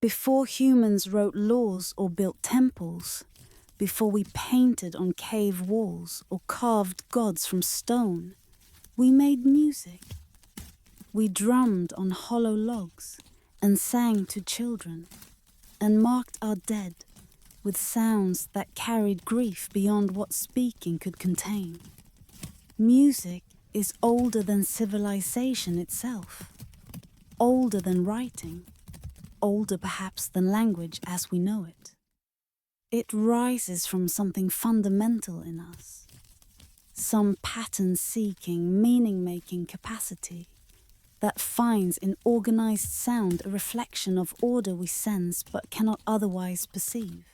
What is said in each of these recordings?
Before humans wrote laws or built temples, before we painted on cave walls or carved gods from stone, we made music. We drummed on hollow logs and sang to children and marked our dead with sounds that carried grief beyond what speaking could contain. Music is older than civilization itself, older than writing, older perhaps than language as we know it. It rises from something fundamental in us, some pattern-seeking, meaning-making capacity that finds in organized sound a reflection of order we sense but cannot otherwise perceive.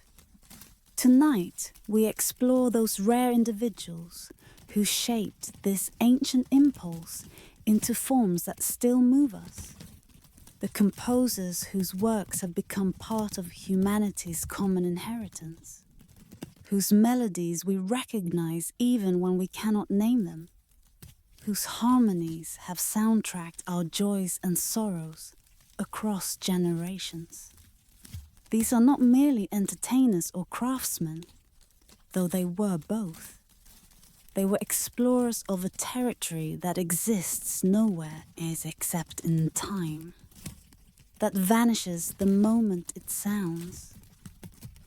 Tonight, we explore those rare individuals who shaped this ancient impulse into forms that still move us. The composers whose works have become part of humanity's common inheritance, whose melodies we recognize even when we cannot name them, whose harmonies have soundtracked our joys and sorrows across generations. These are not merely entertainers or craftsmen, though they were both. They were explorers of a territory that exists nowhere except in time, that vanishes the moment it sounds,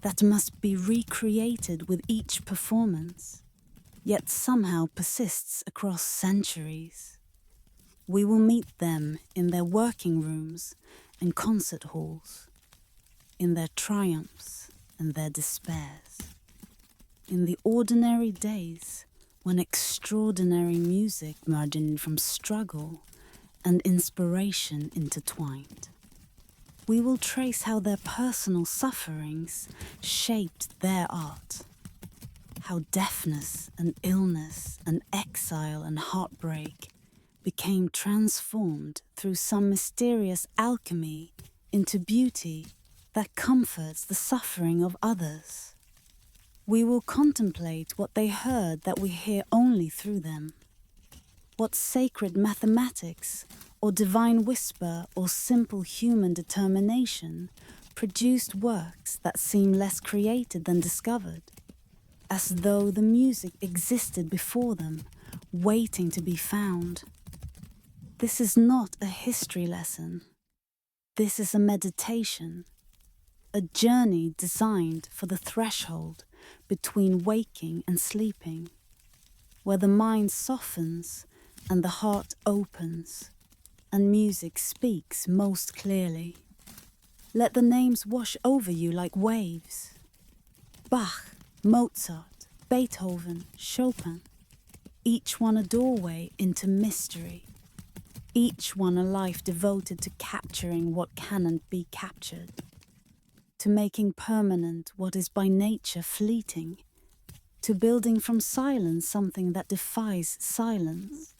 that must be recreated with each performance, yet somehow persists across centuries. We will meet them in their working rooms and concert halls, in their triumphs and their despairs, in the ordinary days when extraordinary music emerged from struggle and inspiration intertwined. We will trace how their personal sufferings shaped their art, how deafness and illness and exile and heartbreak became transformed through some mysterious alchemy into beauty that comforts the suffering of others. We will contemplate what they heard that we hear only through them, what sacred mathematics or divine whisper or simple human determination produced works that seem less created than discovered, as though the music existed before them, waiting to be found. This is not a history lesson. This is a meditation, a journey designed for the threshold between waking and sleeping, where the mind softens and the heart opens, and music speaks most clearly. Let the names wash over you like waves. Bach, Mozart, Beethoven, Chopin, each one a doorway into mystery, each one a life devoted to capturing what cannot be captured, to making permanent what is by nature fleeting, to building from silence something that defies silence.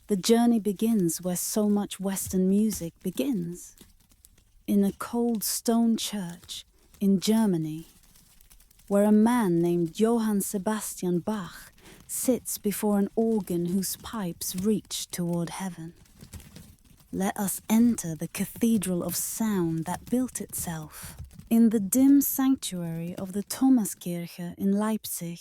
The journey begins where so much Western music begins, in a cold stone church in Germany, where a man named Johann Sebastian Bach sits before an organ whose pipes reach toward heaven. Let us enter the cathedral of sound that built itself in the dim sanctuary of the Thomaskirche in Leipzig,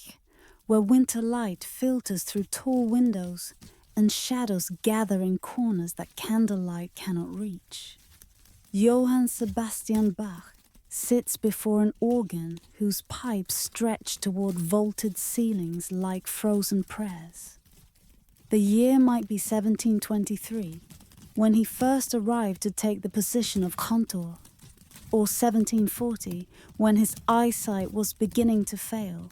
where winter light filters through tall windows and shadows gather in corners that candlelight cannot reach. Johann Sebastian Bach sits before an organ whose pipes stretch toward vaulted ceilings like frozen prayers. The year might be 1723, when he first arrived to take the position of cantor, or 1740, when his eyesight was beginning to fail,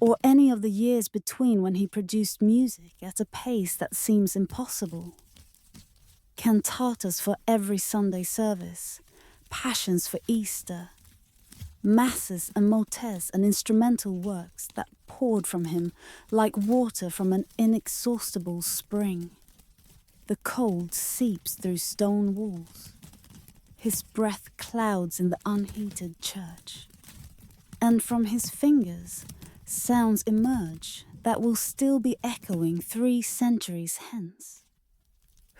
or any of the years between when he produced music at a pace that seems impossible. Cantatas for every Sunday service, passions for Easter, masses and motets and instrumental works that poured from him like water from an inexhaustible spring. The cold seeps through stone walls. His breath clouds in the unheated church. And from his fingers, sounds emerge that will still be echoing 3 centuries hence.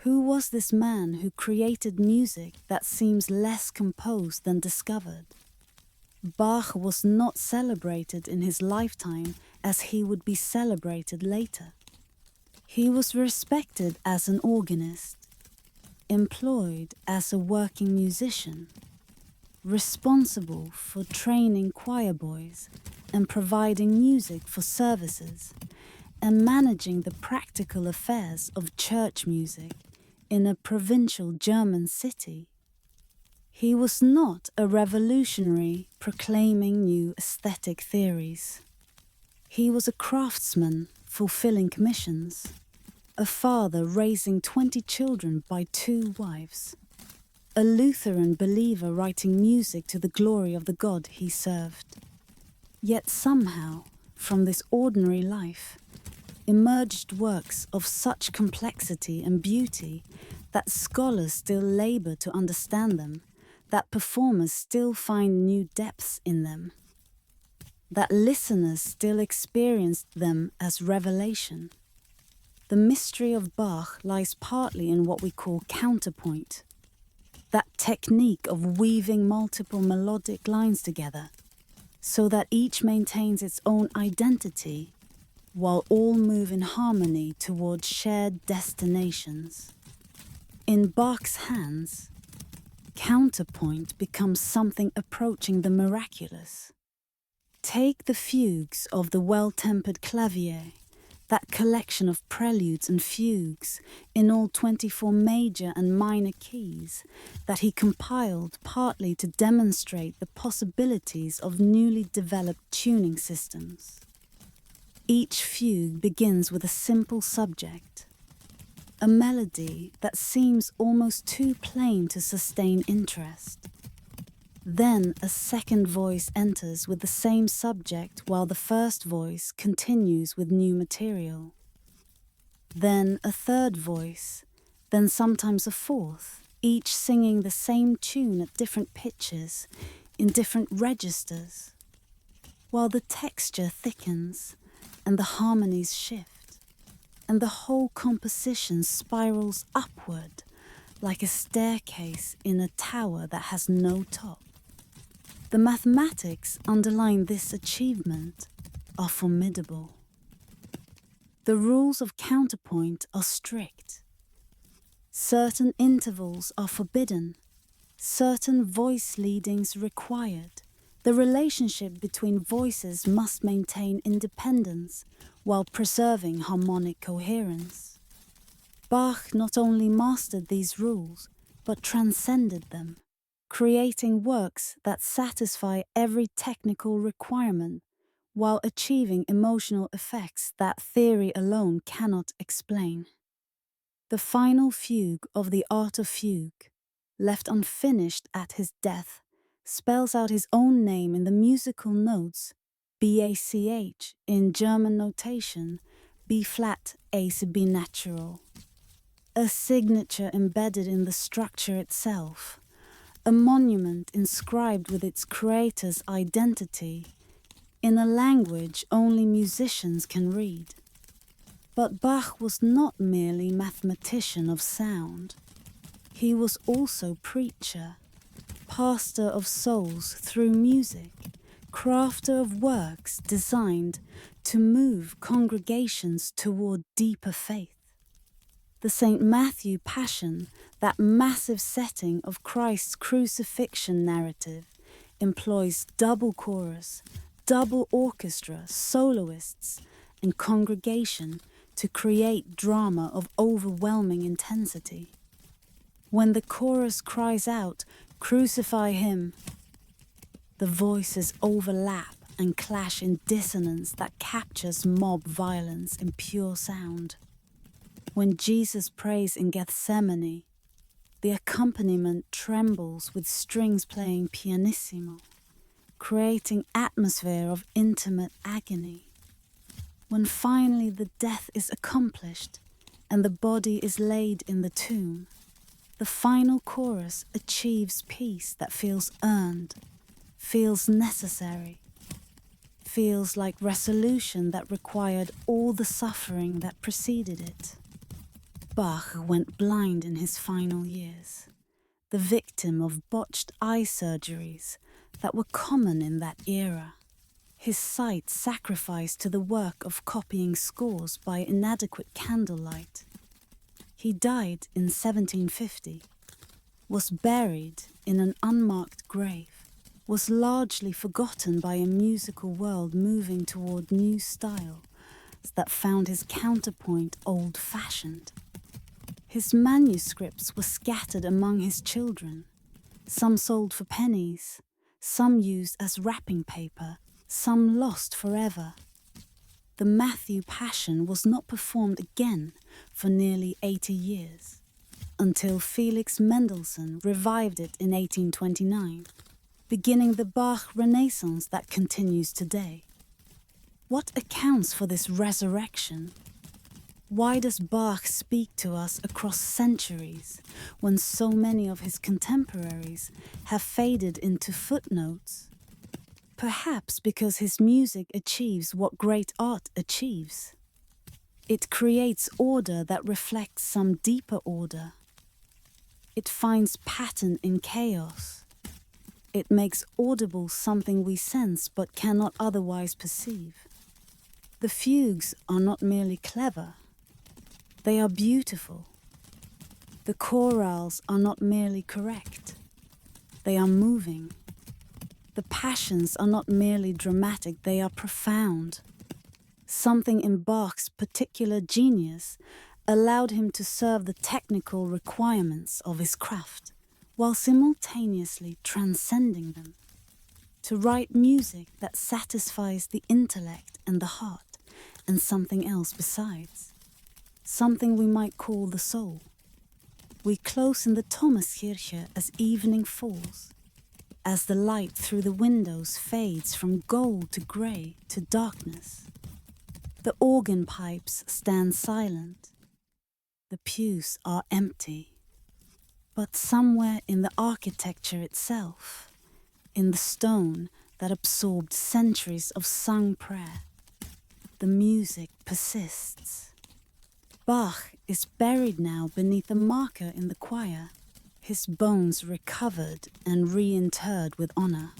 Who was this man who created music that seems less composed than discovered? Bach was not celebrated in his lifetime as he would be celebrated later. He was respected as an organist, employed as a working musician, responsible for training choir boys and providing music for services, and managing the practical affairs of church music in a provincial German city. He was not a revolutionary proclaiming new aesthetic theories. He was a craftsman fulfilling commissions, a father raising 20 children by 2 wives, a Lutheran believer writing music to the glory of the God he served. Yet somehow, from this ordinary life, emerged works of such complexity and beauty that scholars still labor to understand them, that performers still find new depths in them, that listeners still experienced them as revelation. The mystery of Bach lies partly in what we call counterpoint, that technique of weaving multiple melodic lines together, so that each maintains its own identity, while all move in harmony towards shared destinations. In Bach's hands, counterpoint becomes something approaching the miraculous. Take the fugues of the well-tempered clavier, that collection of preludes and fugues in all 24 major and minor keys that he compiled partly to demonstrate the possibilities of newly developed tuning systems. Each fugue begins with a simple subject, a melody that seems almost too plain to sustain interest. Then a second voice enters with the same subject while the first voice continues with new material. Then a third voice, then sometimes a fourth, each singing the same tune at different pitches, in different registers, while the texture thickens and the harmonies shift, and the whole composition spirals upward like a staircase in a tower that has no top. The mathematics underlying this achievement are formidable. The rules of counterpoint are strict. Certain intervals are forbidden, certain voice leadings required. The relationship between voices must maintain independence while preserving harmonic coherence. Bach not only mastered these rules, but transcended them, creating works that satisfy every technical requirement while achieving emotional effects that theory alone cannot explain. The final fugue of the Art of Fugue, left unfinished at his death, spells out his own name in the musical notes BACH in German notation, B flat Ace B natural. A signature embedded in the structure itself, a monument inscribed with its creator's identity, in a language only musicians can read. But Bach was not merely mathematician of sound. He was also preacher, pastor of souls through music, crafter of works designed to move congregations toward deeper faith. The St. Matthew Passion, that massive setting of Christ's crucifixion narrative, employs double chorus, double orchestra, soloists, and congregation to create drama of overwhelming intensity. When the chorus cries out, "Crucify him," the voices overlap and clash in dissonance that captures mob violence in pure sound. When Jesus prays in Gethsemane, the accompaniment trembles with strings playing pianissimo, creating atmosphere of intimate agony. When finally the death is accomplished and the body is laid in the tomb, the final chorus achieves peace that feels earned, feels necessary, feels like resolution that required all the suffering that preceded it. Bach went blind in his final years, the victim of botched eye surgeries that were common in that era. His sight sacrificed to the work of copying scores by inadequate candlelight. He died in 1750, was buried in an unmarked grave, was largely forgotten by a musical world moving toward new styles that found his counterpoint old-fashioned. His manuscripts were scattered among his children, some sold for pennies, some used as wrapping paper, some lost forever. The Matthew Passion was not performed again for nearly 80 years, until Felix Mendelssohn revived it in 1829, beginning the Bach Renaissance that continues today. What accounts for this resurrection? Why does Bach speak to us across centuries when so many of his contemporaries have faded into footnotes? Perhaps because his music achieves what great art achieves. It creates order that reflects some deeper order. It finds pattern in chaos. It makes audible something we sense but cannot otherwise perceive. The fugues are not merely clever. They are beautiful. The chorales are not merely correct. They are moving. The passions are not merely dramatic, they are profound. Something in Bach's particular genius allowed him to serve the technical requirements of his craft, while simultaneously transcending them. To write music that satisfies the intellect and the heart, and something else besides. Something we might call the soul. We close in the Thomaskirche as evening falls, as the light through the windows fades from gold to grey to darkness. The organ pipes stand silent. The pews are empty. But somewhere in the architecture itself, in the stone that absorbed centuries of sung prayer, the music persists. Bach is buried now beneath a marker in the choir, his bones recovered and reinterred with honor.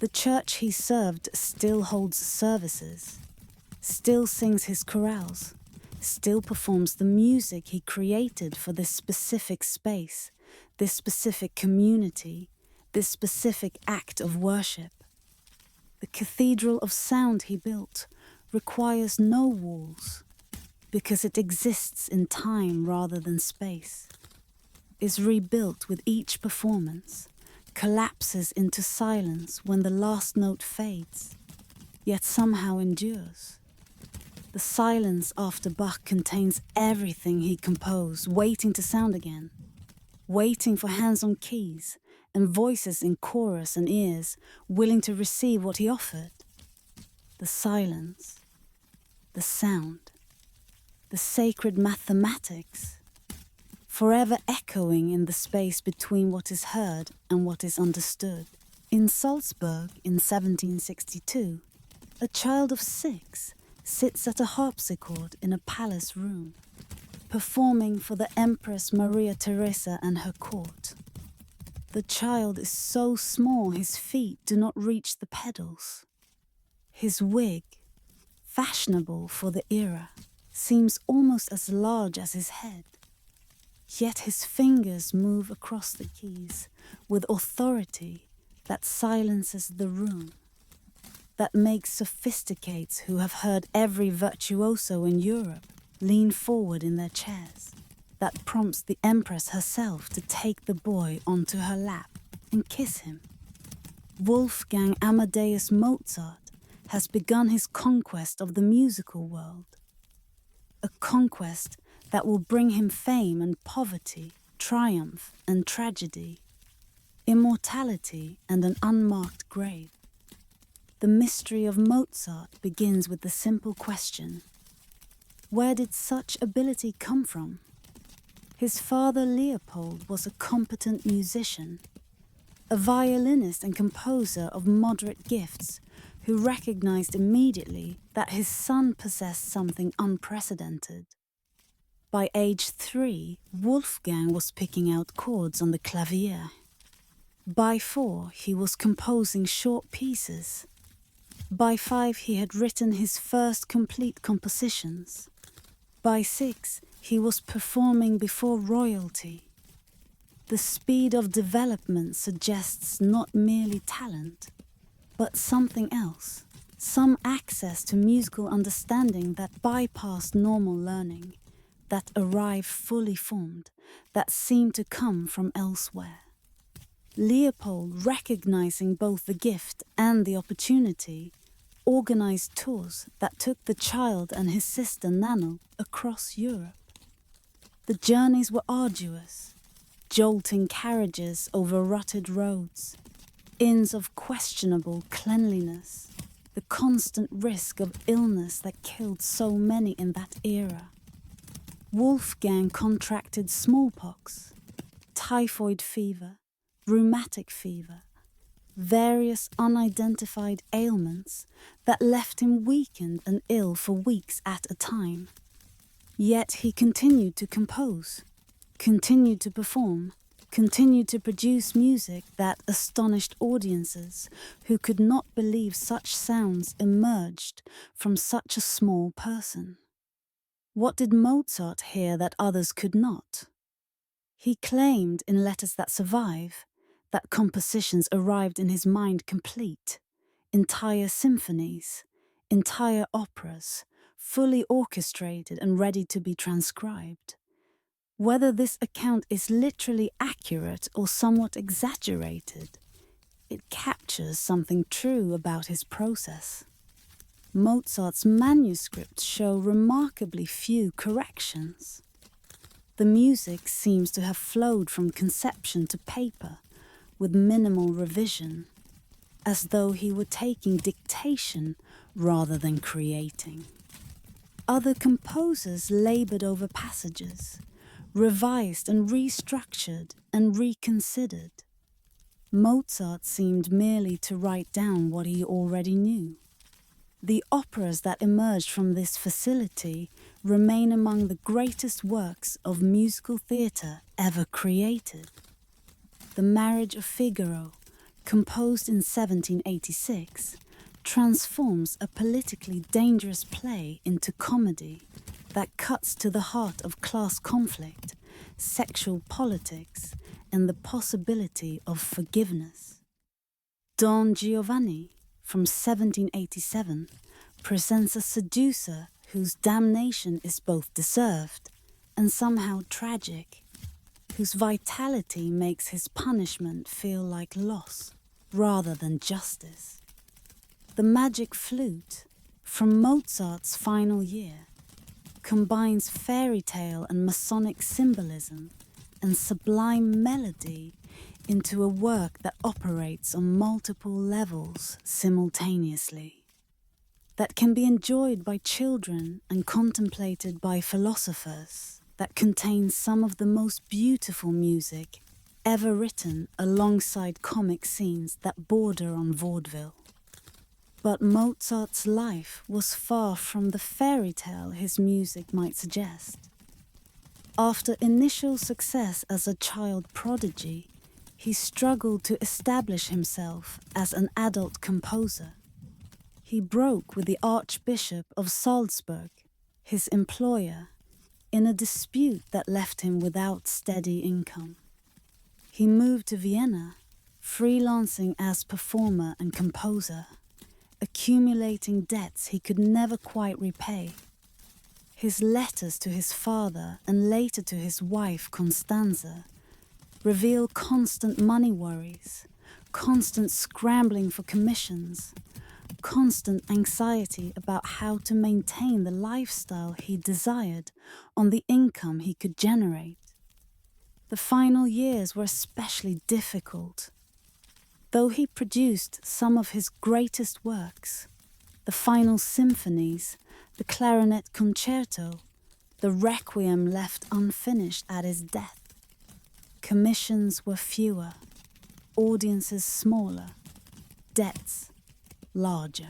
The church he served still holds services, still sings his chorales, still performs the music he created for this specific space, this specific community, this specific act of worship. The cathedral of sound he built requires no walls, because it exists in time rather than space, is rebuilt with each performance, collapses into silence when the last note fades, yet somehow endures. The silence after Bach contains everything he composed, waiting to sound again, waiting for hands on keys and voices in chorus and ears willing to receive what he offered. The silence, the sound, the sacred mathematics, forever echoing in the space between what is heard and what is understood. In Salzburg in 1762, a child of 6 sits at a harpsichord in a palace room, performing for the Empress Maria Theresa and her court. The child is so small his feet do not reach the pedals. His wig, fashionable for the era, seems almost as large as his head. Yet his fingers move across the keys with authority that silences the room, that makes sophisticates who have heard every virtuoso in Europe lean forward in their chairs, that prompts the Empress herself to take the boy onto her lap and kiss him. Wolfgang Amadeus Mozart has begun his conquest of the musical world, a conquest that will bring him fame and poverty, triumph and tragedy, immortality and an unmarked grave. The mystery of Mozart begins with the simple question: where did such ability come from? His father Leopold was a competent musician, a violinist and composer of moderate gifts who recognized immediately that his son possessed something unprecedented. By age 3, Wolfgang was picking out chords on the clavier. By 4, he was composing short pieces. By 5, he had written his first complete compositions. By 6, he was performing before royalty. The speed of development suggests not merely talent, but something else, some access to musical understanding that bypassed normal learning, that arrived fully formed, that seemed to come from elsewhere. Leopold, recognizing both the gift and the opportunity, organized tours that took the child and his sister Nano across Europe. The journeys were arduous, jolting carriages over rutted roads, inns of questionable cleanliness, the constant risk of illness that killed so many in that era. Wolfgang contracted smallpox, typhoid fever, rheumatic fever, various unidentified ailments that left him weakened and ill for weeks at a time. Yet he continued to compose, continued to perform, continued to produce music that astonished audiences who could not believe such sounds emerged from such a small person. What did Mozart hear that others could not? He claimed in Letters That Survive that compositions arrived in his mind complete, entire symphonies, entire operas, fully orchestrated and ready to be transcribed. Whether this account is literally accurate or somewhat exaggerated, it captures something true about his process. Mozart's manuscripts show remarkably few corrections. The music seems to have flowed from conception to paper, with minimal revision, as though he were taking dictation rather than creating. Other composers labored over passages, revised and restructured and reconsidered. Mozart seemed merely to write down what he already knew. The operas that emerged from this facility remain among the greatest works of musical theatre ever created. The Marriage of Figaro, composed in 1786, transforms a politically dangerous play into comedy that cuts to the heart of class conflict, sexual politics, and the possibility of forgiveness. Don Giovanni, from 1787, presents a seducer whose damnation is both deserved and somehow tragic, whose vitality makes his punishment feel like loss rather than justice. The Magic Flute, from Mozart's final year, combines fairy tale and Masonic symbolism and sublime melody into a work that operates on multiple levels simultaneously, that can be enjoyed by children and contemplated by philosophers, that contains some of the most beautiful music ever written alongside comic scenes that border on vaudeville. But Mozart's life was far from the fairy tale his music might suggest. After initial success as a child prodigy, he struggled to establish himself as an adult composer. He broke with the Archbishop of Salzburg, his employer, in a dispute that left him without steady income. He moved to Vienna, freelancing as performer and composer, accumulating debts he could never quite repay. His letters to his father and later to his wife Constanze reveal constant money worries, constant scrambling for commissions, constant anxiety about how to maintain the lifestyle he desired on the income he could generate. The final years were especially difficult. Though he produced some of his greatest works, the final symphonies, the clarinet concerto, the requiem left unfinished at his death, commissions were fewer, audiences smaller, debts larger.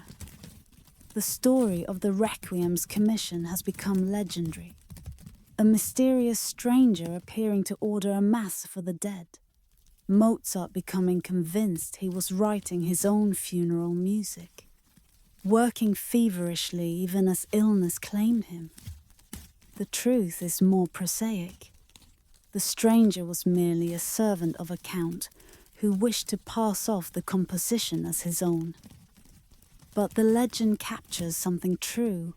The story of the Requiem's commission has become legendary. a mysterious stranger appearing to order a mass for the dead, Mozart becoming convinced he was writing his own funeral music, working feverishly even as illness claimed him. The truth is more prosaic. The stranger was merely a servant of a count who wished to pass off the composition as his own. But the legend captures something true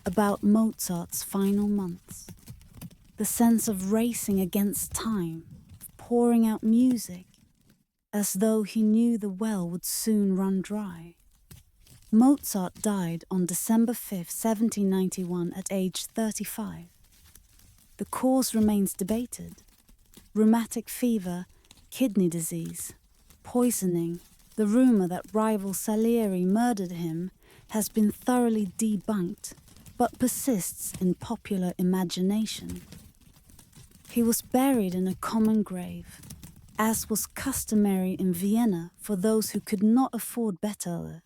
about Mozart's final months. The sense of racing against time, pouring out music, as though he knew the well would soon run dry. Mozart died on December 5, 1791 at age 35. The cause remains debated. Rheumatic fever, kidney disease, poisoning, the rumor that rival Salieri murdered him has been thoroughly debunked, but persists in popular imagination. He was buried in a common grave, as was customary in Vienna for those who could not afford better.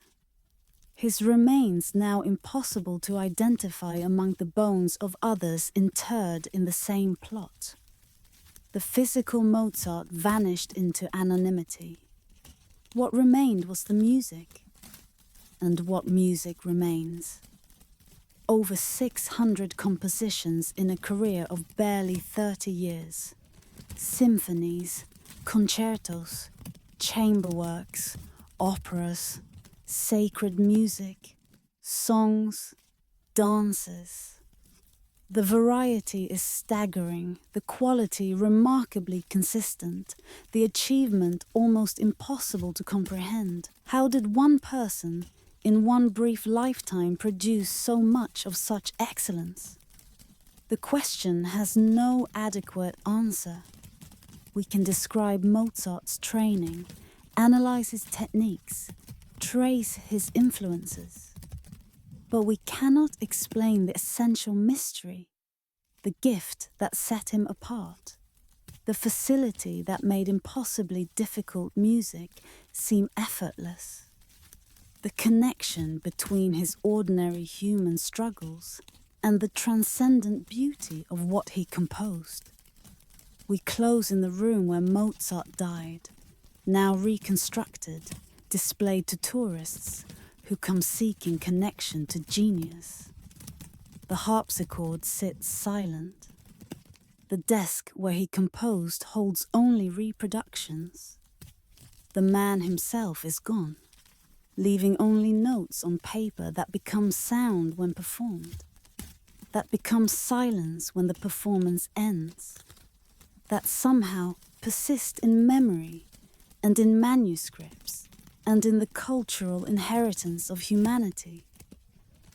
His remains now impossible to identify among the bones of others interred in the same plot. The physical Mozart vanished into anonymity. What remained was the music. And what music remains? Over 600 compositions in a career of barely 30 years. Symphonies, concertos, chamber works, operas, sacred music, songs, dances. The variety is staggering, the quality remarkably consistent, the achievement almost impossible to comprehend. How did one person, in one brief lifetime, produce so much of such excellence? The question has no adequate answer. We can describe Mozart's training, analyze his techniques, trace his influences. But we cannot explain the essential mystery, the gift that set him apart, the facility that made impossibly difficult music seem effortless, the connection between his ordinary human struggles and the transcendent beauty of what he composed. We close in the room where Mozart died, now reconstructed, displayed to tourists who come seeking connection to genius. The harpsichord sits silent. The desk where he composed holds only reproductions. The man himself is gone, leaving only notes on paper that become sound when performed, that become silence when the performance ends, that somehow persist in memory and in manuscripts and in the cultural inheritance of humanity.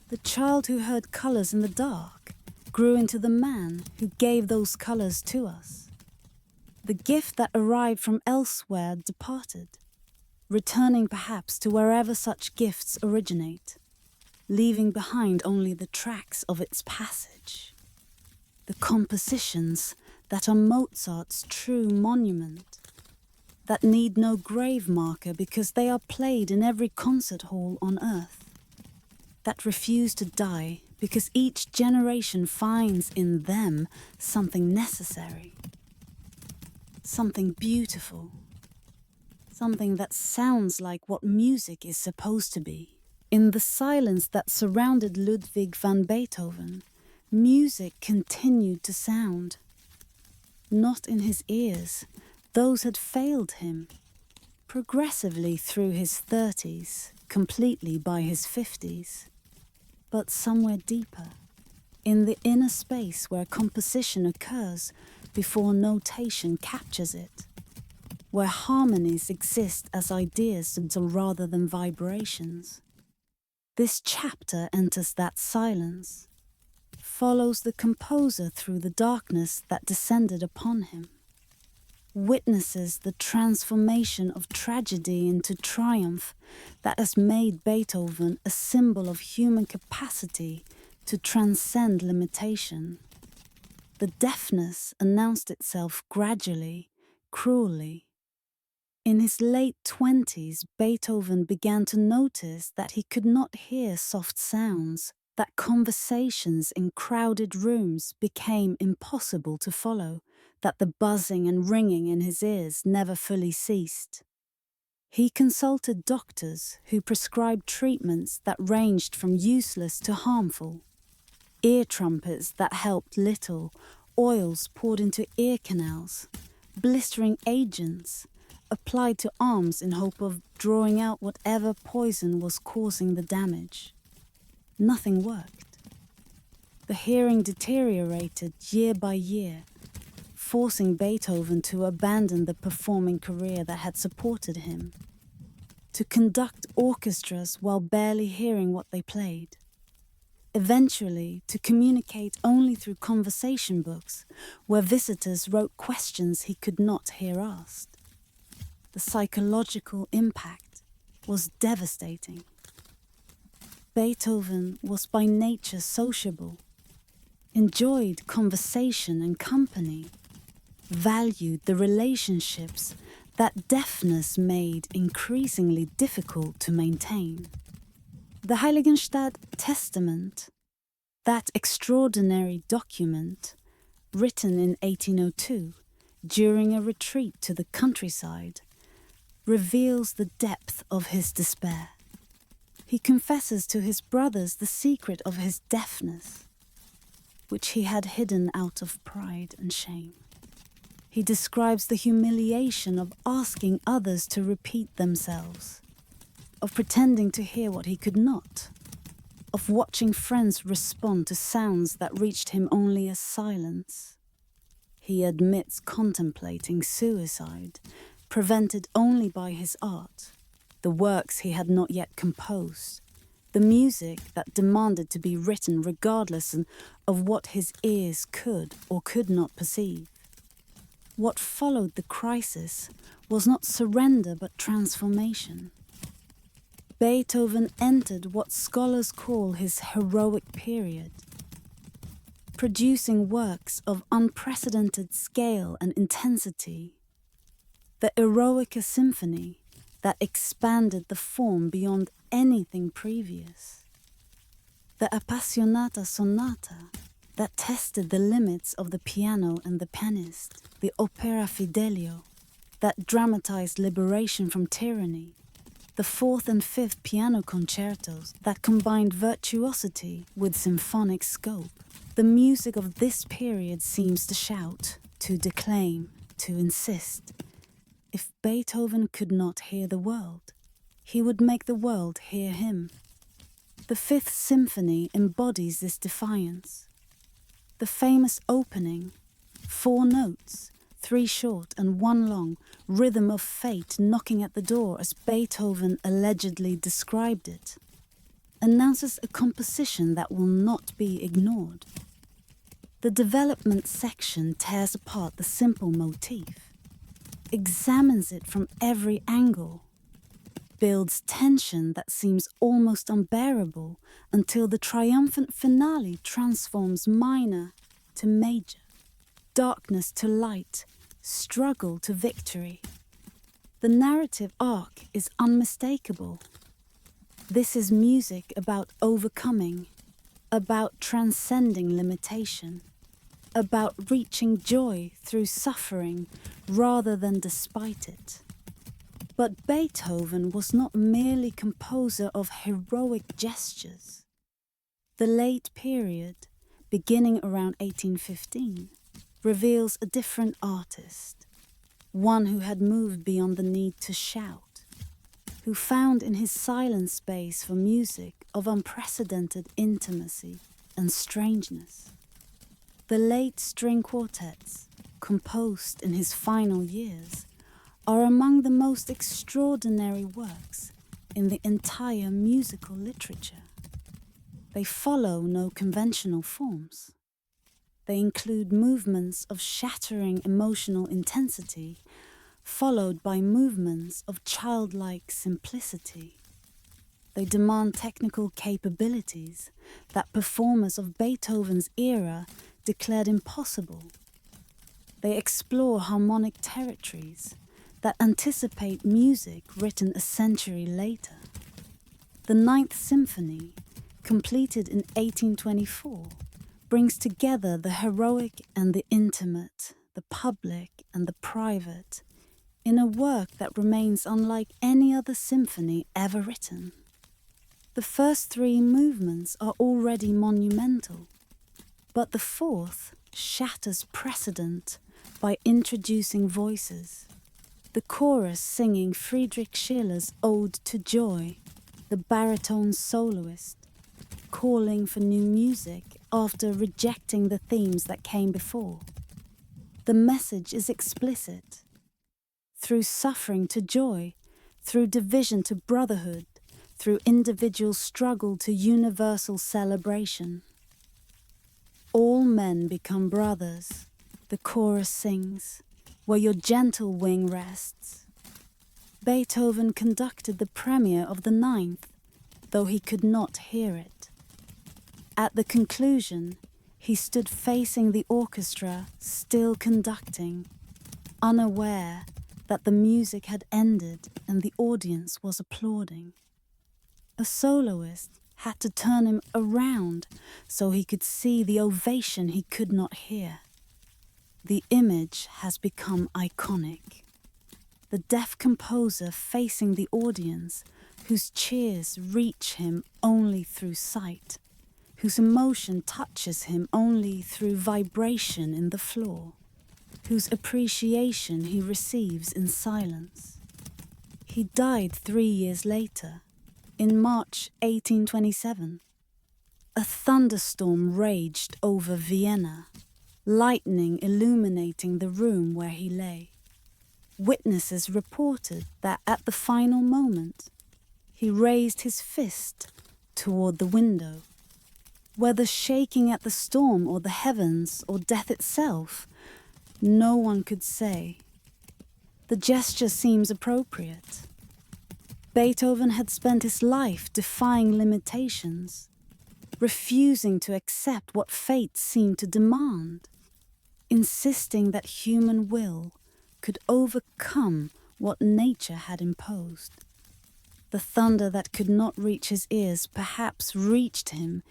The child who heard colors in the dark grew into the man who gave those colors to us. The gift that arrived from elsewhere departed, returning perhaps to wherever such gifts originate, leaving behind only the tracks of its passage. The compositions that are Mozart's true monument, that need no grave marker because they are played in every concert hall on earth, that refuse to die because each generation finds in them something necessary, something beautiful, something that sounds like what music is supposed to be. In the silence that surrounded Ludwig van Beethoven, music continued to sound. Not in his ears, those had failed him. Progressively through his 30s, completely by his 50s. But somewhere deeper, in the inner space where composition occurs before notation captures it, where harmonies exist as ideas rather than vibrations. This chapter enters that silence, follows the composer through the darkness that descended upon him, witnesses the transformation of tragedy into triumph that has made Beethoven a symbol of human capacity to transcend limitation. The deafness announced itself gradually, cruelly. In his late 20s, Beethoven began to notice that he could not hear soft sounds, that conversations in crowded rooms became impossible to follow, that the buzzing and ringing in his ears never fully ceased. He consulted doctors who prescribed treatments that ranged from useless to harmful. Ear trumpets that helped little, oils poured into ear canals, blistering agents applied to arms in hope of drawing out whatever poison was causing the damage. Nothing worked. The hearing deteriorated year by year, forcing Beethoven to abandon the performing career that had supported him, to conduct orchestras while barely hearing what they played, eventually to communicate only through conversation books where visitors wrote questions he could not hear asked. The psychological impact was devastating. Beethoven was by nature sociable, enjoyed conversation and company, valued the relationships that deafness made increasingly difficult to maintain. The Heiligenstadt Testament, that extraordinary document, written in 1802 during a retreat to the countryside, reveals the depth of his despair. He confesses to his brothers the secret of his deafness, which he had hidden out of pride and shame. He describes the humiliation of asking others to repeat themselves, of pretending to hear what he could not, of watching friends respond to sounds that reached him only as silence. He admits contemplating suicide, prevented only by his art, the works he had not yet composed, the music that demanded to be written regardless of what his ears could or could not perceive. What followed the crisis was not surrender but transformation. Beethoven entered what scholars call his heroic period, producing works of unprecedented scale and intensity. The Eroica Symphony that expanded the form beyond anything previous. The Appassionata Sonata that tested the limits of the piano and the pianist. The Opera Fidelio that dramatized liberation from tyranny. The fourth and fifth piano concertos that combined virtuosity with symphonic scope. The music of this period seems to shout, to declaim, to insist. If Beethoven could not hear the world, he would make the world hear him. The Fifth Symphony embodies this defiance. The famous opening, 4 notes, 3 short and 1 long, rhythm of fate knocking at the door as Beethoven allegedly described it, announces a composition that will not be ignored. The development section tears apart the simple motif, examines it from every angle, builds tension that seems almost unbearable until the triumphant finale transforms minor to major, darkness to light, struggle to victory. The narrative arc is unmistakable. This is music about overcoming, about transcending limitation, about reaching joy through suffering rather than despite it. But Beethoven was not merely composer of heroic gestures. The late period, beginning around 1815, reveals a different artist, one who had moved beyond the need to shout, who found in his silent space for music of unprecedented intimacy and strangeness. The late string quartets, composed in his final years, are among the most extraordinary works in the entire musical literature. They follow no conventional forms. They include movements of shattering emotional intensity, followed by movements of childlike simplicity. They demand technical capabilities that performers of Beethoven's era declared impossible. They explore harmonic territories that anticipate music written a century later. The Ninth Symphony, completed in 1824, brings together the heroic and the intimate, the public and the private, in a work that remains unlike any other symphony ever written. The first three movements are already monumental, but the fourth shatters precedent by introducing voices. The chorus singing Friedrich Schiller's Ode to Joy, the baritone soloist calling for new music after rejecting the themes that came before. The message is explicit. Through suffering to joy, through division to brotherhood, through individual struggle to universal celebration. All men become brothers, the chorus sings, where your gentle wing rests. Beethoven conducted the premiere of the Ninth, though he could not hear it. At the conclusion, he stood facing the orchestra, still conducting, unaware that the music had ended and the audience was applauding. A soloist had to turn him around so he could see the ovation he could not hear. The image has become iconic. The deaf composer facing the audience, whose cheers reach him only through sight, whose emotion touches him only through vibration in the floor, whose appreciation he receives in silence. He died 3 years later, in March 1827. A thunderstorm raged over Vienna, lightning illuminating the room where he lay. Witnesses reported that at the final moment, he raised his fist toward the window. Whether shaking at the storm or the heavens or death itself, no one could say. The gesture seems appropriate. Beethoven had spent his life defying limitations, refusing to accept what fate seemed to demand, insisting that human will could overcome what nature had imposed. The thunder that could not reach his ears perhaps reached him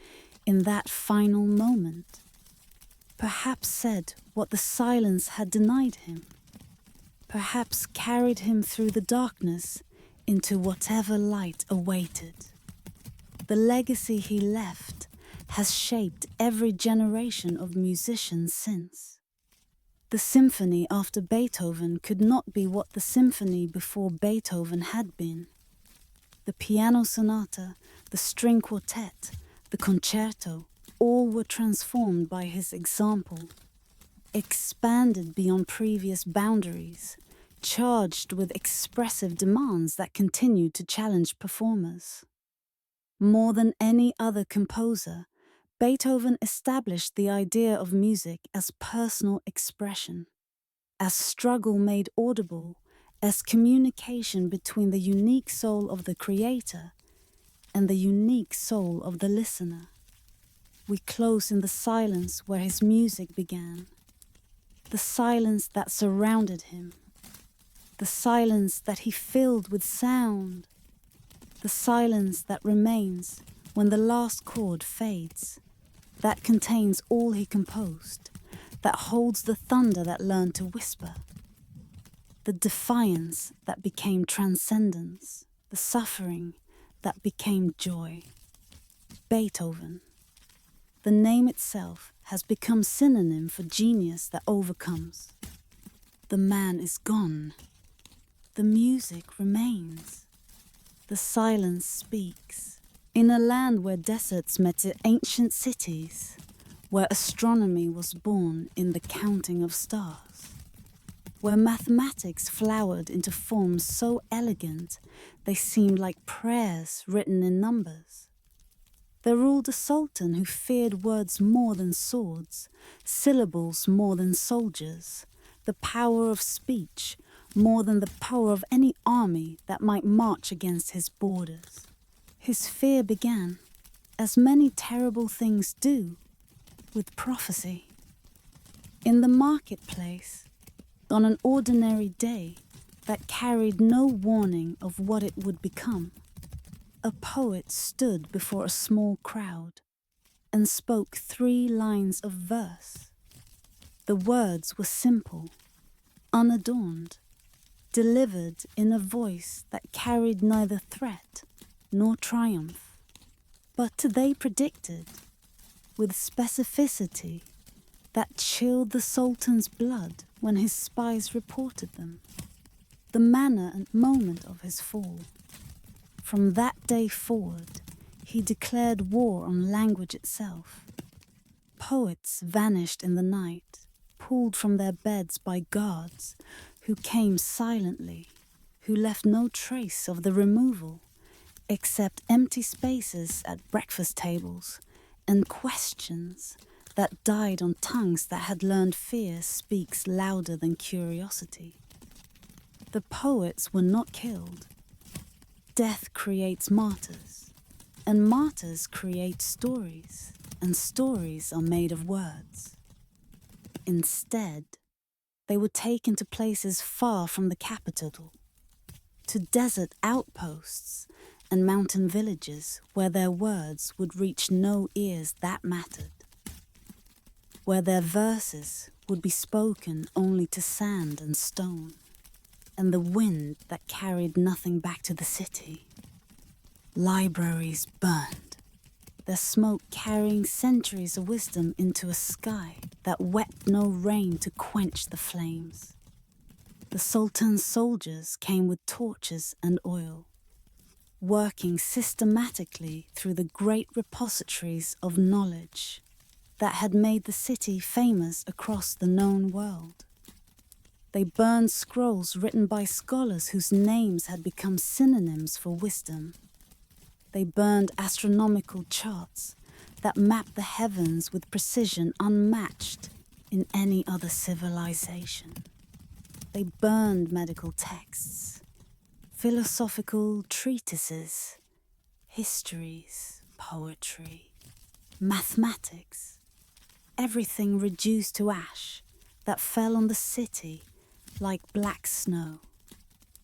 in that final moment, perhaps said what the silence had denied him, perhaps carried him through the darkness into whatever light awaited. The legacy he left has shaped every generation of musicians since. The symphony after Beethoven could not be what the symphony before Beethoven had been. The piano sonata, the string quartet, the concerto, all were transformed by his example, expanded beyond previous boundaries, charged with expressive demands that continued to challenge performers. More than any other composer, Beethoven established the idea of music as personal expression, as struggle made audible, as communication between the unique soul of the creator and the unique soul of the listener. We close in the silence where his music began, the silence that surrounded him, the silence that he filled with sound, the silence that remains when the last chord fades, that contains all he composed, that holds the thunder that learned to whisper, the defiance that became transcendence, the suffering that became joy. Beethoven. The name itself has become synonym for genius that overcomes. The man is gone. The music remains. The silence speaks. In a land where deserts met ancient cities, where astronomy was born in the counting of stars, where mathematics flowered into forms so elegant they seemed like prayers written in numbers. There ruled a sultan who feared words more than swords, syllables more than soldiers, the power of speech more than the power of any army that might march against his borders. His fear began, as many terrible things do, with prophecy. In the marketplace, on an ordinary day that carried no warning of what it would become, a poet stood before a small crowd and spoke 3 lines of verse. The words were simple, unadorned, delivered in a voice that carried neither threat nor triumph, but they predicted, with specificity that chilled the Sultan's blood when his spies reported them, the manner and moment of his fall. From that day forward, he declared war on language itself. Poets vanished in the night, pulled from their beds by guards who came silently, who left no trace of the removal, except empty spaces at breakfast tables and questions that died on tongues that had learned fear speaks louder than curiosity. The poets were not killed. Death creates martyrs, and martyrs create stories, and stories are made of words. Instead, they were taken to places far from the capital, to desert outposts and mountain villages where their words would reach no ears that mattered, where their verses would be spoken only to sand and stone, and the wind that carried nothing back to the city. Libraries burned, their smoke carrying centuries of wisdom into a sky that wept no rain to quench the flames. The Sultan's soldiers came with torches and oil, working systematically through the great repositories of knowledge that had made the city famous across the known world. They burned scrolls written by scholars whose names had become synonyms for wisdom. They burned astronomical charts that mapped the heavens with precision unmatched in any other civilization. They burned medical texts, philosophical treatises, histories, poetry, mathematics, everything reduced to ash that fell on the city like black snow,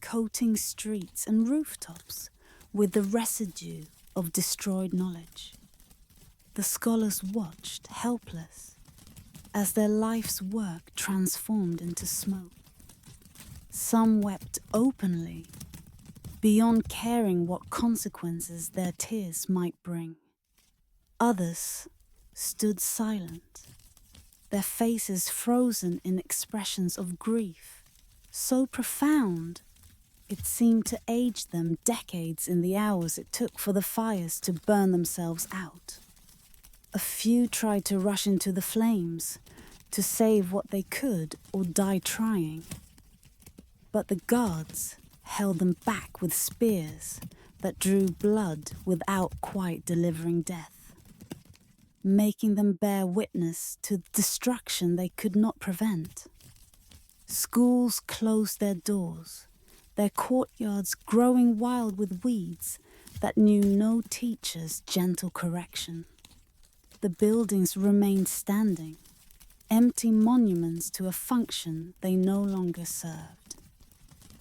coating streets and rooftops with the residue of destroyed knowledge. The scholars watched, helpless, as their life's work transformed into smoke. Some wept openly, beyond caring what consequences their tears might bring. Others stood silent, their faces frozen in expressions of grief, so profound it seemed to age them decades in the hours it took for the fires to burn themselves out. A few tried to rush into the flames, to save what they could or die trying. But the guards held them back with spears that drew blood without quite delivering death, making them bear witness to destruction they could not prevent. Schools closed their doors, their courtyards growing wild with weeds that knew no teacher's gentle correction. The buildings remained standing, empty monuments to a function they no longer served.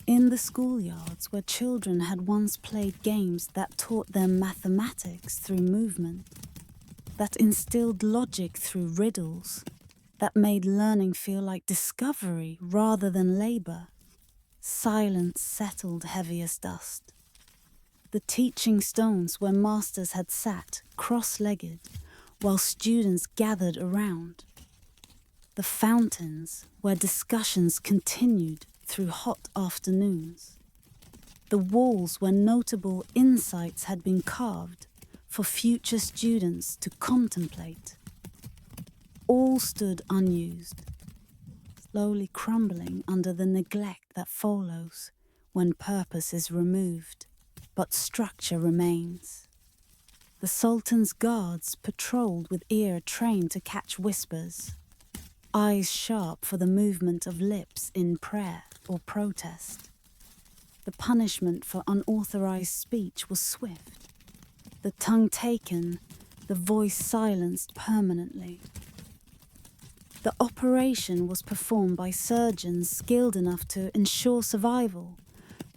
In the schoolyards where children had once played games that taught them mathematics through movement, that instilled logic through riddles, that made learning feel like discovery rather than labor, silence settled heavy as dust. The teaching stones where masters had sat cross-legged while students gathered around. The fountains where discussions continued through hot afternoons. The walls where notable insights had been carved for future students to contemplate. All stood unused, slowly crumbling under the neglect that follows when purpose is removed, but structure remains. The Sultan's guards patrolled with ear trained to catch whispers, eyes sharp for the movement of lips in prayer or protest. The punishment for unauthorized speech was swift. The tongue taken, the voice silenced permanently. The operation was performed by surgeons skilled enough to ensure survival,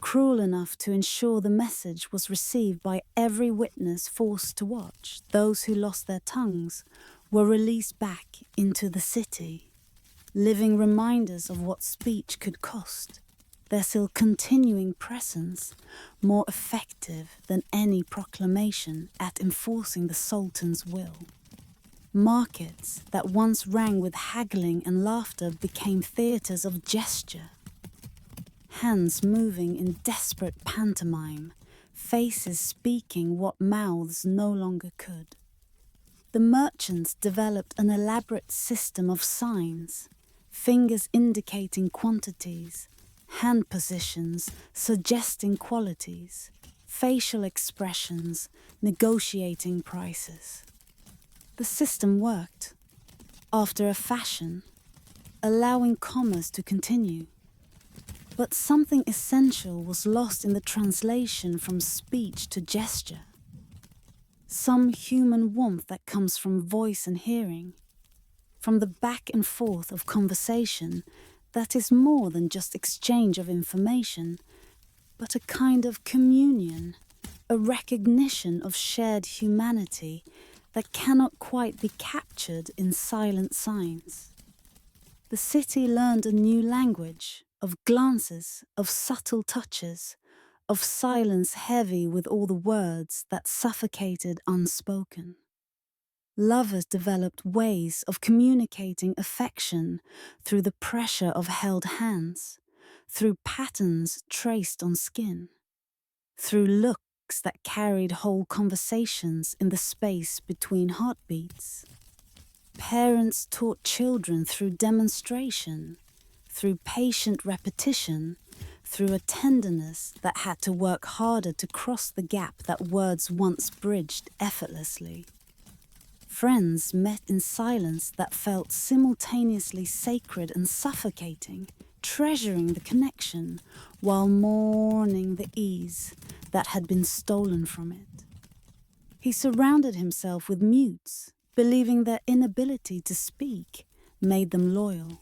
cruel enough to ensure the message was received by every witness forced to watch. Those who lost their tongues were released back into the city, living reminders of what speech could cost, their still continuing presence more effective than any proclamation at enforcing the Sultan's will. Markets that once rang with haggling and laughter became theatres of gesture. Hands moving in desperate pantomime, faces speaking what mouths no longer could. The merchants developed an elaborate system of signs, fingers indicating quantities, hand positions suggesting qualities, facial expressions negotiating prices. The system worked, after a fashion, allowing commerce to continue. But something essential was lost in the translation from speech to gesture. Some human warmth that comes from voice and hearing, from the back and forth of conversation that is more than just exchange of information, but a kind of communion, a recognition of shared humanity that cannot quite be captured in silent signs. The city learned a new language of glances, of subtle touches, of silence heavy with all the words that suffocated unspoken. Lovers developed ways of communicating affection through the pressure of held hands, through patterns traced on skin, through looks that carried whole conversations in the space between heartbeats. Parents taught children through demonstration, through patient repetition, through a tenderness that had to work harder to cross the gap that words once bridged effortlessly. Friends met in silence that felt simultaneously sacred and suffocating, treasuring the connection while mourning the ease that had been stolen from it. He surrounded himself with mutes, believing their inability to speak made them loyal.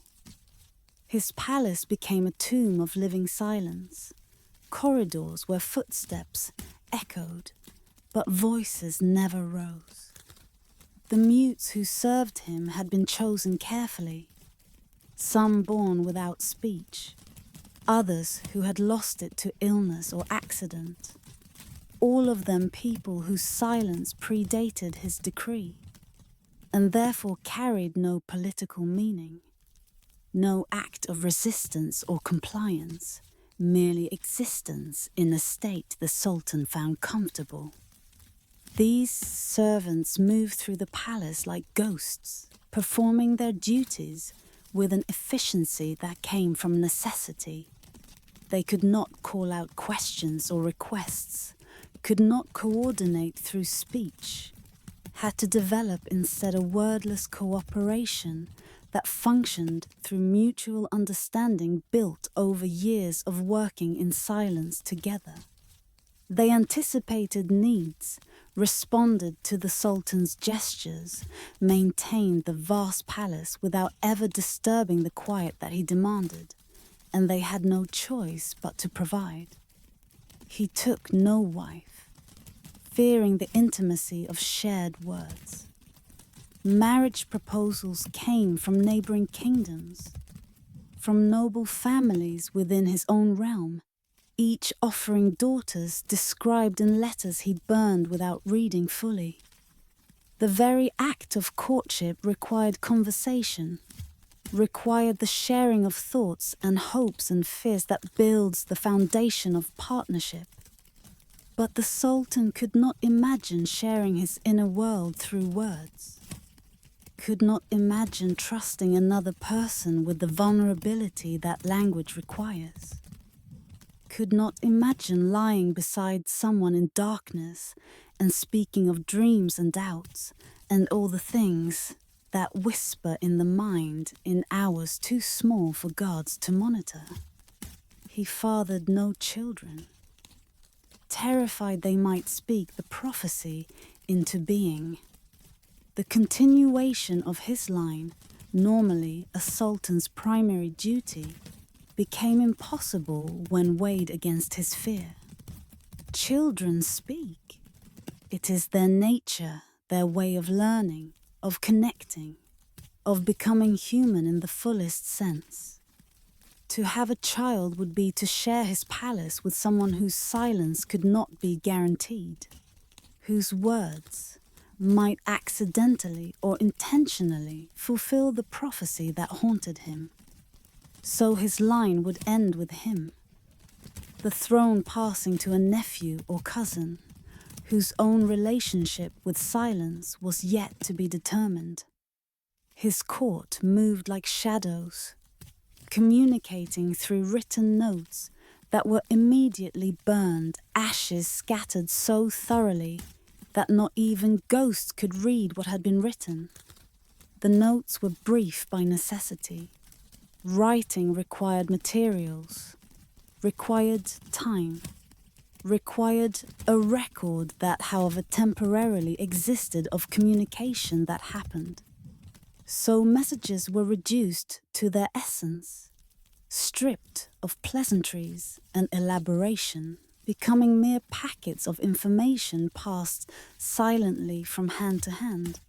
His palace became a tomb of living silence, corridors where footsteps echoed, but voices never rose. The mutes who served him had been chosen carefully, some born without speech, others who had lost it to illness or accident, all of them people whose silence predated his decree, and therefore carried no political meaning, no act of resistance or compliance, merely existence in a state the Sultan found comfortable. These servants moved through the palace like ghosts, performing their duties with an efficiency that came from necessity. They could not call out questions or requests, could not coordinate through speech, had to develop instead a wordless cooperation that functioned through mutual understanding built over years of working in silence together. They anticipated needs, responded to the Sultan's gestures, maintained the vast palace without ever disturbing the quiet that he demanded, and they had no choice but to provide. He took no wife, fearing the intimacy of shared words. Marriage proposals came from neighboring kingdoms, from noble families within his own realm, each offering daughters described in letters he burned without reading fully. The very act of courtship required conversation, required the sharing of thoughts and hopes and fears that builds the foundation of partnership. But the Sultan could not imagine sharing his inner world through words, could not imagine trusting another person with the vulnerability that language requires, could not imagine lying beside someone in darkness and speaking of dreams and doubts and all the things that whisper in the mind in hours too small for gods to monitor. He fathered no children, terrified they might speak the prophecy into being. The continuation of his line, normally a sultan's primary duty, became impossible when weighed against his fear. Children speak. It is their nature, their way of learning, of connecting, of becoming human in the fullest sense. To have a child would be to share his palace with someone whose silence could not be guaranteed, whose words might accidentally or intentionally fulfill the prophecy that haunted him. So his line would end with him, the throne passing to a nephew or cousin, whose own relationship with silence was yet to be determined. His court moved like shadows, communicating through written notes that were immediately burned, ashes scattered so thoroughly that not even ghosts could read what had been written. The notes were brief by necessity. Writing required materials, required time, required a record that, however temporarily, existed of communication that happened. So messages were reduced to their essence, stripped of pleasantries and elaboration, becoming mere packets of information passed silently from hand to hand,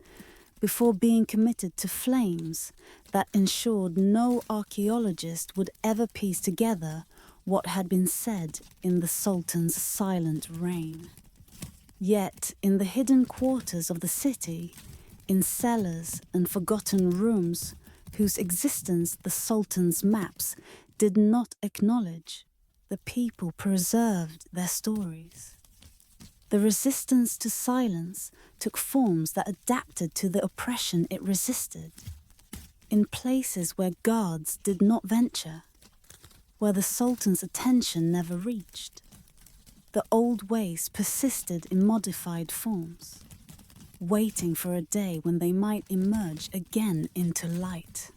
before being committed to flames that ensured no archaeologist would ever piece together what had been said in the Sultan's silent reign. Yet, in the hidden quarters of the city, in cellars and forgotten rooms whose existence the Sultan's maps did not acknowledge, the people preserved their stories. The resistance to silence took forms that adapted to the oppression it resisted. In places where guards did not venture, where the Sultan's attention never reached, the old ways persisted in modified forms, waiting for a day when they might emerge again into light.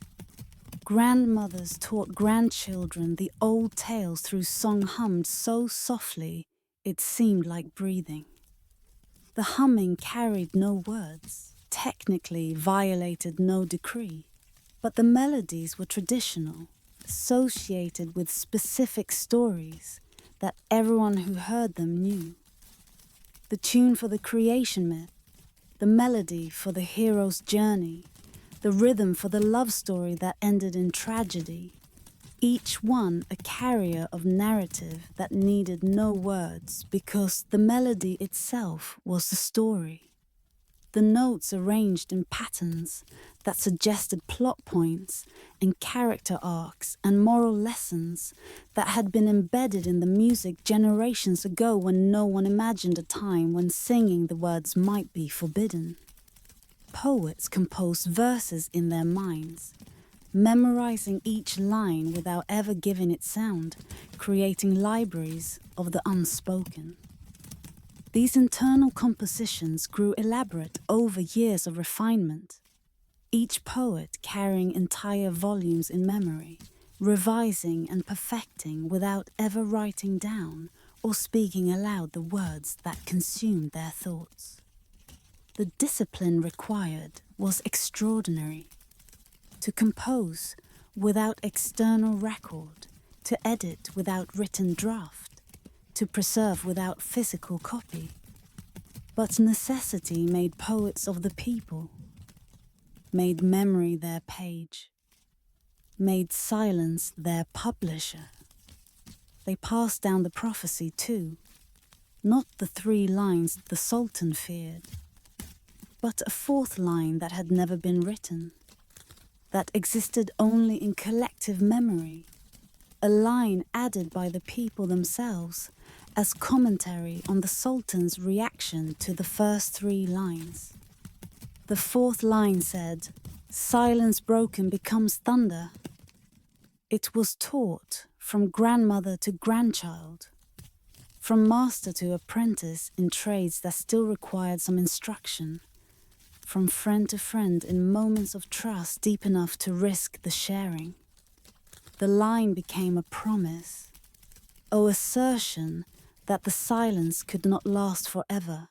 Grandmothers taught grandchildren the old tales through song hummed so softly it seemed like breathing. The humming carried no words, technically violated no decree, but the melodies were traditional, associated with specific stories that everyone who heard them knew. The tune for the creation myth, the melody for the hero's journey, the rhythm for the love story that ended in tragedy, each one a carrier of narrative that needed no words because the melody itself was the story. The notes arranged in patterns that suggested plot points and character arcs and moral lessons that had been embedded in the music generations ago when no one imagined a time when singing the words might be forbidden. Poets composed verses in their minds, memorizing each line without ever giving it sound, creating libraries of the unspoken. These internal compositions grew elaborate over years of refinement, each poet carrying entire volumes in memory, revising and perfecting without ever writing down or speaking aloud the words that consumed their thoughts. The discipline required was extraordinary. To compose without external record, to edit without written draft, to preserve without physical copy. But necessity made poets of the people, made memory their page, made silence their publisher. They passed down the prophecy too, not the 3 lines the Sultan feared, but a 4th line that had never been written, that existed only in collective memory, a line added by the people themselves as commentary on the Sultan's reaction to the first 3 lines. The 4th line said, "Silence broken becomes thunder." It was taught from grandmother to grandchild, from master to apprentice in trades that still required some instruction, from friend to friend in moments of trust deep enough to risk the sharing. The line became a promise, an assertion that the silence could not last forever,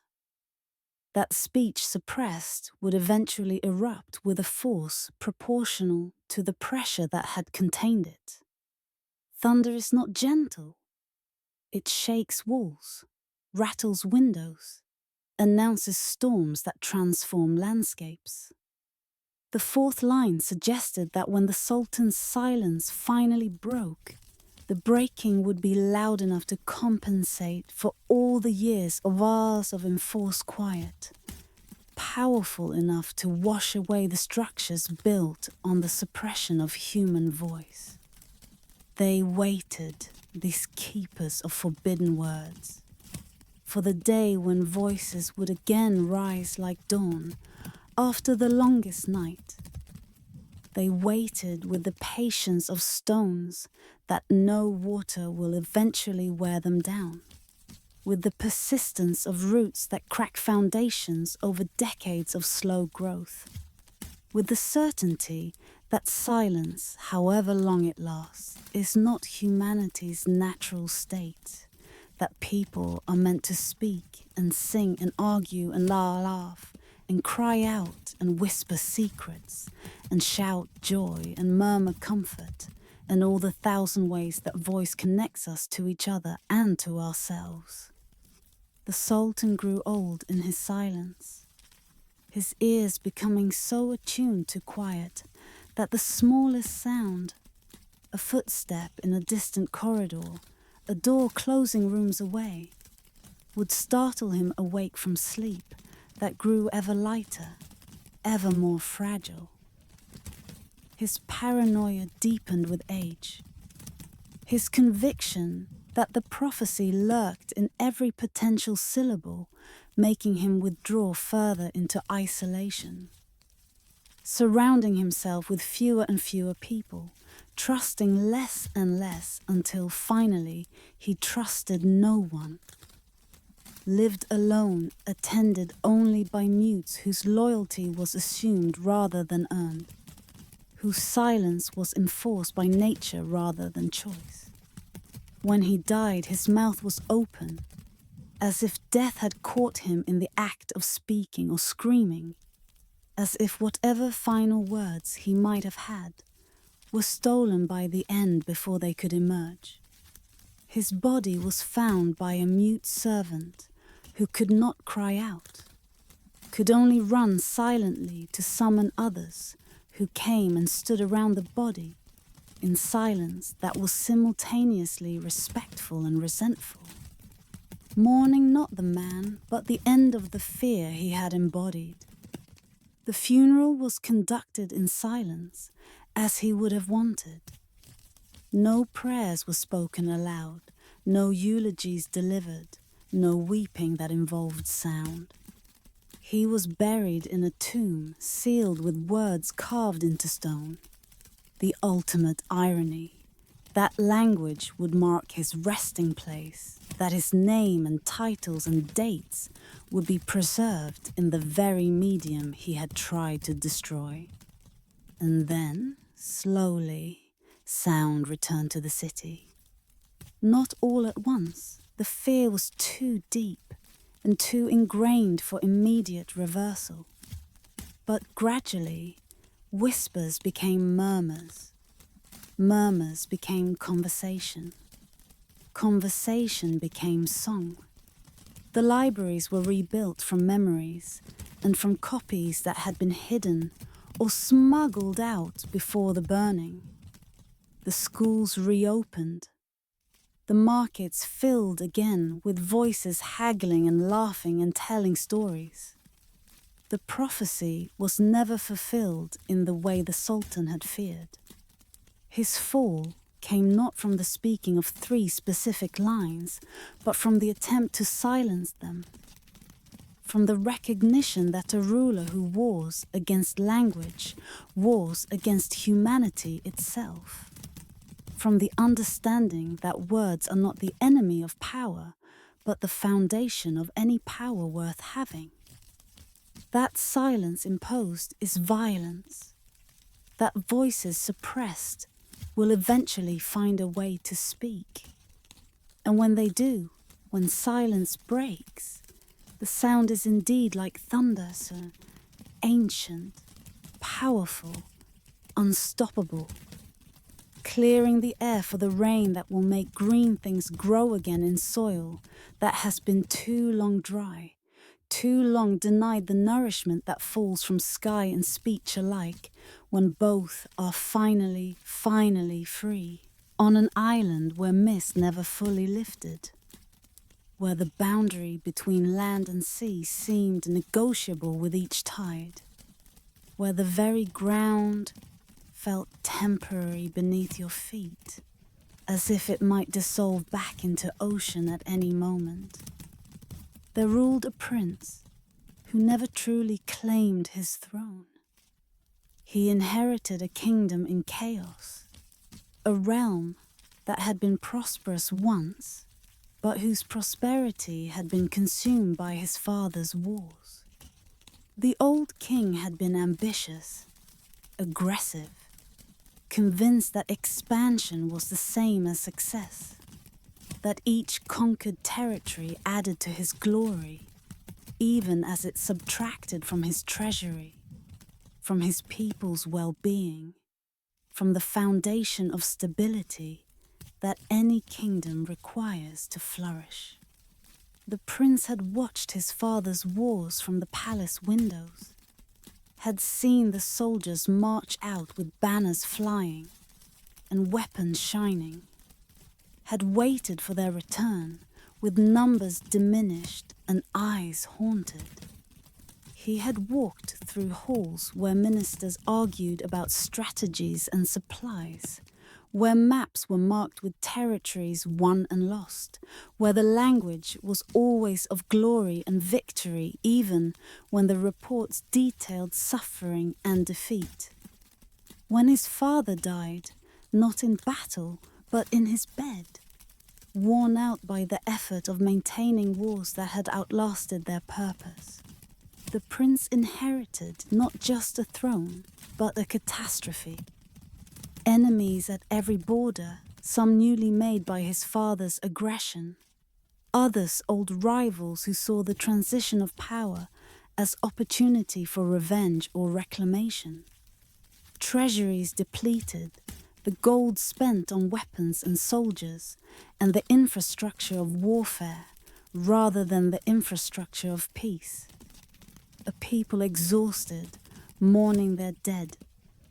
that speech suppressed would eventually erupt with a force proportional to the pressure that had contained it. Thunder is not gentle. It shakes walls, rattles windows, announces storms that transform landscapes. The fourth line suggested that when the Sultan's silence finally broke, the breaking would be loud enough to compensate for all the years of hours of enforced quiet, powerful enough to wash away the structures built on the suppression of human voice. They waited, these keepers of forbidden words, for the day when voices would again rise like dawn after the longest night. They waited with the patience of stones that no water will eventually wear them down, with the persistence of roots that crack foundations over decades of slow growth, with the certainty that silence, however long it lasts, is not humanity's natural state, that people are meant to speak and sing and argue and laugh and cry out and whisper secrets and shout joy and murmur comfort and all the thousand ways that voice connects us to each other and to ourselves. The Sultan grew old in his silence, his ears becoming so attuned to quiet that the smallest sound, a footstep in a distant corridor, a door closing rooms away, would startle him awake from sleep that grew ever lighter, ever more fragile. His paranoia deepened with age. His conviction that the prophecy lurked in every potential syllable, making him withdraw further into isolation. Surrounding himself with fewer and fewer people, trusting less and less until finally he trusted no one. Lived alone, attended only by mutes whose loyalty was assumed rather than earned, whose silence was enforced by nature rather than choice. When he died, his mouth was open, as if death had caught him in the act of speaking or screaming, as if whatever final words he might have had were stolen by the end before they could emerge. His body was found by a mute servant who could not cry out, could only run silently to summon others who came and stood around the body in silence that was simultaneously respectful and resentful, mourning not the man, but the end of the fear he had embodied. The funeral was conducted in silence, as he would have wanted. No prayers were spoken aloud, no eulogies delivered, no weeping that involved sound. He was buried in a tomb sealed with words carved into stone. The ultimate irony, that language would mark his resting place, that his name and titles and dates would be preserved in the very medium he had tried to destroy. And then, slowly, sound returned to the city. Not all at once. The fear was too deep and too ingrained for immediate reversal. But gradually, whispers became murmurs. Murmurs became conversation. Conversation became song. The libraries were rebuilt from memories and from copies that had been hidden or smuggled out before the burning. The schools reopened. The markets filled again with voices haggling and laughing and telling stories. The prophecy was never fulfilled in the way the Sultan had feared. His fall came not from the speaking of 3 specific lines, but from the attempt to silence them. From the recognition that a ruler who wars against language wars against humanity itself. From the understanding that words are not the enemy of power, but the foundation of any power worth having. That silence imposed is violence. That voices suppressed will eventually find a way to speak. And when they do, when silence breaks, the sound is indeed like thunder, so ancient, powerful, unstoppable. clearing the air for the rain that will make green things grow again in soil that has been too long dry, too long denied the nourishment that falls from sky and speech alike when both are finally free, on an island where mist never fully lifted, where the boundary between land and sea seemed negotiable with each tide, where the very ground felt temporary beneath your feet, as if it might dissolve back into ocean at any moment. There ruled a prince who never truly claimed his throne. He inherited a kingdom in chaos, a realm that had been prosperous once, but whose prosperity had been consumed by his father's wars. The old king had been ambitious, aggressive, convinced that expansion was the same as success, that each conquered territory added to his glory, even as it subtracted from his treasury, from his people's well-being, from the foundation of stability that any kingdom requires to flourish. The prince had watched his father's wars from the palace windows, had seen the soldiers march out with banners flying and weapons shining, had waited for their return with numbers diminished and eyes haunted. He had walked through halls where ministers argued about strategies and supplies, where maps were marked with territories won and lost, where the language was always of glory and victory, even when the reports detailed suffering and defeat. When his father died, not in battle, but in his bed, worn out by the effort of maintaining wars that had outlasted their purpose, the prince inherited not just a throne, but a catastrophe. Enemies at every border, some newly made by his father's aggression, others old rivals who saw the transition of power as opportunity for revenge or reclamation. Treasuries depleted, the gold spent on weapons and soldiers, and the infrastructure of warfare rather than the infrastructure of peace. A people exhausted, mourning their dead,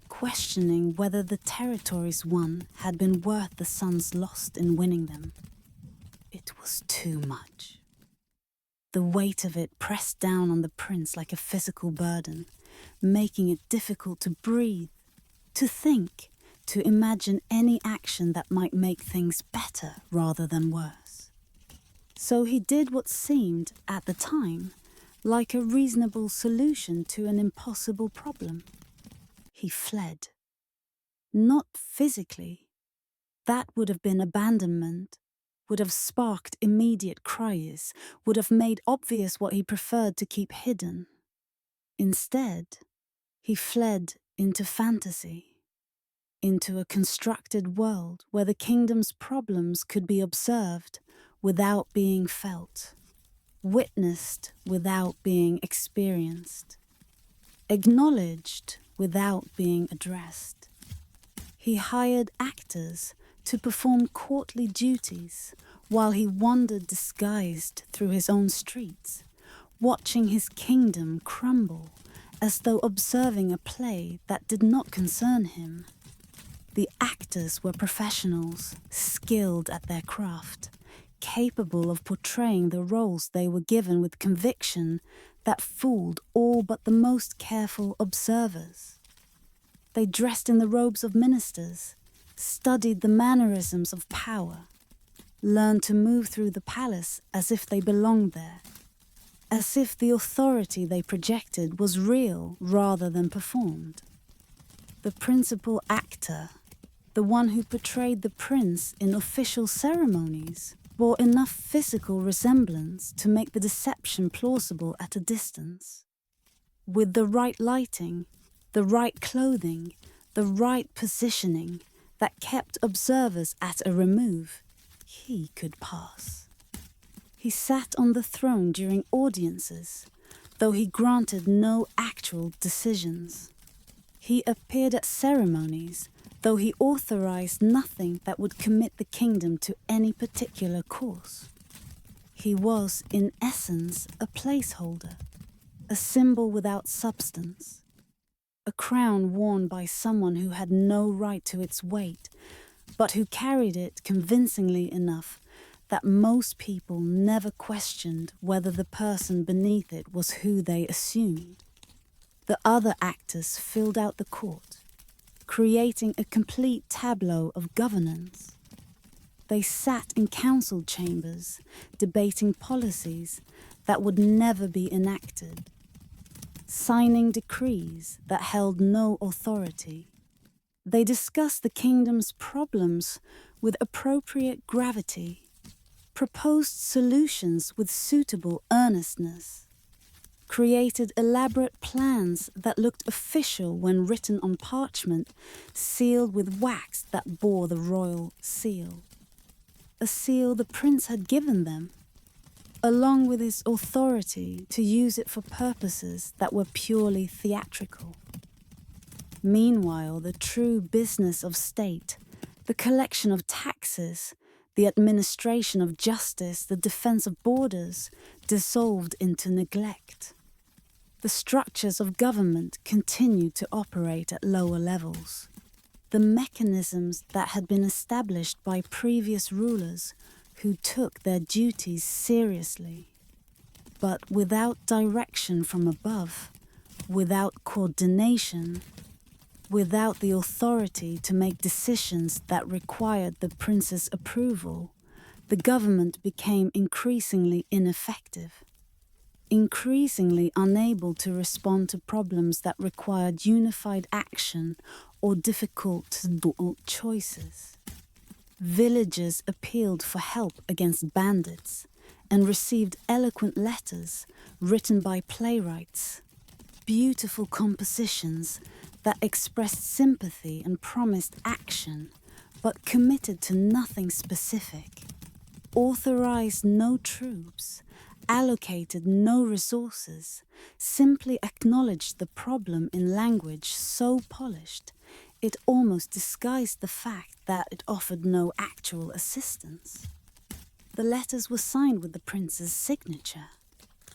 questioning whether the territories won had been worth the sons lost in winning them. It was too much. The weight of it pressed down on the prince like a physical burden, making it difficult to breathe, to think, to imagine any action that might make things better rather than worse. So he did what seemed, at the time, like a reasonable solution to an impossible problem. He fled. Not physically. That would have been abandonment, would have sparked immediate cries, would have made obvious what he preferred to keep hidden. Instead, he fled into fantasy, into a constructed world where the kingdom's problems could be observed without being felt, witnessed without being experienced, acknowledged without being addressed. He hired actors to perform courtly duties while he wandered disguised through his own streets, watching his kingdom crumble as though observing a play that did not concern him. The actors were professionals, skilled at their craft, capable of portraying the roles they were given with conviction that fooled all but the most careful observers. They dressed in the robes of ministers, studied the mannerisms of power, learned to move through the palace as if they belonged there, as if the authority they projected was real rather than performed. The principal actor, the one who portrayed the prince in official ceremonies, bore enough physical resemblance to make the deception plausible at a distance. With the right lighting, the right clothing, the right positioning that kept observers at a remove, he could pass. He sat on the throne during audiences, though he granted no actual decisions. He appeared at ceremonies, though he authorized nothing that would commit the kingdom to any particular course. He was, in essence, a placeholder, a symbol without substance, a crown worn by someone who had no right to its weight, but who carried it convincingly enough that most people never questioned whether the person beneath it was who they assumed. The other actors filled out the court, creating a complete tableau of governance. They sat in council chambers, debating policies that would never be enacted, signing decrees that held no authority. They discussed the kingdom's problems with appropriate gravity, proposed solutions with suitable earnestness, created elaborate plans that looked official when written on parchment, sealed with wax that bore the royal seal. A seal the prince had given them, along with his authority to use it for purposes that were purely theatrical. Meanwhile, the true business of state, the collection of taxes, the administration of justice, the defense of borders, dissolved into neglect. The structures of government continued to operate at lower levels. The mechanisms that had been established by previous rulers who took their duties seriously, but without direction from above, without coordination, without the authority to make decisions that required the prince's approval, the government became increasingly ineffective, increasingly unable to respond to problems that required unified action or difficult choices. Villagers appealed for help against bandits and received eloquent letters written by playwrights, beautiful compositions that expressed sympathy and promised action, but committed to nothing specific, authorized no troops, allocated no resources, simply acknowledged the problem in language so polished it almost disguised the fact that it offered no actual assistance. The letters were signed with the prince's signature,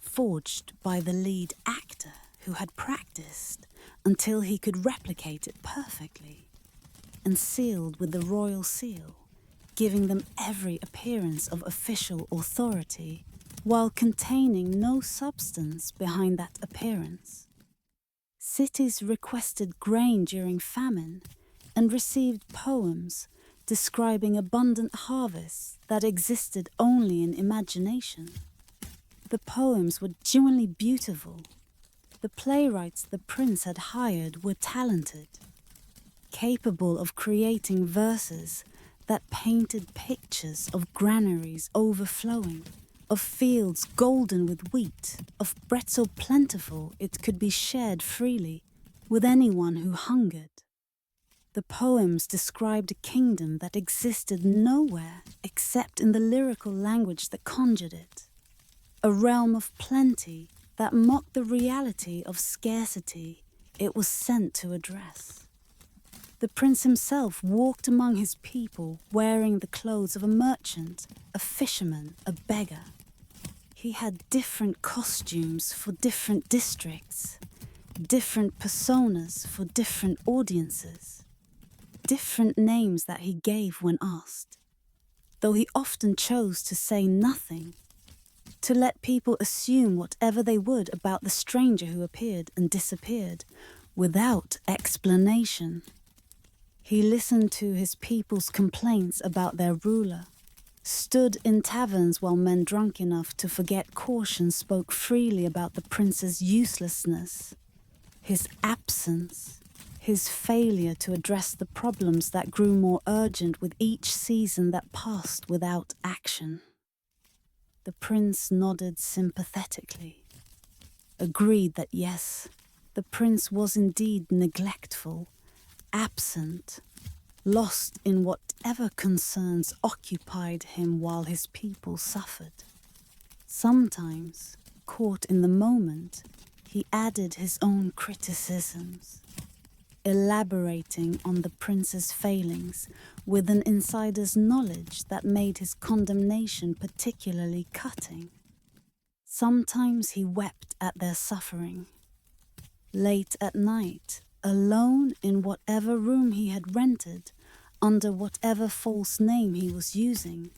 forged by the lead actor who had practiced until he could replicate it perfectly, and sealed with the royal seal, giving them every appearance of official authority, while containing no substance behind that appearance. Cities requested grain during famine and received poems describing abundant harvests that existed only in imagination. The poems were genuinely beautiful. The playwrights the prince had hired were talented, capable of creating verses that painted pictures of granaries overflowing, of fields golden with wheat, of bread so plentiful it could be shared freely with anyone who hungered. The poems described a kingdom that existed nowhere except in the lyrical language that conjured it, a realm of plenty that mocked the reality of scarcity it was sent to address. The prince himself walked among his people wearing the clothes of a merchant, a fisherman, a beggar. He had different costumes for different districts, different personas for different audiences, different names that he gave when asked, though he often chose to say nothing, to let people assume whatever they would about the stranger who appeared and disappeared without explanation. He listened to his people's complaints about their ruler, stood in taverns while men drunk enough to forget caution spoke freely about the prince's uselessness, his absence, his failure to address the problems that grew more urgent with each season that passed without action. The prince nodded sympathetically, agreed that yes, the prince was indeed neglectful, absent, lost in whatever concerns occupied him while his people suffered. Sometimes, caught in the moment, he added his own criticisms. elaborating on the prince's failings with an insider's knowledge that made his condemnation particularly cutting. Sometimes he wept at their suffering. Late at night, alone in whatever room he had rented, under whatever false name he was using,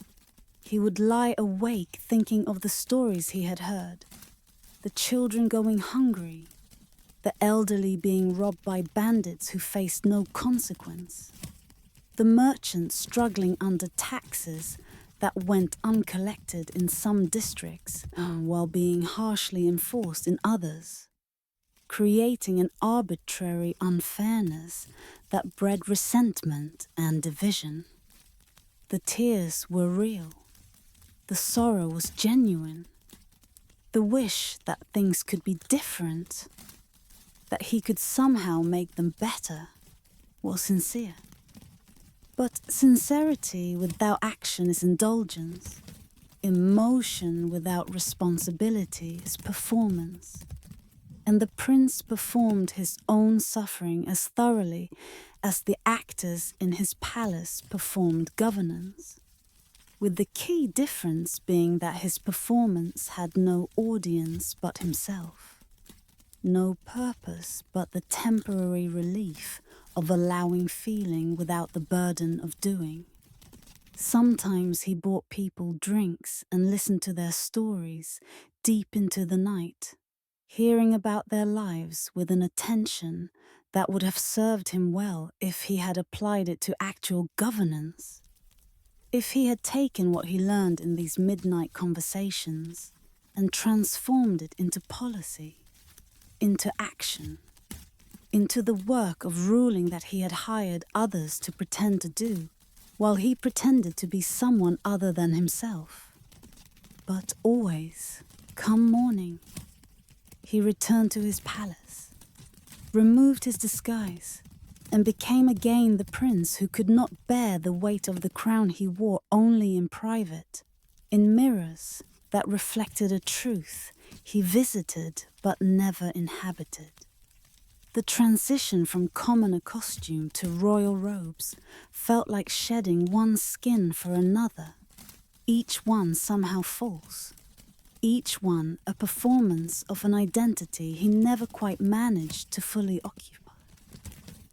he would lie awake thinking of the stories he had heard. The children going hungry, the elderly being robbed by bandits who faced no consequence, the merchants struggling under taxes that went uncollected in some districts while being harshly enforced in others, creating an arbitrary unfairness that bred resentment and division. The tears were real. The sorrow was genuine. The wish that things could be different, that he could somehow make them better, was sincere. But sincerity without action is indulgence. Emotion without responsibility is performance. And the prince performed his own suffering as thoroughly as the actors in his palace performed governance, with the key difference being that his performance had no audience but himself, no purpose but the temporary relief of allowing feeling without the burden of doing. Sometimes he bought people drinks and listened to their stories deep into the night, hearing about their lives with an attention that would have served him well if he had applied it to actual governance. If he had taken what he learned in these midnight conversations and transformed it into policy, into action, into the work of ruling that he had hired others to pretend to do, while he pretended to be someone other than himself. But always, come morning, he returned to his palace, removed his disguise, and became again the prince who could not bear the weight of the crown he wore only in private, in mirrors that reflected a truth he visited but never inhabited. The transition from commoner costume to royal robes felt like shedding one skin for another, each one somehow false, each one a performance of an identity he never quite managed to fully occupy.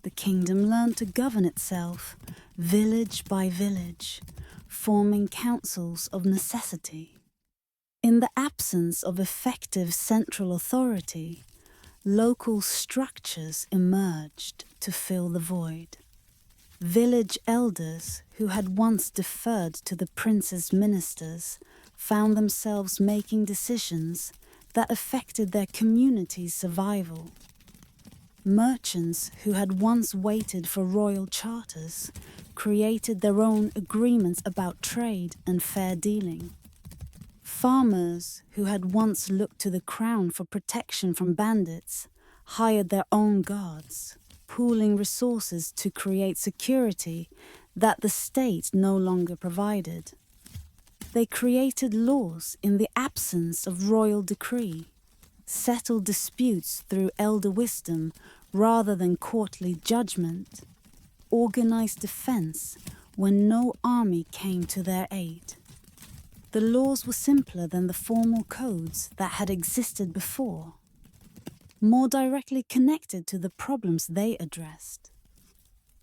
The kingdom learned to govern itself, village by village, forming councils of necessity. In the absence of effective central authority, local structures emerged to fill the void. Village elders who had once deferred to the prince's ministers found themselves making decisions that affected their community's survival. Merchants who had once waited for royal charters created their own agreements about trade and fair dealing. Farmers who had once looked to the crown for protection from bandits hired their own guards, pooling resources to create security that the state no longer provided. They created laws in the absence of royal decree, settled disputes through elder wisdom rather than courtly judgment, organized defense when no army came to their aid. The laws were simpler than the formal codes that had existed before, more directly connected to the problems they addressed,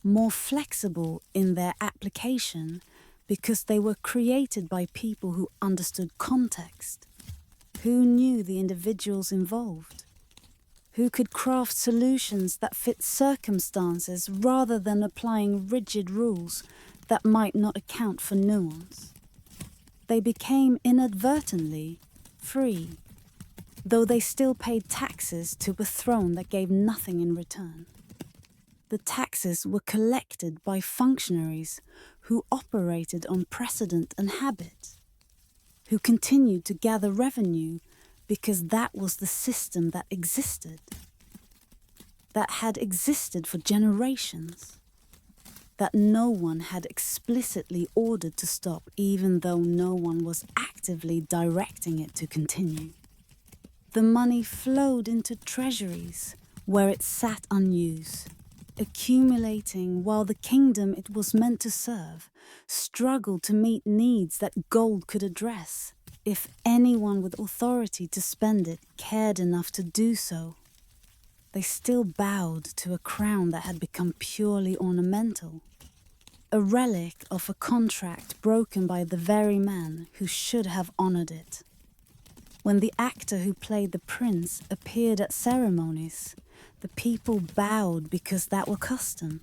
more flexible in their application because they were created by people who understood context, who knew the individuals involved, who could craft solutions that fit circumstances rather than applying rigid rules that might not account for nuance. They became inadvertently free, though they still paid taxes to a throne that gave nothing in return. The taxes were collected by functionaries who operated on precedent and habit, who continued to gather revenue because that was the system that existed, that had existed for generations, that no one had explicitly ordered to stop even though no one was actively directing it to continue. The money flowed into treasuries where it sat unused, accumulating while the kingdom it was meant to serve struggled to meet needs that gold could address, if anyone with authority to spend it cared enough to do so. They still bowed to a crown that had become purely ornamental, a relic of a contract broken by the very man who should have honored it. When the actor who played the prince appeared at ceremonies, the people bowed because that were custom,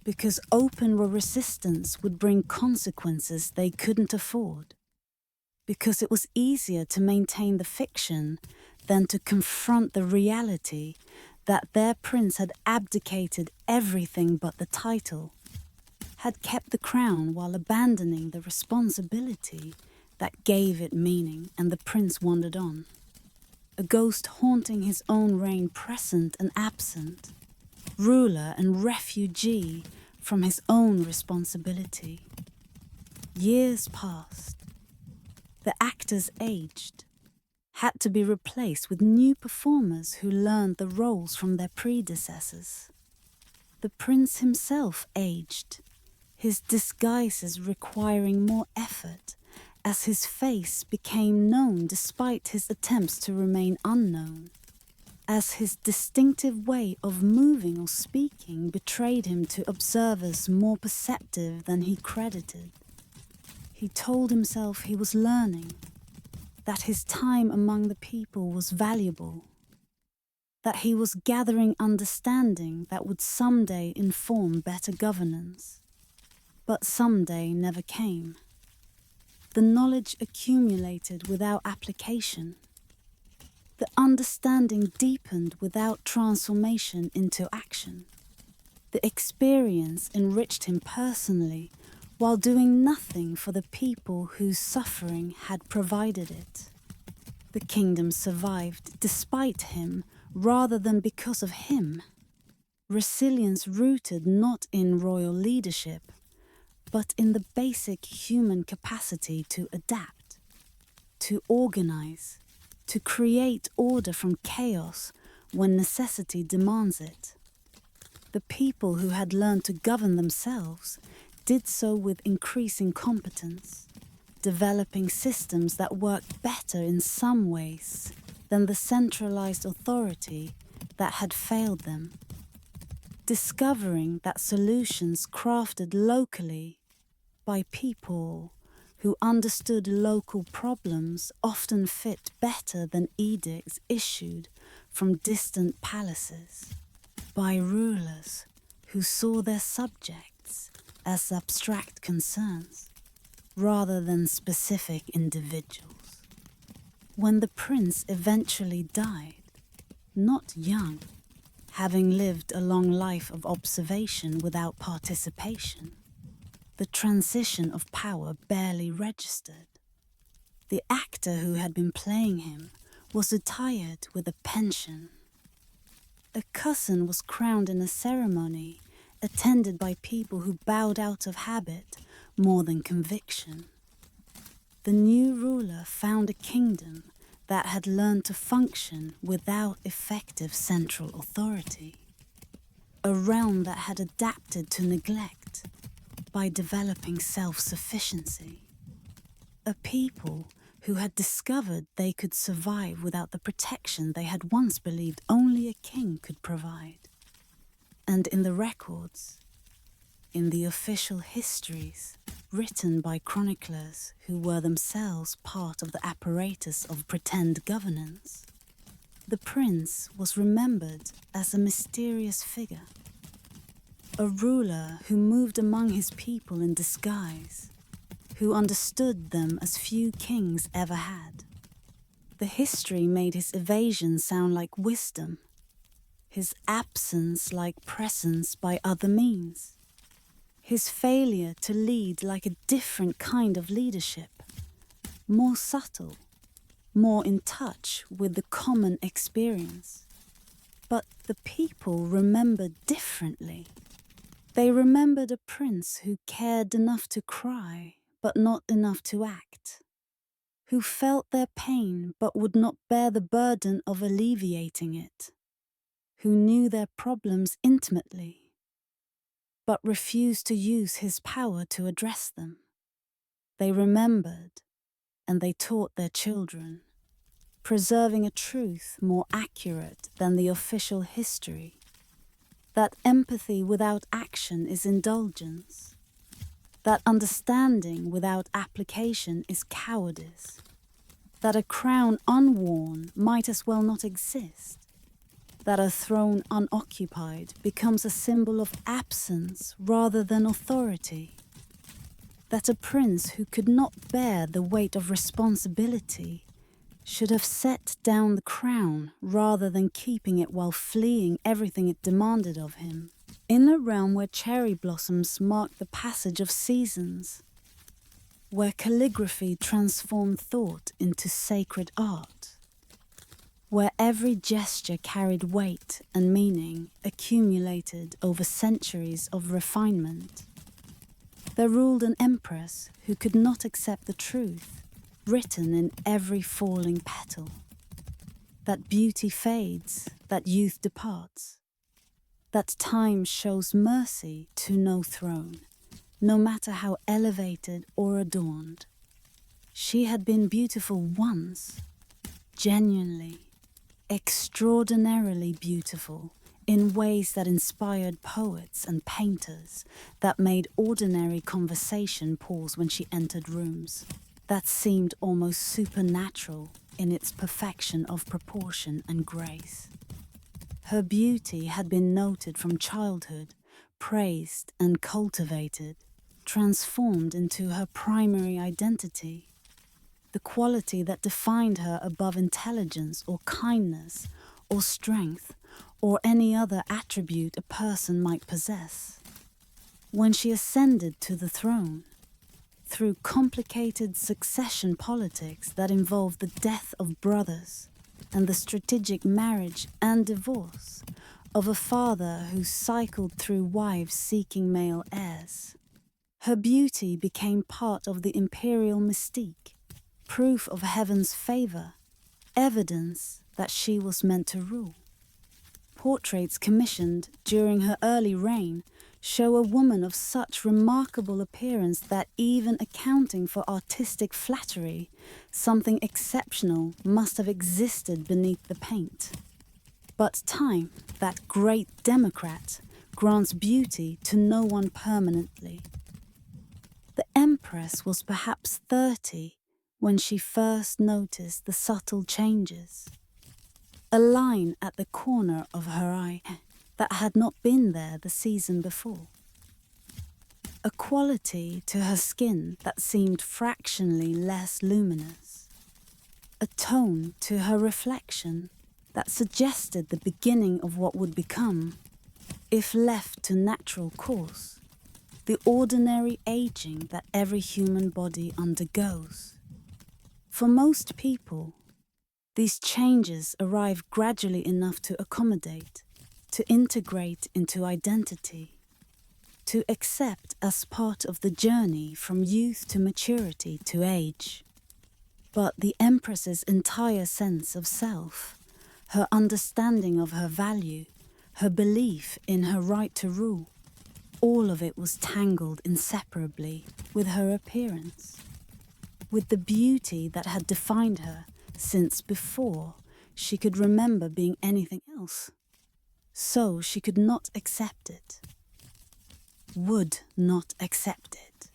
because open resistance would bring consequences they couldn't afford, because it was easier to maintain the fiction than to confront the reality that their prince had abdicated everything but the title, had kept the crown while abandoning the responsibility that gave it meaning, and the prince wandered on, a ghost haunting his own reign, present and absent, ruler and refugee from his own responsibility. Years passed. The actors aged, had to be replaced with new performers who learned the roles from their predecessors. The prince himself aged, his disguises requiring more effort as his face became known despite his attempts to remain unknown, as his distinctive way of moving or speaking betrayed him to observers more perceptive than he credited. He told himself he was learning, that his time among the people was valuable, that he was gathering understanding that would someday inform better governance. But someday never came. The knowledge accumulated without application. The understanding deepened without transformation into action. The experience enriched him personally while doing nothing for the people whose suffering had provided it. The kingdom survived despite him rather than because of him. Resilience rooted not in royal leadership, but in the basic human capacity to adapt, to organize, to create order from chaos when necessity demands it. The people who had learned to govern themselves did so with increasing competence, developing systems that worked better in some ways than the centralized authority that had failed them, discovering that solutions crafted locally by people who understood local problems often fit better than edicts issued from distant palaces, by rulers who saw their subjects as abstract concerns rather than specific individuals. When the prince eventually died, not young, having lived a long life of observation without participation, the transition of power barely registered. The actor who had been playing him was attired with a pension. A cousin was crowned in a ceremony attended by people who bowed out of habit more than conviction. The new ruler found a kingdom that had learned to function without effective central authority, a realm that had adapted to neglect by developing self-sufficiency, a people who had discovered they could survive without the protection they had once believed only a king could provide. And in the records, in the official histories written by chroniclers who were themselves part of the apparatus of pretend governance, the prince was remembered as a mysterious figure, a ruler who moved among his people in disguise, who understood them as few kings ever had. The history made his evasion sound like wisdom, his absence like presence by other means, his failure to lead like a different kind of leadership, more subtle, more in touch with the common experience. But the people remembered differently. They remembered a prince who cared enough to cry, but not enough to act, who felt their pain but would not bear the burden of alleviating it, who knew their problems intimately, but refused to use his power to address them. They remembered, and they taught their children, preserving a truth more accurate than the official history, that empathy without action is indulgence, that understanding without application is cowardice, that a crown unworn might as well not exist, that a throne unoccupied becomes a symbol of absence rather than authority, that a prince who could not bear the weight of responsibility should have set down the crown rather than keeping it while fleeing everything it demanded of him. In a realm where cherry blossoms mark the passage of seasons, where calligraphy transformed thought into sacred art, where every gesture carried weight and meaning accumulated over centuries of refinement, there ruled an empress who could not accept the truth written in every falling petal, that beauty fades, that youth departs, that time shows mercy to no throne, no matter how elevated or adorned. She had been beautiful once, genuinely, extraordinarily beautiful, in ways that inspired poets and painters, that made ordinary conversation pause when she entered rooms, that seemed almost supernatural in its perfection of proportion and grace. Her beauty had been noted from childhood, praised and cultivated, transformed into her primary identity, the quality that defined her above intelligence or kindness or strength or any other attribute a person might possess. When she ascended to the throne, through complicated succession politics that involved the death of brothers and the strategic marriage and divorce of a father who cycled through wives seeking male heirs, her beauty became part of the imperial mystique, proof of heaven's favor, evidence that she was meant to rule. Portraits commissioned during her early reign show a woman of such remarkable appearance that even accounting for artistic flattery, something exceptional must have existed beneath the paint. But time, that great democrat, grants beauty to no one permanently. The Empress was perhaps 30 when she first noticed the subtle changes. A line at the corner of her eye that had not been there the season before. A quality to her skin that seemed fractionally less luminous. A tone to her reflection that suggested the beginning of what would become, if left to natural course, the ordinary aging that every human body undergoes. For most people, these changes arrive gradually enough to accommodate, to integrate into identity, to accept as part of the journey from youth to maturity to age. But the Empress's entire sense of self, her understanding of her value, her belief in her right to rule, all of it was tangled inseparably with her appearance, with the beauty that had defined her since before she could remember being anything else. So she could not accept it, would not accept it.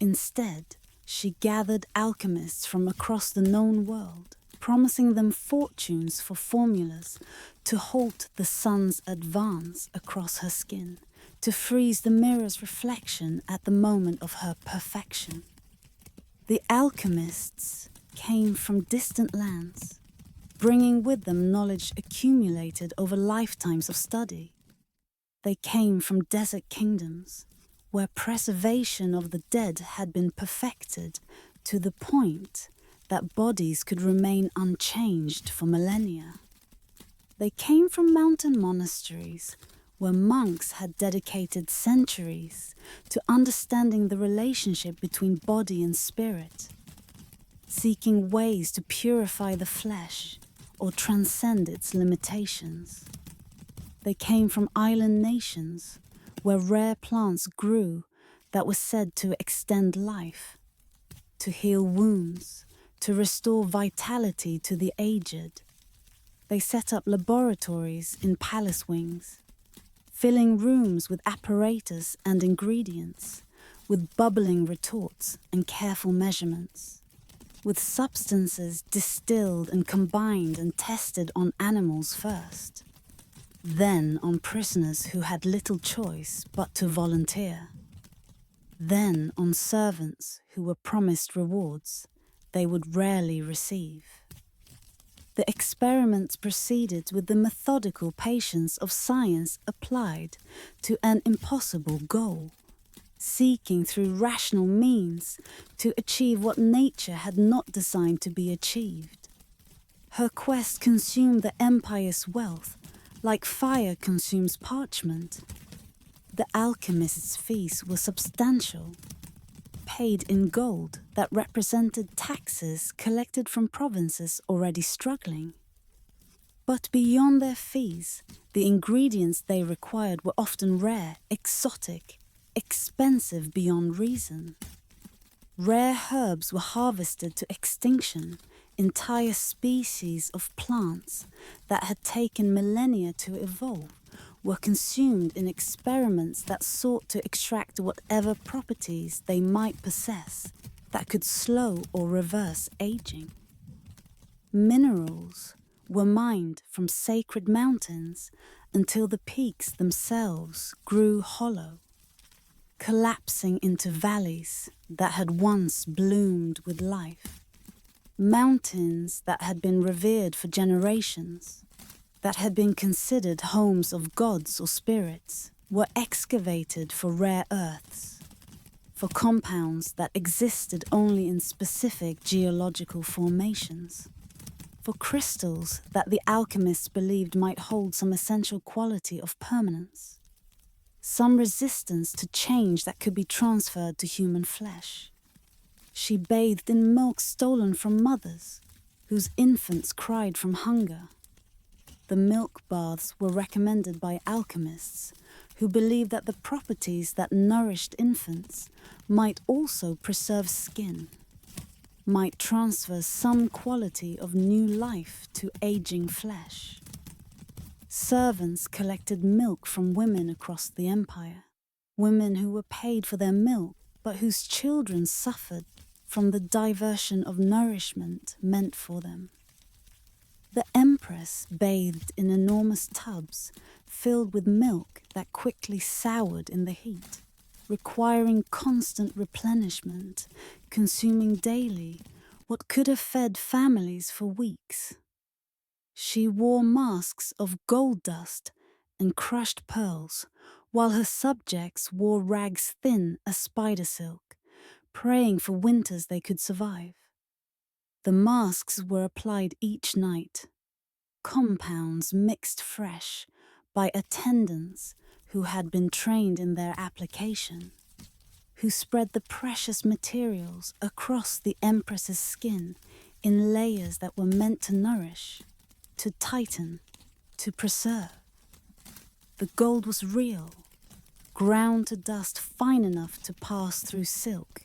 Instead, she gathered alchemists from across the known world, promising them fortunes for formulas to halt the sun's advance across her skin, to freeze the mirror's reflection at the moment of her perfection. The alchemists came from distant lands, bringing with them knowledge accumulated over lifetimes of study. They came from desert kingdoms, where preservation of the dead had been perfected to the point that bodies could remain unchanged for millennia. They came from mountain monasteries, where monks had dedicated centuries to understanding the relationship between body and spirit, seeking ways to purify the flesh or transcend its limitations. They came from island nations where rare plants grew that were said to extend life, to heal wounds, to restore vitality to the aged. They set up laboratories in palace wings, filling rooms with apparatus and ingredients, with bubbling retorts and careful measurements, with substances distilled and combined and tested on animals first, then on prisoners who had little choice but to volunteer, then on servants who were promised rewards they would rarely receive. The experiments proceeded with the methodical patience of science applied to an impossible goal, seeking through rational means to achieve what nature had not designed to be achieved. Her quest consumed the empire's wealth like fire consumes parchment. The alchemist's fees were substantial, paid in gold that represented taxes collected from provinces already struggling. But beyond their fees, the ingredients they required were often rare, exotic, expensive beyond reason. Rare herbs were harvested to extinction, entire species of plants that had taken millennia to evolve were consumed in experiments that sought to extract whatever properties they might possess that could slow or reverse aging. Minerals were mined from sacred mountains until the peaks themselves grew hollow, collapsing into valleys that had once bloomed with life. Mountains that had been revered for generations, that had been considered homes of gods or spirits, were excavated for rare earths, for compounds that existed only in specific geological formations, for crystals that the alchemists believed might hold some essential quality of permanence, some resistance to change that could be transferred to human flesh. She bathed in milk stolen from mothers, whose infants cried from hunger. The milk baths were recommended by alchemists, who believed that the properties that nourished infants might also preserve skin, might transfer some quality of new life to aging flesh. Servants collected milk from women across the empire, women who were paid for their milk, but whose children suffered from the diversion of nourishment meant for them. The empress bathed in enormous tubs filled with milk that quickly soured in the heat, requiring constant replenishment, consuming daily what could have fed families for weeks. She wore masks of gold dust and crushed pearls, while her subjects wore rags thin as spider silk, praying for winters they could survive. The masks were applied each night, compounds mixed fresh by attendants who had been trained in their application, who spread the precious materials across the empress's skin in layers that were meant to nourish, to tighten, to preserve. The gold was real, ground to dust fine enough to pass through silk,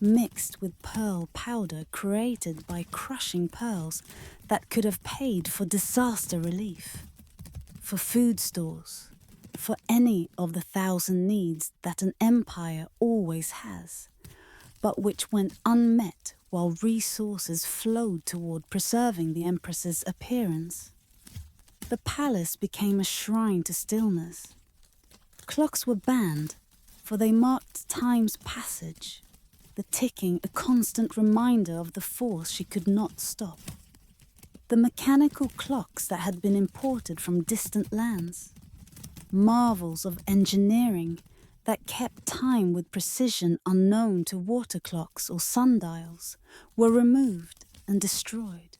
mixed with pearl powder created by crushing pearls that could have paid for disaster relief, for food stores, for any of the 1,000 needs that an empire always has, but which went unmet while resources flowed toward preserving the empress's appearance. The palace became a shrine to stillness. Clocks were banned, for they marked time's passage, the ticking a constant reminder of the force she could not stop. The mechanical clocks that had been imported from distant lands, marvels of engineering that kept time with precision unknown to water clocks or sundials, were removed and destroyed.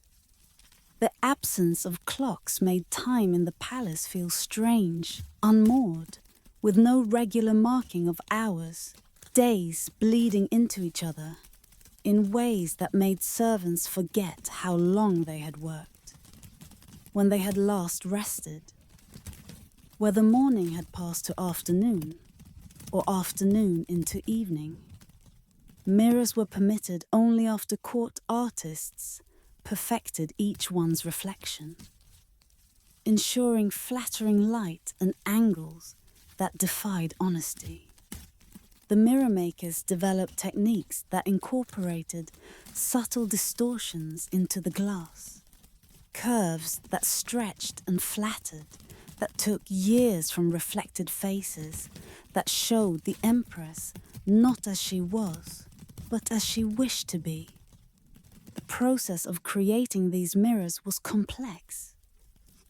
The absence of clocks made time in the palace feel strange, unmoored, with no regular marking of hours, days bleeding into each other, in ways that made servants forget how long they had worked, when they had last rested. whether morning had passed to afternoon, or afternoon into evening. Mirrors were permitted only after court artists perfected each one's reflection, ensuring flattering light and angles that defied honesty. The mirror makers developed techniques that incorporated subtle distortions into the glass, curves that stretched and flattered, that took years from reflected faces, that showed the empress not as she was, but as she wished to be. The process of creating these mirrors was complex,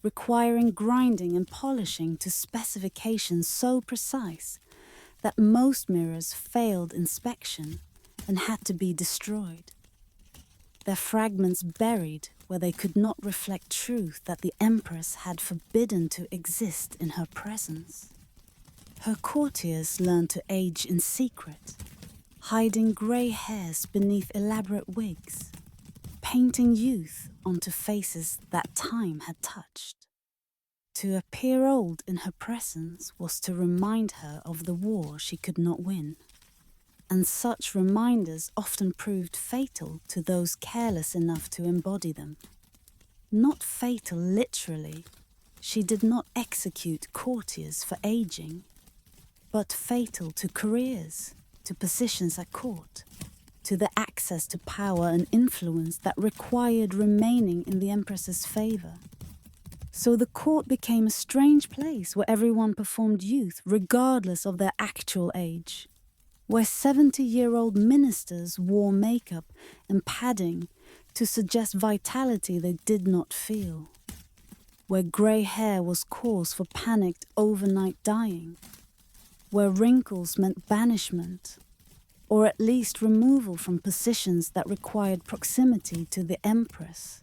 requiring grinding and polishing to specifications so precise that most mirrors failed inspection and had to be destroyed, their fragments buried where they could not reflect truth that the empress had forbidden to exist in her presence. Her courtiers learned to age in secret, hiding grey hairs beneath elaborate wigs, painting youth onto faces that time had touched. To appear old in her presence was to remind her of the war she could not win, and such reminders often proved fatal to those careless enough to embody them. Not fatal literally, she did not execute courtiers for aging, but fatal to careers, to positions at court, to the access to power and influence that required remaining in the empress's favor. So the court became a strange place where everyone performed youth regardless of their actual age, where 70-year-old ministers wore makeup and padding to suggest vitality they did not feel, where grey hair was cause for panicked overnight dying, where wrinkles meant banishment, or at least removal from positions that required proximity to the empress.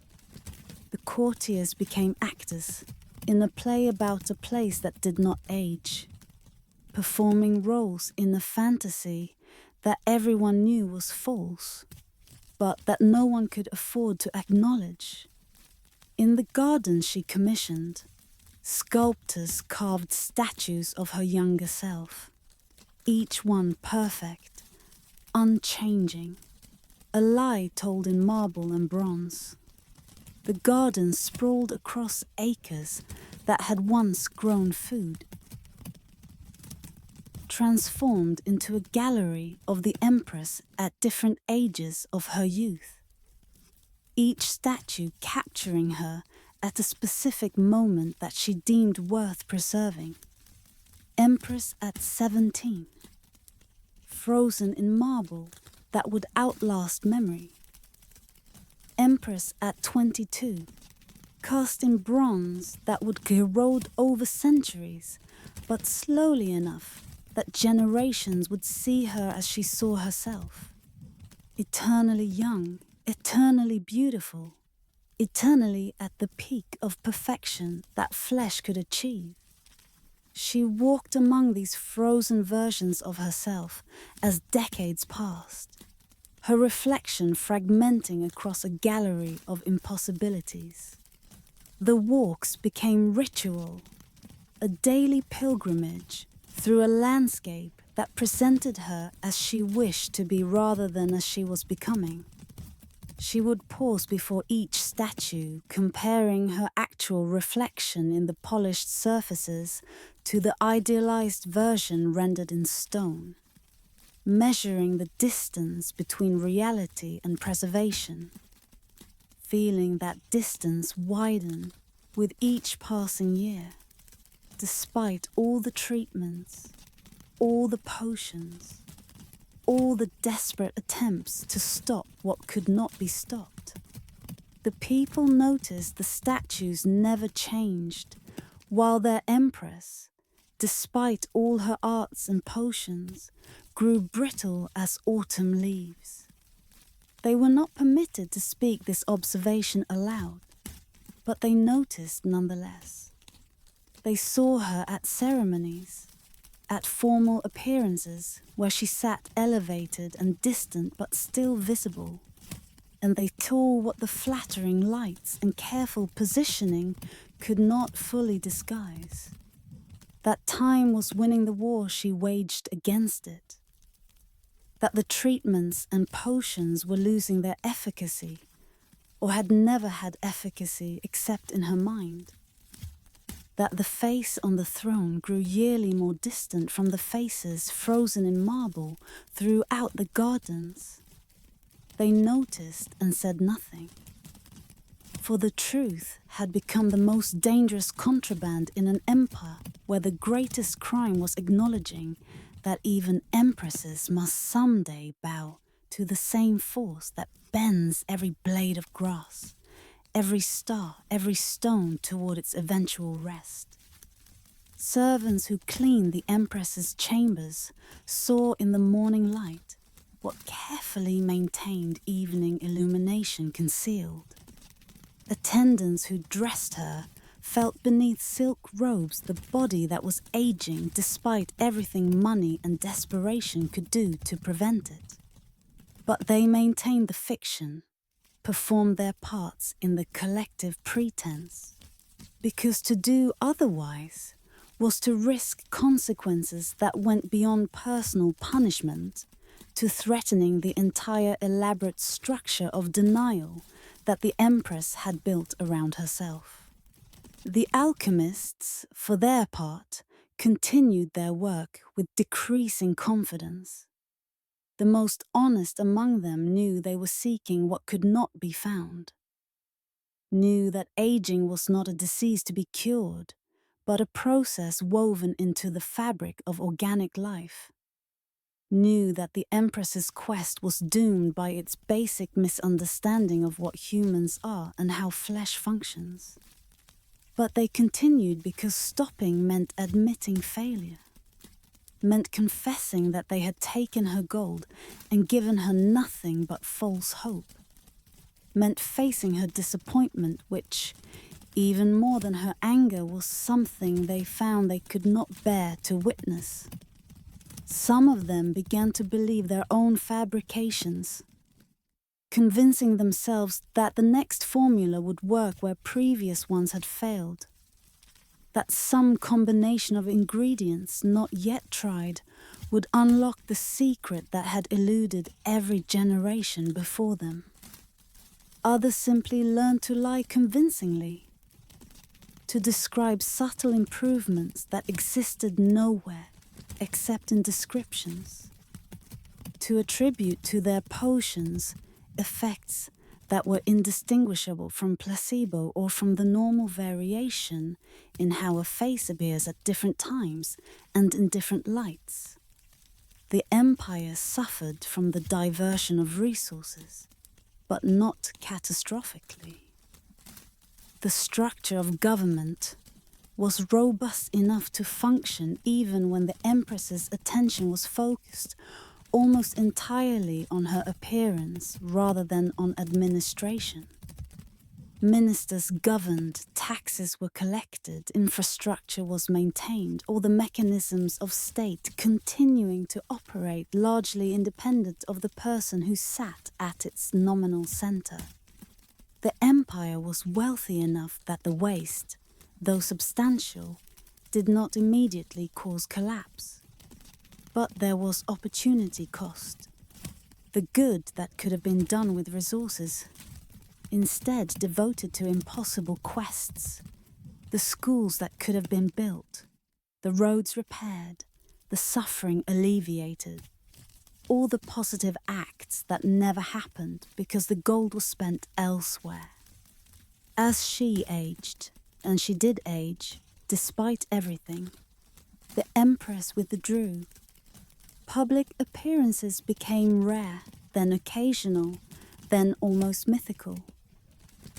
The courtiers became actors in a play about a place that did not age, performing roles in a fantasy that everyone knew was false, but that no one could afford to acknowledge. In the gardens she commissioned, sculptors carved statues of her younger self, each one perfect, unchanging, a lie told in marble and bronze. The gardens sprawled across acres that had once grown food, transformed into a gallery of the empress at different ages of her youth, each statue capturing her at a specific moment that she deemed worth preserving. Empress at 17, frozen in marble that would outlast memory. Empress at 22, cast in bronze that would corrode over centuries, but slowly enough that generations would see her as she saw herself. Eternally young, eternally beautiful, eternally at the peak of perfection that flesh could achieve. She walked among these frozen versions of herself as decades passed, her reflection fragmenting across a gallery of impossibilities. The walks became ritual, a daily pilgrimage through a landscape that presented her as she wished to be rather than as she was becoming. She would pause before each statue, comparing her actual reflection in the polished surfaces to the idealized version rendered in stone, measuring the distance between reality and preservation, feeling that distance widen with each passing year, despite all the treatments, all the potions, all the desperate attempts to stop what could not be stopped. The people noticed the statues never changed, while their empress, despite all her arts and potions, grew brittle as autumn leaves. They were not permitted to speak this observation aloud, but they noticed nonetheless. They saw her at ceremonies, at formal appearances where she sat elevated and distant but still visible, and they tore what the flattering lights and careful positioning could not fully disguise. that time was winning the war she waged against it, that the treatments and potions were losing their efficacy, or had never had efficacy except in her mind, that the face on the throne grew yearly more distant from the faces frozen in marble throughout the gardens. They noticed and said nothing, for the truth had become the most dangerous contraband in an empire where the greatest crime was acknowledging that even empresses must someday bow to the same force that bends every blade of grass, every star, every stone toward its eventual rest. Servants who cleaned the empress's chambers saw in the morning light what carefully maintained evening illumination concealed. Attendants who dressed her felt beneath silk robes the body that was aging despite everything money and desperation could do to prevent it. But they maintained the fiction, performed their parts in the collective pretense, because to do otherwise was to risk consequences that went beyond personal punishment to threatening the entire elaborate structure of denial that the Empress had built around herself. The alchemists, for their part, continued their work with decreasing confidence. The most honest among them knew they were seeking what could not be found, knew that aging was not a disease to be cured, but a process woven into the fabric of organic life, knew that the Empress's quest was doomed by its basic misunderstanding of what humans are and how flesh functions. But they continued because stopping meant admitting failure, meant confessing that they had taken her gold and given her nothing but false hope, meant facing her disappointment, which, even more than her anger, was something they found they could not bear to witness. Some of them began to believe their own fabrications, convincing themselves that the next formula would work where previous ones had failed, that some combination of ingredients not yet tried would unlock the secret that had eluded every generation before them. Others simply learned to lie convincingly, to describe subtle improvements that existed nowhere except in descriptions, to attribute to their potions effects that were indistinguishable from placebo or from the normal variation in how a face appears at different times and in different lights. The empire suffered from the diversion of resources, but not catastrophically. The structure of government was robust enough to function even when the Empress's attention was focused almost entirely on her appearance rather than on administration. Ministers governed, taxes were collected, infrastructure was maintained, all the mechanisms of state continuing to operate largely independent of the person who sat at its nominal center. The empire was wealthy enough that the waste, though substantial, did not immediately cause collapse. But there was opportunity cost. The good that could have been done with resources, instead devoted to impossible quests, the schools that could have been built, the roads repaired, the suffering alleviated, all the positive acts that never happened because the gold was spent elsewhere. As she aged, and she did age, despite everything, the Empress withdrew. Public appearances became rare, then occasional, then almost mythical.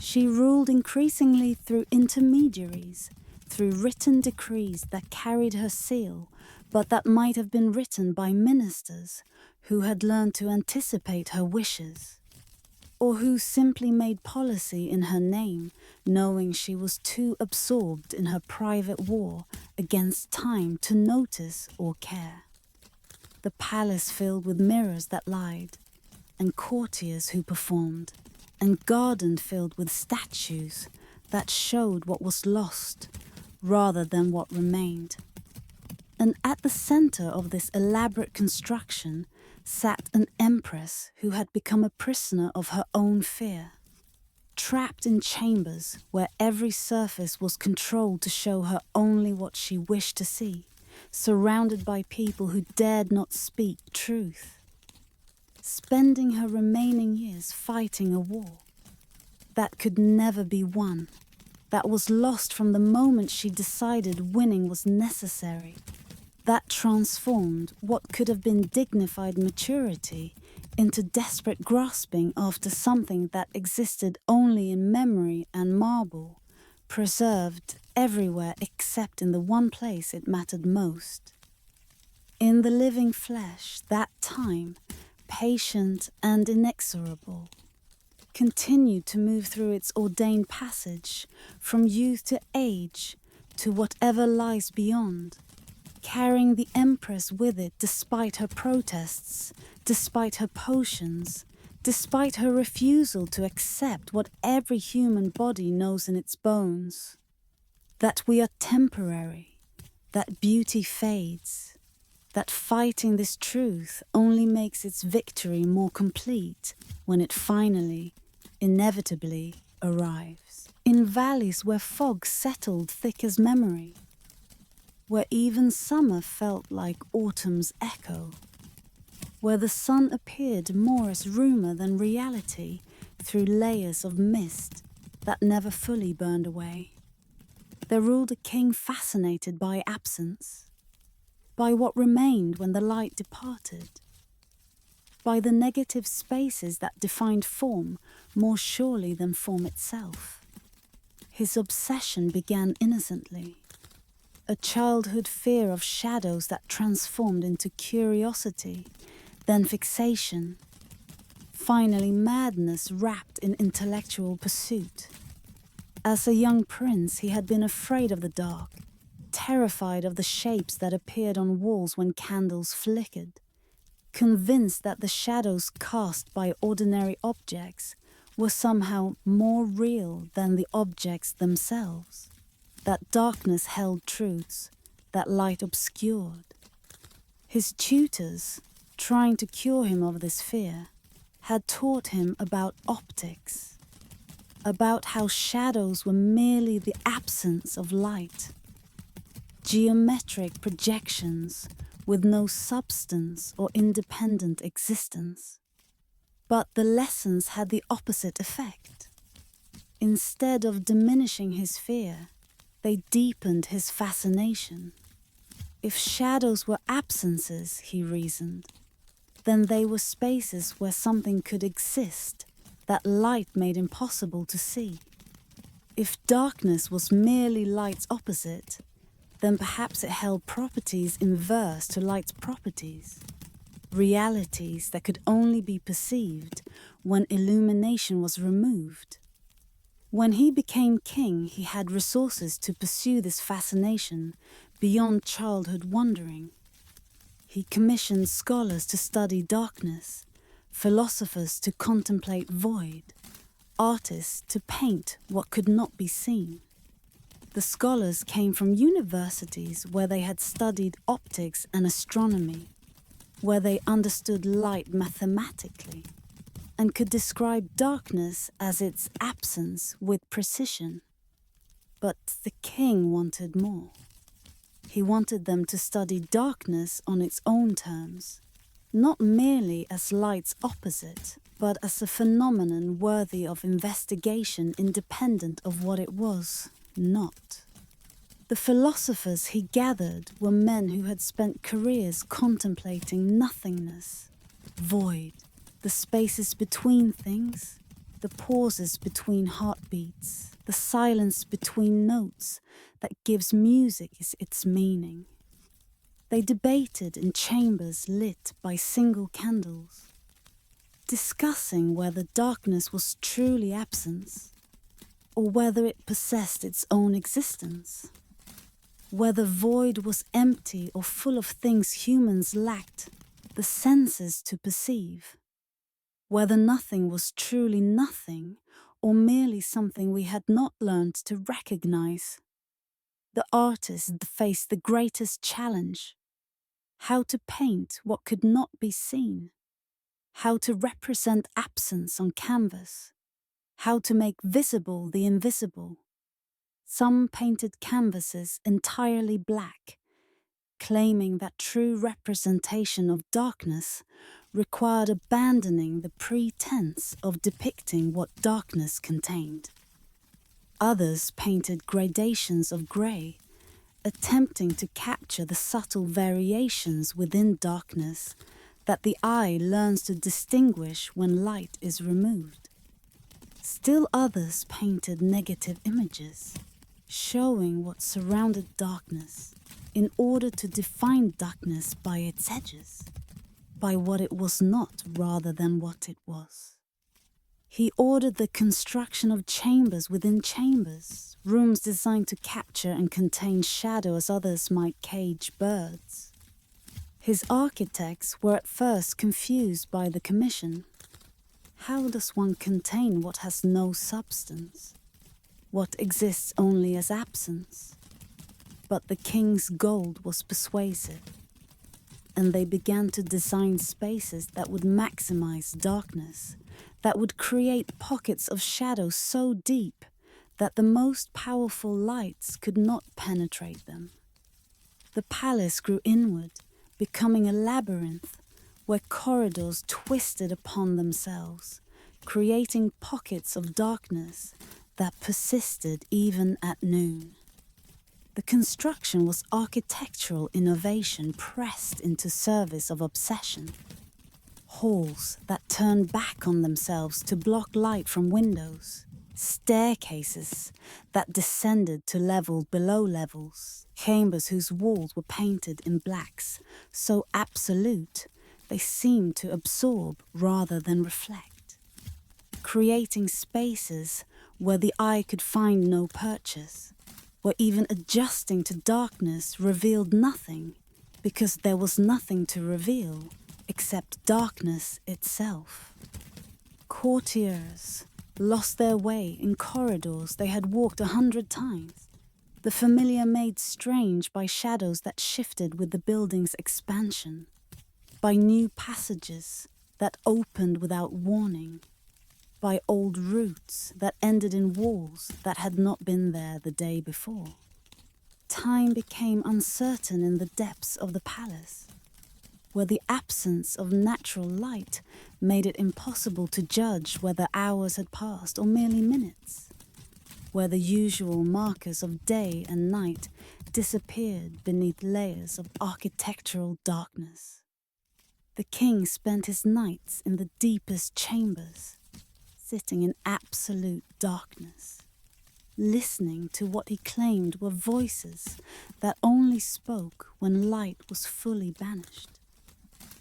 She ruled increasingly through intermediaries, through written decrees that carried her seal, but that might have been written by ministers who had learned to anticipate her wishes, or who simply made policy in her name, knowing she was too absorbed in her private war against time to notice or care. The palace filled with mirrors that lied, and courtiers who performed, and garden filled with statues that showed what was lost rather than what remained. And at the center of this elaborate construction sat an empress who had become a prisoner of her own fear, trapped in chambers where every surface was controlled to show her only what she wished to see, surrounded by people who dared not speak truth, spending her remaining years fighting a war that could never be won, that was lost from the moment she decided winning was necessary, that transformed what could have been dignified maturity into desperate grasping after something that existed only in memory and marble, preserved everywhere except in the one place it mattered most. In the living flesh, that time, patient and inexorable, continued to move through its ordained passage from youth to age to whatever lies beyond, carrying the Empress with it despite her protests, despite her potions, despite her refusal to accept what every human body knows in its bones, that we are temporary, that beauty fades, that fighting this truth only makes its victory more complete when it finally, inevitably arrives. In valleys where fog settled thick as memory, where even summer felt like autumn's echo, where the sun appeared more as rumor than reality through layers of mist that never fully burned away, there ruled a king fascinated by absence, by what remained when the light departed, by the negative spaces that defined form more surely than form itself. His obsession began innocently, a childhood fear of shadows that transformed into curiosity, then fixation, finally madness wrapped in intellectual pursuit. As a young prince, he had been afraid of the dark, terrified of the shapes that appeared on walls when candles flickered, convinced that the shadows cast by ordinary objects were somehow more real than the objects themselves, that darkness held truths that light obscured. His tutors, trying to cure him of this fear, had taught him about optics, about how shadows were merely the absence of light, geometric projections with no substance or independent existence. But the lessons had the opposite effect. Instead of diminishing his fear, they deepened his fascination. If shadows were absences, he reasoned, then they were spaces where something could exist that light made impossible to see. If darkness was merely light's opposite, then perhaps it held properties inverse to light's properties, realities that could only be perceived when illumination was removed. When he became king, he had resources to pursue this fascination beyond childhood wondering. He commissioned scholars to study darkness, philosophers to contemplate void, artists to paint what could not be seen. The scholars came from universities where they had studied optics and astronomy, where they understood light mathematically and could describe darkness as its absence with precision. But the king wanted more. He wanted them to study darkness on its own terms, not merely as light's opposite, but as a phenomenon worthy of investigation independent of what it was not. The philosophers he gathered were men who had spent careers contemplating nothingness, void, the spaces between things, the pauses between heartbeats, the silence between notes that gives music its meaning. They debated in chambers lit by single candles, discussing whether darkness was truly absence, or whether it possessed its own existence, whether void was empty or full of things humans lacked the senses to perceive, whether nothing was truly nothing or merely something we had not learned to recognize. the artist faced the greatest challenge: how to paint what could not be seen, how to represent absence on canvas, how to make visible the invisible. Some painted canvases entirely black, claiming that true representation of darkness required abandoning the pretense of depicting what darkness contained. Others painted gradations of grey, attempting to capture the subtle variations within darkness that the eye learns to distinguish when light is removed. Still others painted negative images, showing what surrounded darkness in order to define darkness by its edges, by what it was not rather than what it was. He ordered the construction of chambers within chambers, rooms designed to capture and contain shadow as others might cage birds. His architects were at first confused by the commission. How does one contain what has no substance? What exists only as absence? But the king's gold was persuasive, and they began to design spaces that would maximize darkness, that would create pockets of shadow so deep that the most powerful lights could not penetrate them. The palace grew inward, becoming a labyrinth where corridors twisted upon themselves, creating pockets of darkness that persisted even at noon. The construction was architectural innovation pressed into service of obsession. Halls that turned back on themselves to block light from windows, staircases that descended to levels below levels, chambers whose walls were painted in blacks, so absolute they seemed to absorb rather than reflect, creating spaces where the eye could find no purchase, where even adjusting to darkness revealed nothing, because there was nothing to reveal except darkness itself. Courtiers lost their way in corridors they had walked 100 times, the familiar made strange by shadows that shifted with the building's expansion, by new passages that opened without warning, by old routes that ended in walls that had not been there the day before. Time became uncertain in the depths of the palace, where the absence of natural light made it impossible to judge whether hours had passed or merely minutes, where the usual markers of day and night disappeared beneath layers of architectural darkness. The king spent his nights in the deepest chambers, sitting in absolute darkness, listening to what he claimed were voices that only spoke when light was fully banished.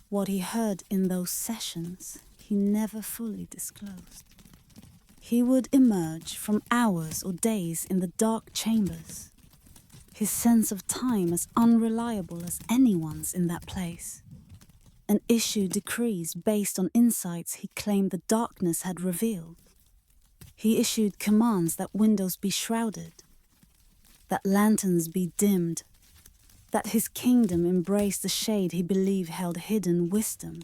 What he heard in those sessions he never fully disclosed. He would emerge from hours or days in the dark chambers, his sense of time as unreliable as anyone's in that place, and issue decrees based on insights he claimed the darkness had revealed. He issued commands that windows be shrouded, that lanterns be dimmed, that his kingdom embraced the shade he believed held hidden wisdom.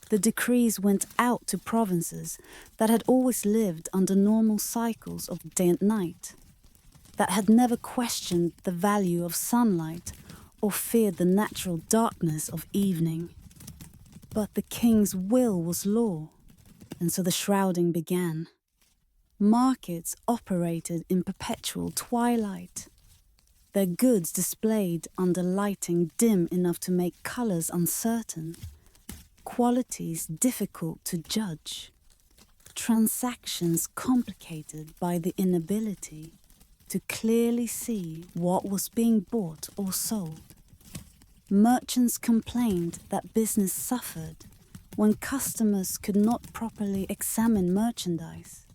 The decrees went out to provinces that had always lived under normal cycles of day and night, that had never questioned the value of sunlight or feared the natural darkness of evening. But the king's will was law, and so the shrouding began. Markets operated in perpetual twilight, their goods displayed under lighting dim enough to make colors uncertain, qualities difficult to judge, transactions complicated by the inability to clearly see what was being bought or sold. Merchants complained that business suffered when customers could not properly examine merchandise.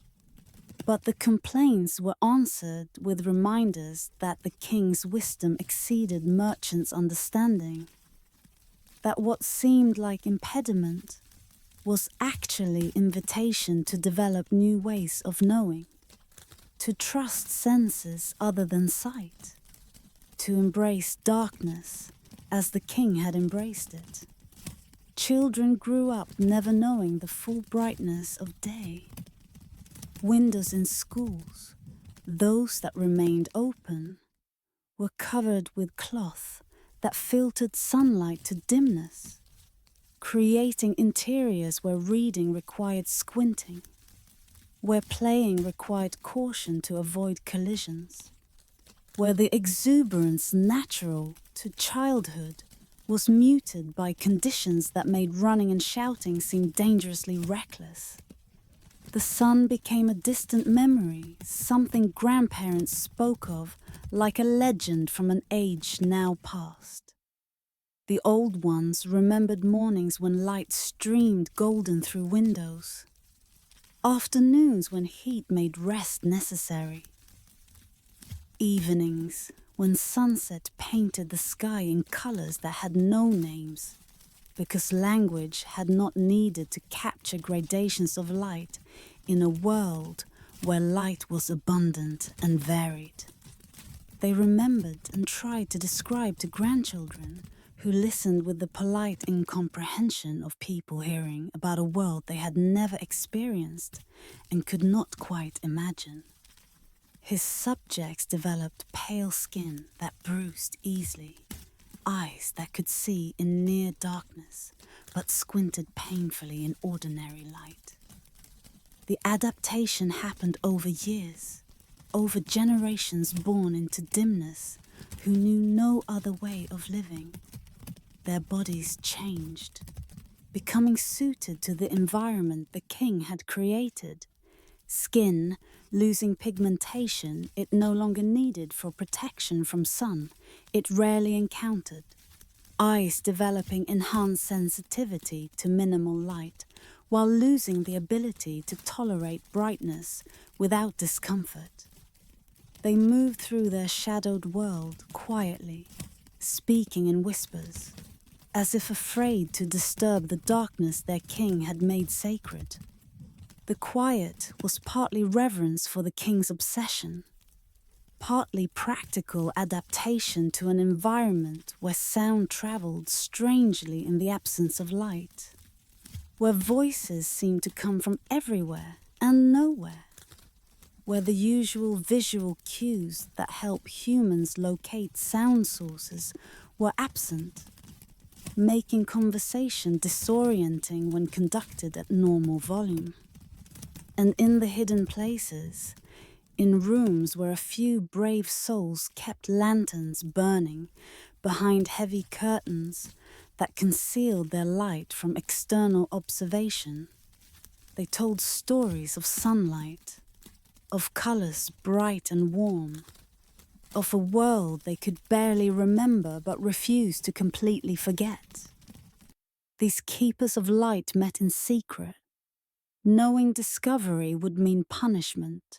But the complaints were answered with reminders that the king's wisdom exceeded merchants' understanding, that what seemed like impediment was actually invitation to develop new ways of knowing, to trust senses other than sight, to embrace darkness as the king had embraced it. Children grew up never knowing the full brightness of day. Windows in schools, those that remained open, were covered with cloth that filtered sunlight to dimness, creating interiors where reading required squinting, where playing required caution to avoid collisions, where the exuberance natural to childhood was muted by conditions that made running and shouting seem dangerously reckless. The sun became a distant memory, something grandparents spoke of like a legend from an age now past. The old ones remembered mornings when light streamed golden through windows, afternoons when heat made rest necessary, evenings when sunset painted the sky in colors that had no names, because language had not needed to capture gradations of light in a world where light was abundant and varied. They remembered and tried to describe to grandchildren who listened with the polite incomprehension of people hearing about a world they had never experienced and could not quite imagine. His subjects developed pale skin that bruised easily, eyes that could see in near darkness but squinted painfully in ordinary light. The adaptation happened over years, over generations born into dimness who knew no other way of living. Their bodies changed, becoming suited to the environment the king had created. Skin losing pigmentation it no longer needed for protection from sun it rarely encountered. Eyes developing enhanced sensitivity to minimal light, while losing the ability to tolerate brightness without discomfort. They moved through their shadowed world quietly, speaking in whispers, as if afraid to disturb the darkness their king had made sacred. The quiet was partly reverence for the king's obsession, partly practical adaptation to an environment where sound traveled strangely in the absence of light, where voices seemed to come from everywhere and nowhere, where the usual visual cues that help humans locate sound sources were absent, making conversation disorienting when conducted at normal volume. And in the hidden places, in rooms where a few brave souls kept lanterns burning behind heavy curtains that concealed their light from external observation, they told stories of sunlight, of colors bright and warm, of a world they could barely remember but refused to completely forget. These keepers of light met in secret, knowing discovery would mean punishment,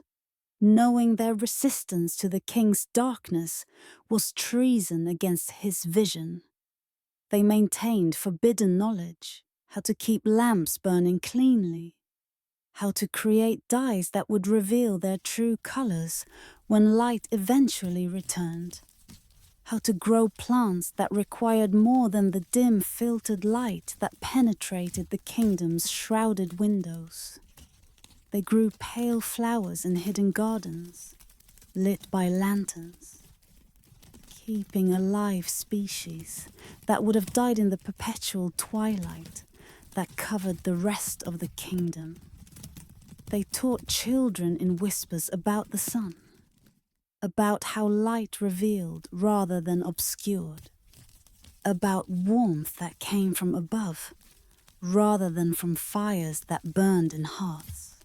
knowing their resistance to the king's darkness was treason against his vision. They maintained forbidden knowledge, how to keep lamps burning cleanly, how to create dyes that would reveal their true colors when light eventually returned, how to grow plants that required more than the dim filtered light that penetrated the kingdom's shrouded windows. They grew pale flowers in hidden gardens, lit by lanterns, keeping alive species that would have died in the perpetual twilight that covered the rest of the kingdom. They taught children in whispers about the sun, about how light revealed rather than obscured, about warmth that came from above rather than from fires that burned in hearths.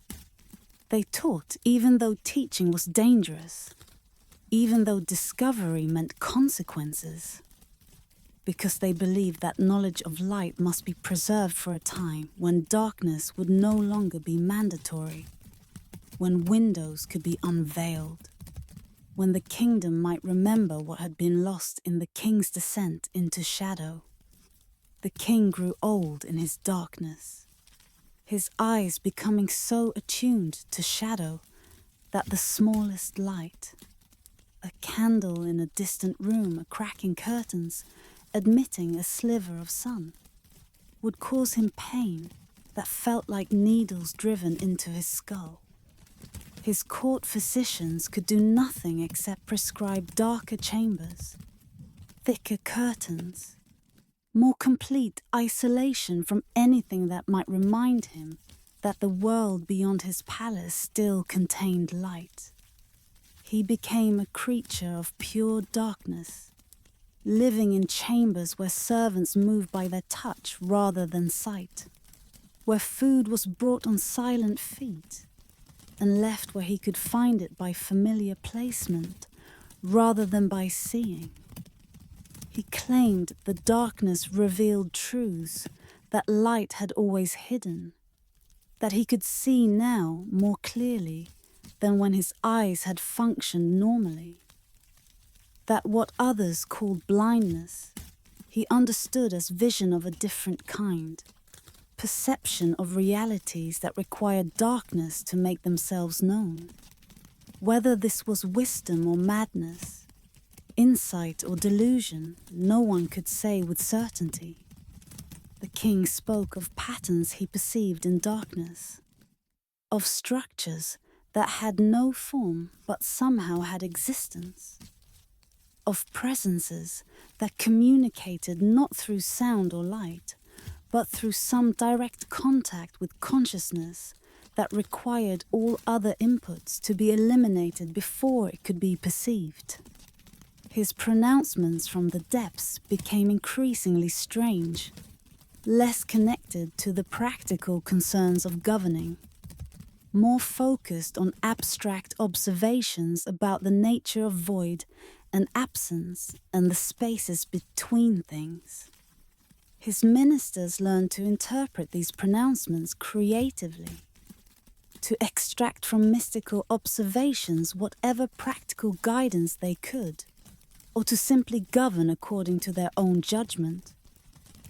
They taught even though teaching was dangerous, even though discovery meant consequences, because they believed that knowledge of light must be preserved for a time when darkness would no longer be mandatory, when windows could be unveiled, when the kingdom might remember what had been lost in the king's descent into shadow. The king grew old in his darkness, his eyes becoming so attuned to shadow that the smallest light, A candle in a distant room, a crack in curtains, admitting a sliver of sun, would cause him pain that felt like needles driven into his skull. His court physicians could do nothing except prescribe darker chambers, thicker curtains, more complete isolation from anything that might remind him that the world beyond his palace still contained light. He became a creature of pure darkness, living in chambers where servants moved by their touch rather than sight, where food was brought on silent feet and left where he could find it by familiar placement rather than by seeing. He claimed the darkness revealed truths that light had always hidden, that he could see now more clearly than when his eyes had functioned normally, that what others called blindness, he understood as vision of a different kind, perception of realities that required darkness to make themselves known. Whether this was wisdom or madness, insight or delusion, no one could say with certainty. The king spoke of patterns he perceived in darkness, of structures that had no form but somehow had existence, of presences that communicated not through sound or light, but through some direct contact with consciousness that required all other inputs to be eliminated before it could be perceived. His pronouncements from the depths became increasingly strange, less connected to the practical concerns of governing, more focused on abstract observations about the nature of void and absence and the spaces between things. His ministers learned to interpret these pronouncements creatively, to extract from mystical observations whatever practical guidance they could, or to simply govern according to their own judgment,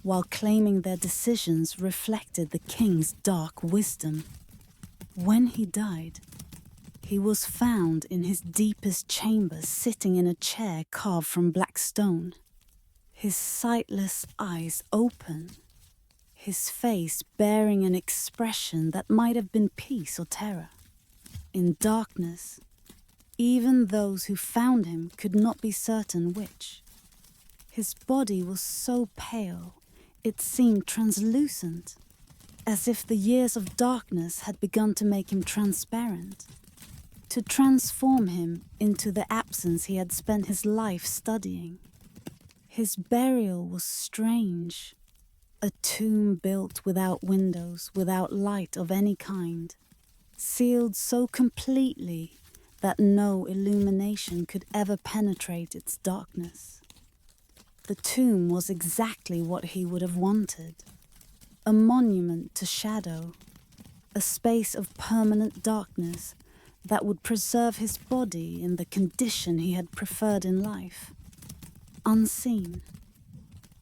while claiming their decisions reflected the king's dark wisdom. When he died, he was found in his deepest chamber sitting in a chair carved from black stone, his sightless eyes open, his face bearing an expression that might have been peace or terror. In darkness, even those who found him could not be certain which. His body was so pale, it seemed translucent, as if the years of darkness had begun to make him transparent, to transform him into the absence he had spent his life studying. His burial was strange, a tomb built without windows, without light of any kind, sealed so completely that no illumination could ever penetrate its darkness. The tomb was exactly what he would have wanted, a monument to shadow, a space of permanent darkness that would preserve his body in the condition he had preferred in life. Unseen,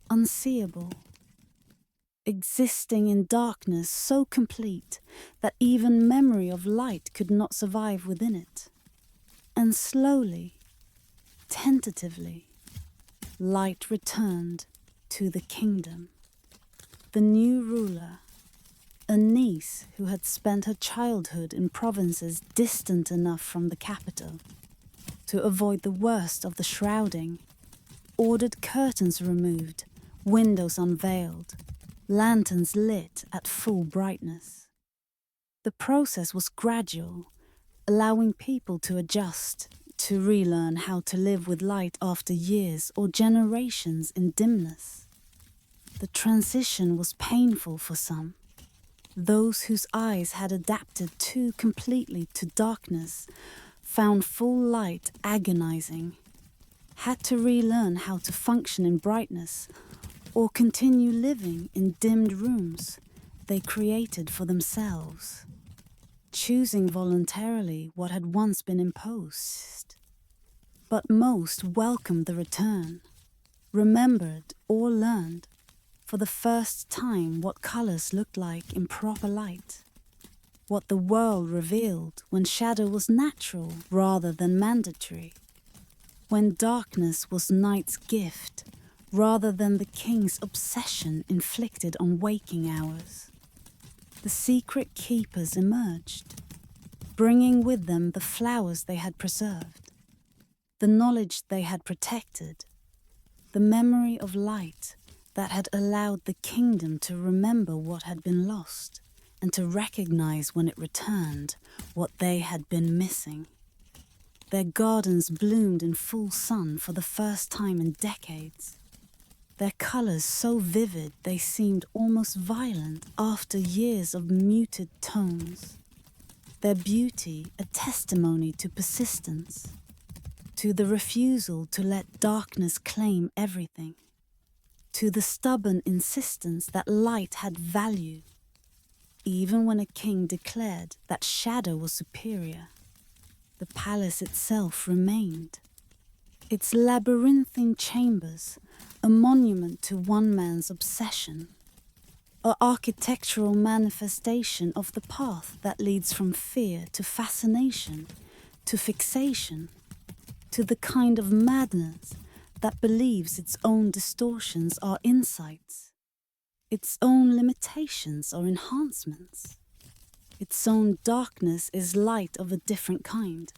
unseeable, existing in darkness so complete that even memory of light could not survive within it. And slowly, tentatively, light returned to the kingdom. The new ruler, a niece who had spent her childhood in provinces distant enough from the capital to avoid the worst of the shrouding, ordered curtains removed, windows unveiled, lanterns lit at full brightness. The process was gradual, allowing people to adjust, to relearn how to live with light after years or generations in dimness. The transition was painful for some. Those whose eyes had adapted too completely to darkness found full light agonizing, had to relearn how to function in brightness, or continue living in dimmed rooms they created for themselves, choosing voluntarily what had once been imposed. But most welcomed the return, remembered or learned for the first time what colors looked like in proper light, what the world revealed when shadow was natural rather than mandatory, when darkness was night's gift rather than the king's obsession inflicted on waking hours. The secret keepers emerged, bringing with them the flowers they had preserved, the knowledge they had protected, the memory of light that had allowed the kingdom to remember what had been lost and to recognize when it returned what they had been missing. Their gardens bloomed in full sun for the first time in decades. Their colors so vivid they seemed almost violent after years of muted tones. Their beauty a testimony to persistence, to the refusal to let darkness claim everything, to the stubborn insistence that light had value, even when a king declared that shadow was superior. The palace itself remained, its labyrinthine chambers a monument to one man's obsession, an architectural manifestation of the path that leads from fear to fascination, to fixation, to the kind of madness that believes its own distortions are insights, its own limitations are enhancements, its own darkness is light of a different kind.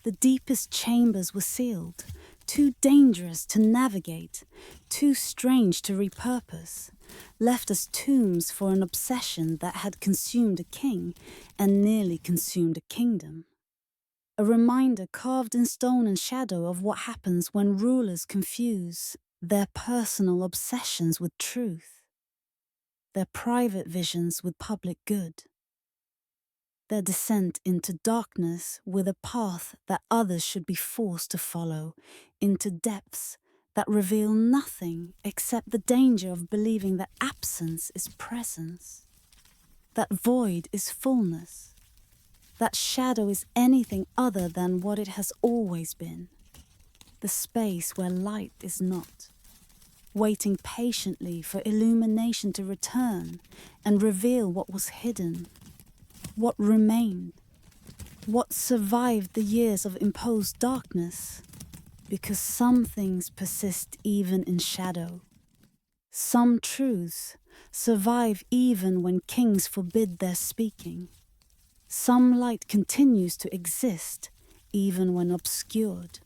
The deepest chambers were sealed, too dangerous to navigate, too strange to repurpose, left as tombs for an obsession that had consumed a king and nearly consumed a kingdom. A reminder carved in stone and shadow of what happens when rulers confuse their personal obsessions with truth, their private visions with public good, their descent into darkness with a path that others should be forced to follow, into depths that reveal nothing except the danger of believing that absence is presence, that void is fullness, that shadow is anything other than what it has always been, the space where light is not, waiting patiently for illumination to return and reveal what was hidden, what remained, what survived the years of imposed darkness, because some things persist even in shadow. Some truths survive even when kings forbid their speaking. Some light continues to exist even when obscured,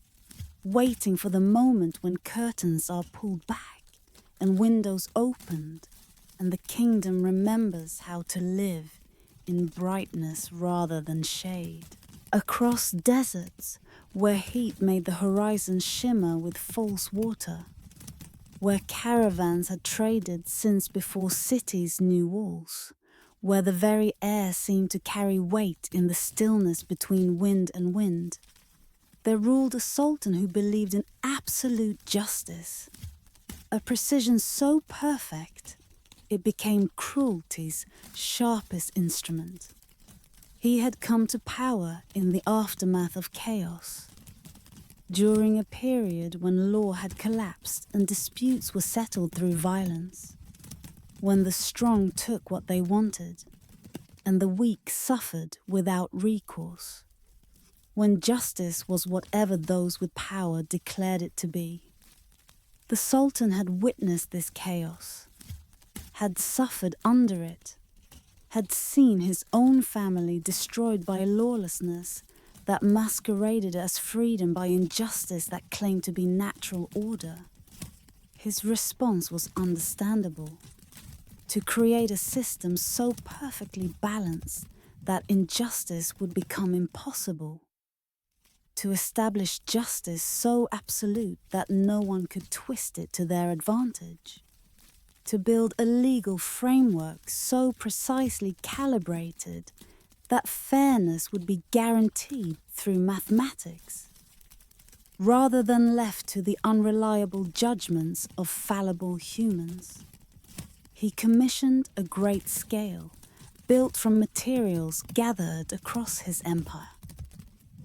waiting for the moment when curtains are pulled back and windows opened and the kingdom remembers how to live in brightness rather than shade. Across deserts where heat made the horizon shimmer with false water, where caravans had traded since before cities knew walls, where the very air seemed to carry weight in the stillness between wind and wind, there ruled a sultan who believed in absolute justice, a precision so perfect it became cruelty's sharpest instrument. He had come to power in the aftermath of chaos, during a period when law had collapsed and disputes were settled through violence, when the strong took what they wanted and the weak suffered without recourse, when justice was whatever those with power declared it to be. The Sultan had witnessed this chaos, had suffered under it, had seen his own family destroyed by lawlessness that masqueraded as freedom by injustice that claimed to be natural order. His response was understandable: to create a system so perfectly balanced that injustice would become impossible, to establish justice so absolute that no one could twist it to their advantage, to build a legal framework so precisely calibrated that fairness would be guaranteed through mathematics, rather than left to the unreliable judgments of fallible humans. He commissioned a great scale, built from materials gathered across his empire: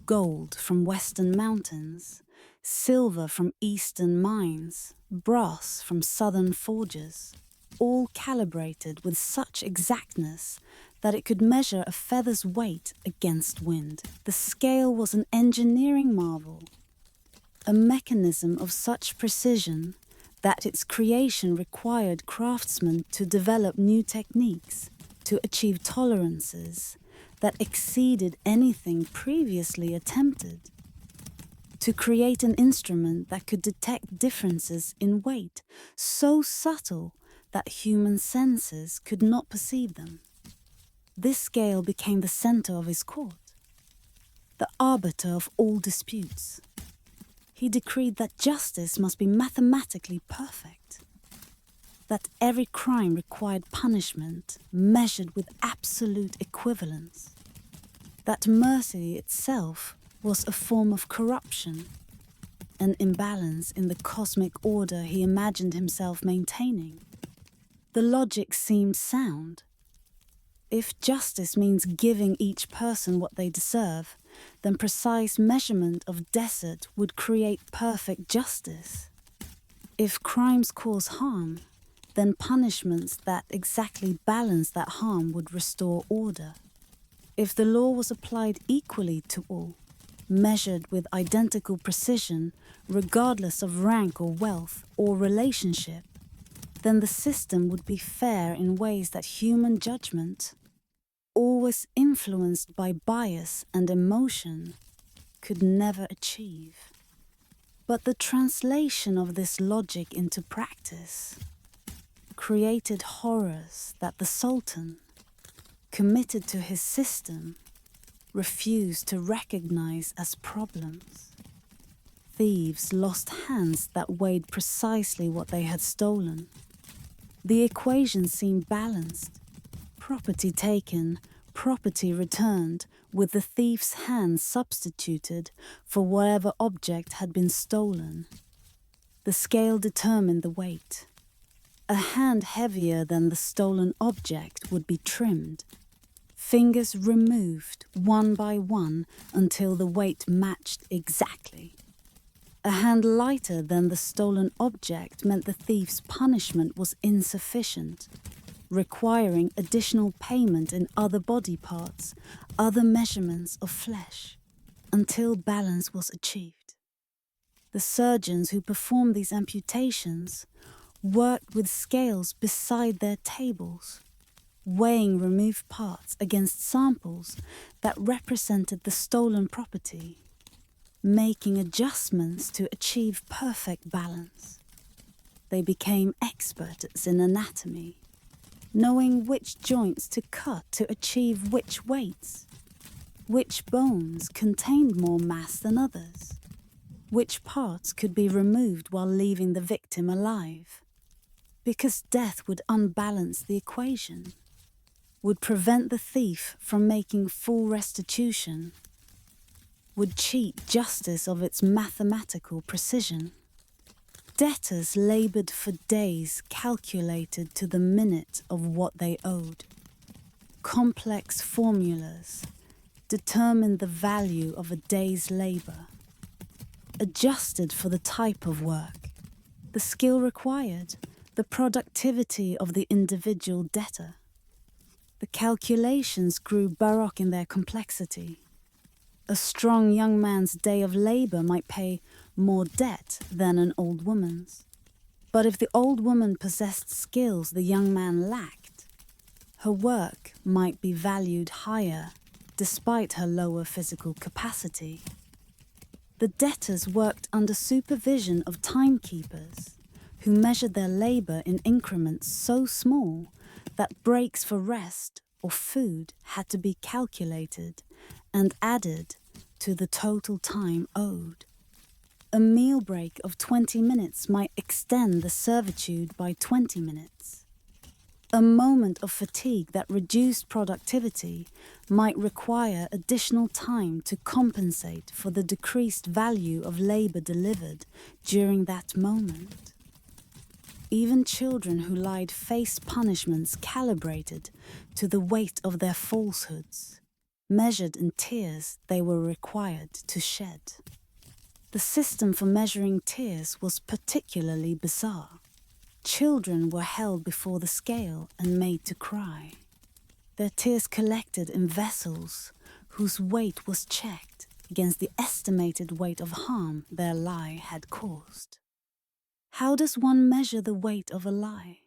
gold from western mountains, silver from eastern mines, brass from southern forges, all calibrated with such exactness that it could measure a feather's weight against wind. The scale was an engineering marvel, a mechanism of such precision that its creation required craftsmen to develop new techniques to achieve tolerances that exceeded anything previously attempted, to create an instrument that could detect differences in weight so subtle that human senses could not perceive them. This scale became the center of his court, the arbiter of all disputes. He decreed that justice must be mathematically perfect, that every crime required punishment measured with absolute equivalence, that mercy itself was a form of corruption, an imbalance in the cosmic order he imagined himself maintaining. The logic seemed sound. If justice means giving each person what they deserve, then precise measurement of desert would create perfect justice. If crimes cause harm, then punishments that exactly balance that harm would restore order. If the law was applied equally to all, measured with identical precision, regardless of rank or wealth or relationship, then the system would be fair in ways that human judgment, always influenced by bias and emotion, could never achieve. But the translation of this logic into practice created horrors that the Sultan, committed to his system, refused to recognize as problems. Thieves lost hands that weighed precisely what they had stolen. The equation seemed balanced. Property taken, property returned, with the thief's hand substituted for whatever object had been stolen. The scale determined the weight. A hand heavier than the stolen object would be trimmed, fingers removed one by one until the weight matched exactly. A hand lighter than the stolen object meant the thief's punishment was insufficient, requiring additional payment in other body parts, other measurements of flesh, until balance was achieved. The surgeons who performed these amputations worked with scales beside their tables, weighing removed parts against samples that represented the stolen property, making adjustments to achieve perfect balance. They became experts in anatomy, knowing which joints to cut to achieve which weights, which bones contained more mass than others, which parts could be removed while leaving the victim alive, because death would unbalance the equation, would prevent the thief from making full restitution, would cheat justice of its mathematical precision. Debtors labored for days calculated to the minute of what they owed. Complex formulas determined the value of a day's labor, adjusted for the type of work, the skill required, the productivity of the individual debtor. The calculations grew baroque in their complexity. A strong young man's day of labor might pay more debt than an old woman's. But if the old woman possessed skills the young man lacked, her work might be valued higher despite her lower physical capacity. The debtors worked under supervision of timekeepers who measured their labor in increments so small that breaks for rest or food had to be calculated and added to the total time owed. A meal break of 20 minutes might extend the servitude by 20 minutes. A moment of fatigue that reduced productivity might require additional time to compensate for the decreased value of labor delivered during that moment. Even children who lied faced punishments calibrated to the weight of their falsehoods, measured in tears they were required to shed. The system for measuring tears was particularly bizarre. Children were held before the scale and made to cry. Their tears collected in vessels whose weight was checked, against the estimated weight of harm their lie had caused. How does one measure the weight of a lie?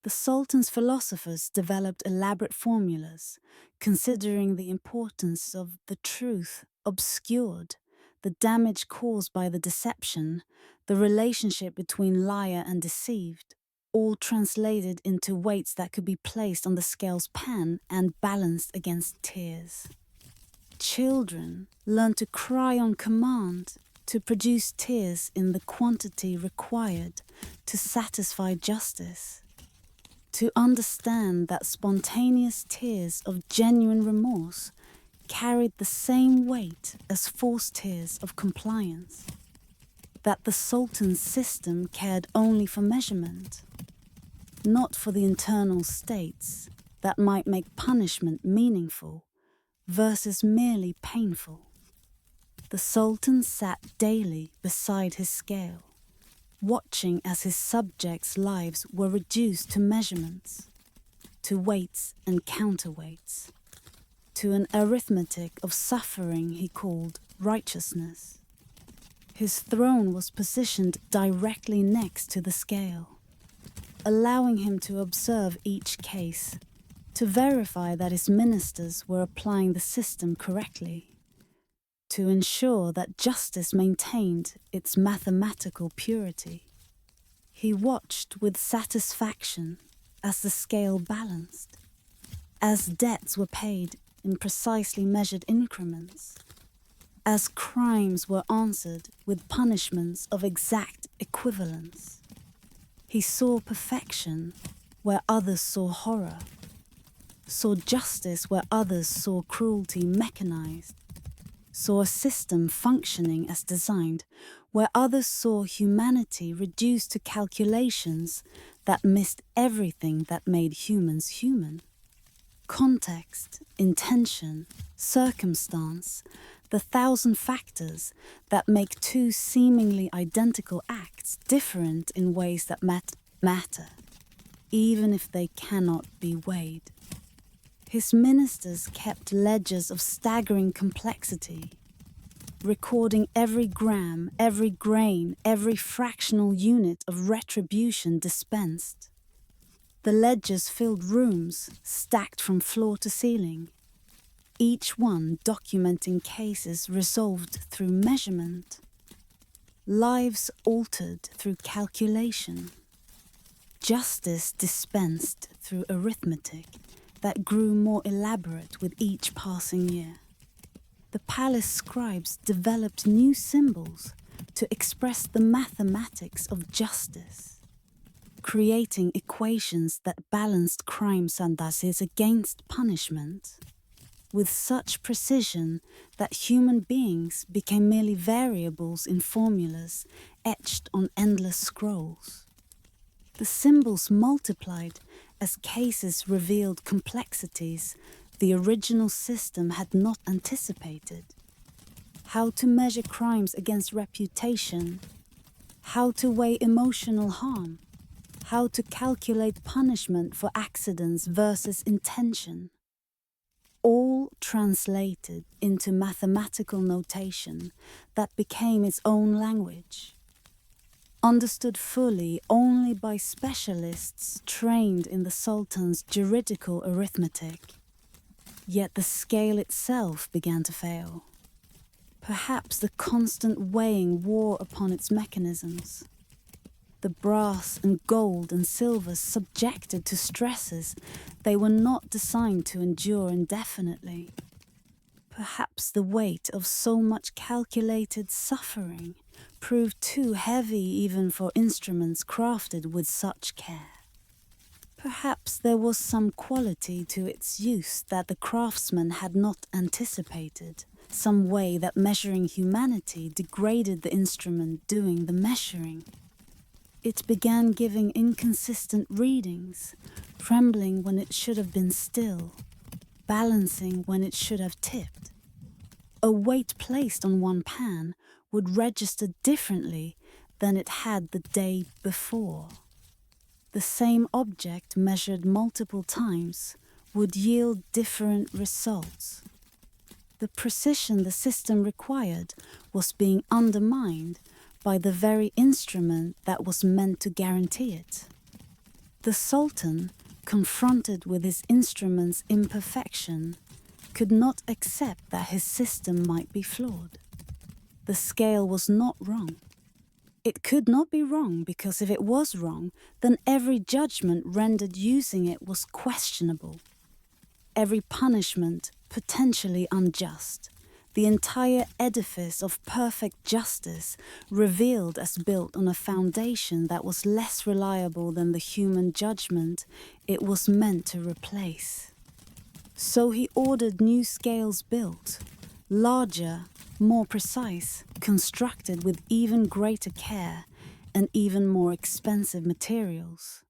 The Sultan's philosophers developed elaborate formulas, considering the importance of the truth obscured, the damage caused by the deception, the relationship between liar and deceived, all translated into weights that could be placed on the scale's pan and balanced against tears. Children learn to cry on command, to produce tears in the quantity required to satisfy justice, to understand that spontaneous tears of genuine remorse carried the same weight as forced tears of compliance, that the Sultan's system cared only for measurement, not for the internal states that might make punishment meaningful versus merely painful. The Sultan sat daily beside his scale, watching as his subjects' lives were reduced to measurements, to weights and counterweights, to an arithmetic of suffering he called righteousness. His throne was positioned directly next to the scale, allowing him to observe each case, to verify that his ministers were applying the system correctly, to ensure that justice maintained its mathematical purity. He watched with satisfaction as the scale balanced, as debts were paid in precisely measured increments, as crimes were answered with punishments of exact equivalence. He saw perfection where others saw horror, saw justice where others saw cruelty mechanized, saw a system functioning as designed where others saw humanity reduced to calculations that missed everything that made humans human. Context, intention, circumstance, the thousand factors that make two seemingly identical acts different in ways that matter, even if they cannot be weighed. His ministers kept ledgers of staggering complexity, recording every gram, every grain, every fractional unit of retribution dispensed. The ledgers filled rooms, stacked from floor to ceiling, each one documenting cases resolved through measurement, lives altered through calculation, justice dispensed through arithmetic that grew more elaborate with each passing year. The palace scribes developed new symbols to express the mathematics of justice, creating equations that balanced crime sandases against punishment with such precision that human beings became merely variables in formulas etched on endless scrolls. The symbols multiplied as cases revealed complexities the original system had not anticipated. How to measure crimes against reputation, how to weigh emotional harm, how to calculate punishment for accidents versus intention. All translated into mathematical notation that became its own language, understood fully only by specialists trained in the Sultan's juridical arithmetic. Yet the scale itself began to fail. Perhaps the constant weighing wore upon its mechanisms. The brass and gold and silver subjected to stresses they were not designed to endure indefinitely. Perhaps the weight of so much calculated suffering proved too heavy even for instruments crafted with such care. Perhaps there was some quality to its use that the craftsman had not anticipated, some way that measuring humanity degraded the instrument doing the measuring. It began giving inconsistent readings, trembling when it should have been still, balancing when it should have tipped. A weight placed on one pan would register differently than it had the day before. The same object measured multiple times would yield different results. The precision the system required was being undermined by the very instrument that was meant to guarantee it. The Sultan, confronted with his instrument's imperfection, could not accept that his system might be flawed. The scale was not wrong. It could not be wrong because if it was wrong, then every judgment rendered using it was questionable. Every punishment potentially unjust. The entire edifice of perfect justice revealed as built on a foundation that was less reliable than the human judgment it was meant to replace. So he ordered new scales built, larger, more precise, constructed with even greater care and even more expensive materials.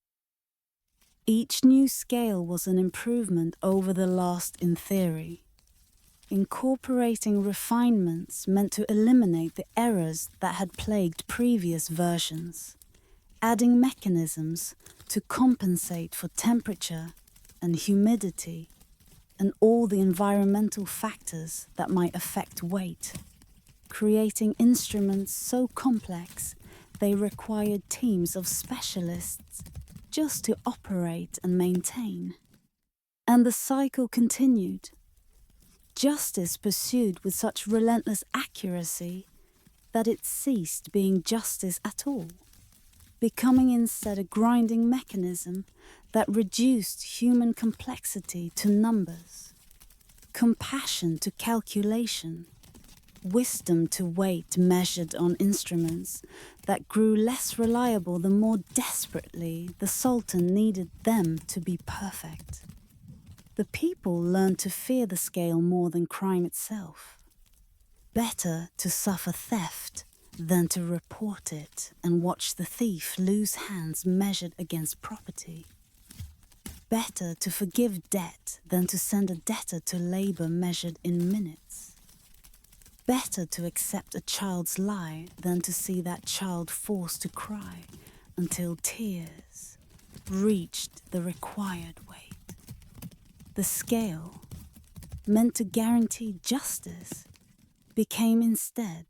Each new scale was an improvement over the last in theory. Incorporating refinements meant to eliminate the errors that had plagued previous versions, adding mechanisms to compensate for temperature and humidity and all the environmental factors that might affect weight, creating instruments so complex they required teams of specialists just to operate and maintain. And the cycle continued. Justice pursued with such relentless accuracy that it ceased being justice at all, becoming instead a grinding mechanism that reduced human complexity to numbers, compassion to calculation, wisdom to weight measured on instruments that grew less reliable the more desperately the Sultan needed them to be perfect. The people learned to fear the scale more than crime itself. Better to suffer theft than to report it and watch the thief lose hands measured against property. Better to forgive debt than to send a debtor to labor measured in minutes. Better to accept a child's lie than to see that child forced to cry until tears reached the required weight. The scale, meant to guarantee justice, became instead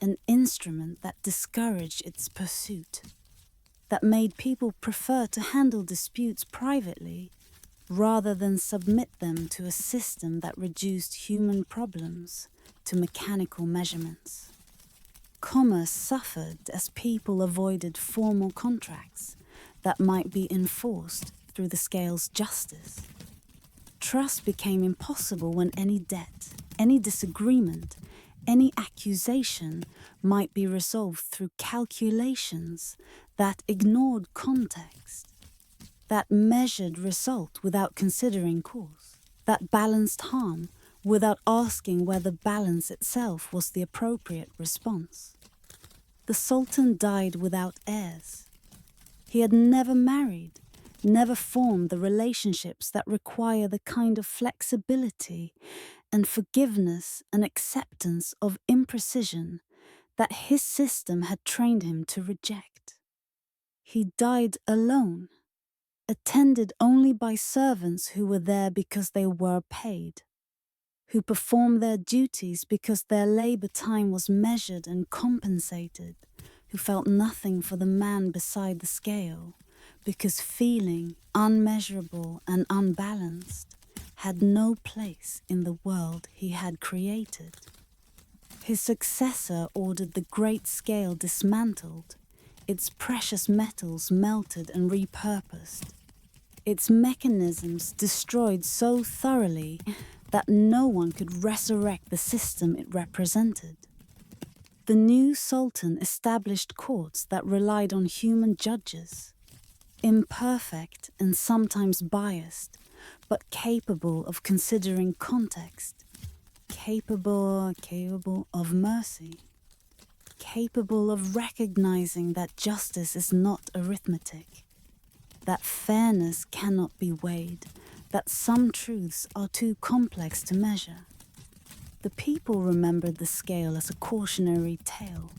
an instrument that discouraged its pursuit, that made people prefer to handle disputes privately rather than submit them to a system that reduced human problems to mechanical measurements. Commerce suffered as people avoided formal contracts that might be enforced through the scale's justice. Trust became impossible when any debt, any disagreement, any accusation might be resolved through calculations that ignored context, that measured result without considering cause, that balanced harm without asking whether balance itself was the appropriate response. The Sultan died without heirs. He had never married, never formed the relationships that require the kind of flexibility and forgiveness and acceptance of imprecision that his system had trained him to reject. He died alone, attended only by servants who were there because they were paid, who performed their duties because their labor time was measured and compensated, who felt nothing for the man beside the scale, because feeling, unmeasurable and unbalanced, had no place in the world he had created. His successor ordered the great scale dismantled, its precious metals melted and repurposed, its mechanisms destroyed so thoroughly that no one could resurrect the system it represented. The new Sultan established courts that relied on human judges, imperfect and sometimes biased, but capable of considering context, capable of mercy, capable of recognizing that justice is not arithmetic, that fairness cannot be weighed, that some truths are too complex to measure. The people remembered the scale as a cautionary tale,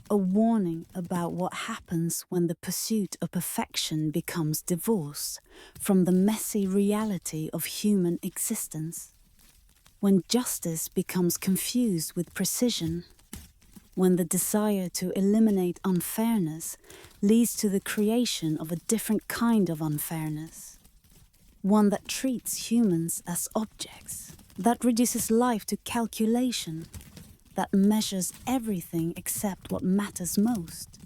a warning about what happens when the pursuit of perfection becomes divorced from the messy reality of human existence. when justice becomes confused with precision, when the desire to eliminate unfairness leads to the creation of a different kind of unfairness, one that treats humans as objects, that reduces life to calculation, that measures everything except what matters most.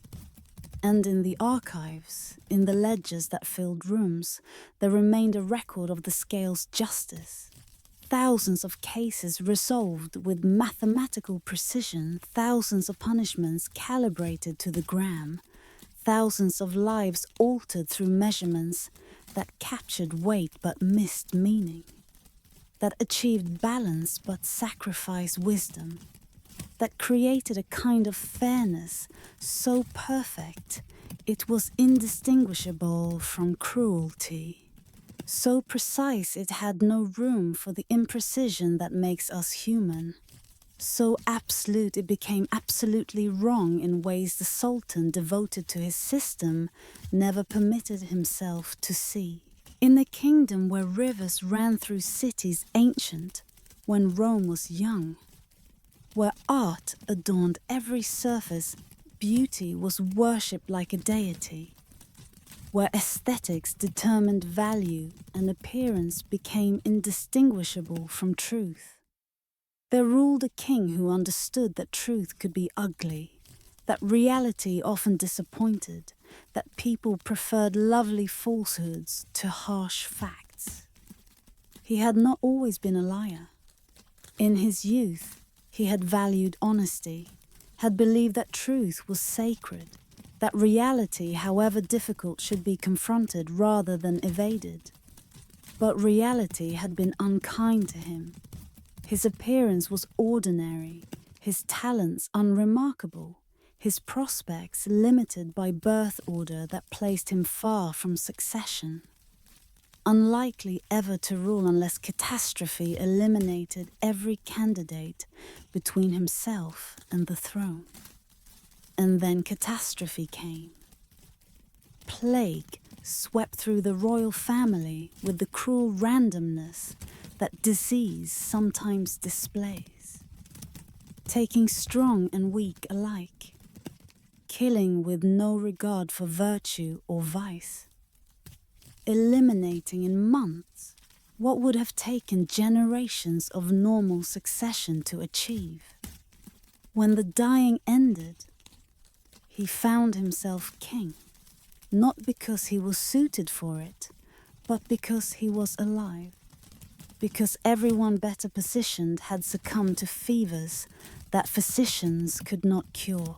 And in the archives, in the ledgers that filled rooms, there remained a record of the scale's justice. Thousands of cases resolved with mathematical precision, thousands of punishments calibrated to the gram, thousands of lives altered through measurements that captured weight but missed meaning, that achieved balance but sacrificed wisdom, that created a kind of fairness so perfect it was indistinguishable from cruelty. So precise it had no room for the imprecision that makes us human. So absolute it became absolutely wrong in ways the Sultan, devoted to his system, never permitted himself to see. In a kingdom where rivers ran through cities ancient, when Rome was young, where art adorned every surface, beauty was worshipped like a deity, where aesthetics determined value and appearance became indistinguishable from truth. There ruled a king who understood that truth could be ugly, that reality often disappointed, that people preferred lovely falsehoods to harsh facts. He had not always been a liar. In his youth, he had valued honesty, had believed that truth was sacred, that reality, however difficult, should be confronted rather than evaded. But reality had been unkind to him. His appearance was ordinary, his talents unremarkable, his prospects limited by birth order that placed him far from succession. Unlikely ever to rule unless catastrophe eliminated every candidate between himself and the throne. And then catastrophe came. Plague swept through the royal family with the cruel randomness that disease sometimes displays, taking strong and weak alike, killing with no regard for virtue or vice, eliminating in months what would have taken generations of normal succession to achieve. When the dying ended, he found himself king, not because he was suited for it, but because he was alive, because everyone better positioned had succumbed to fevers that physicians could not cure.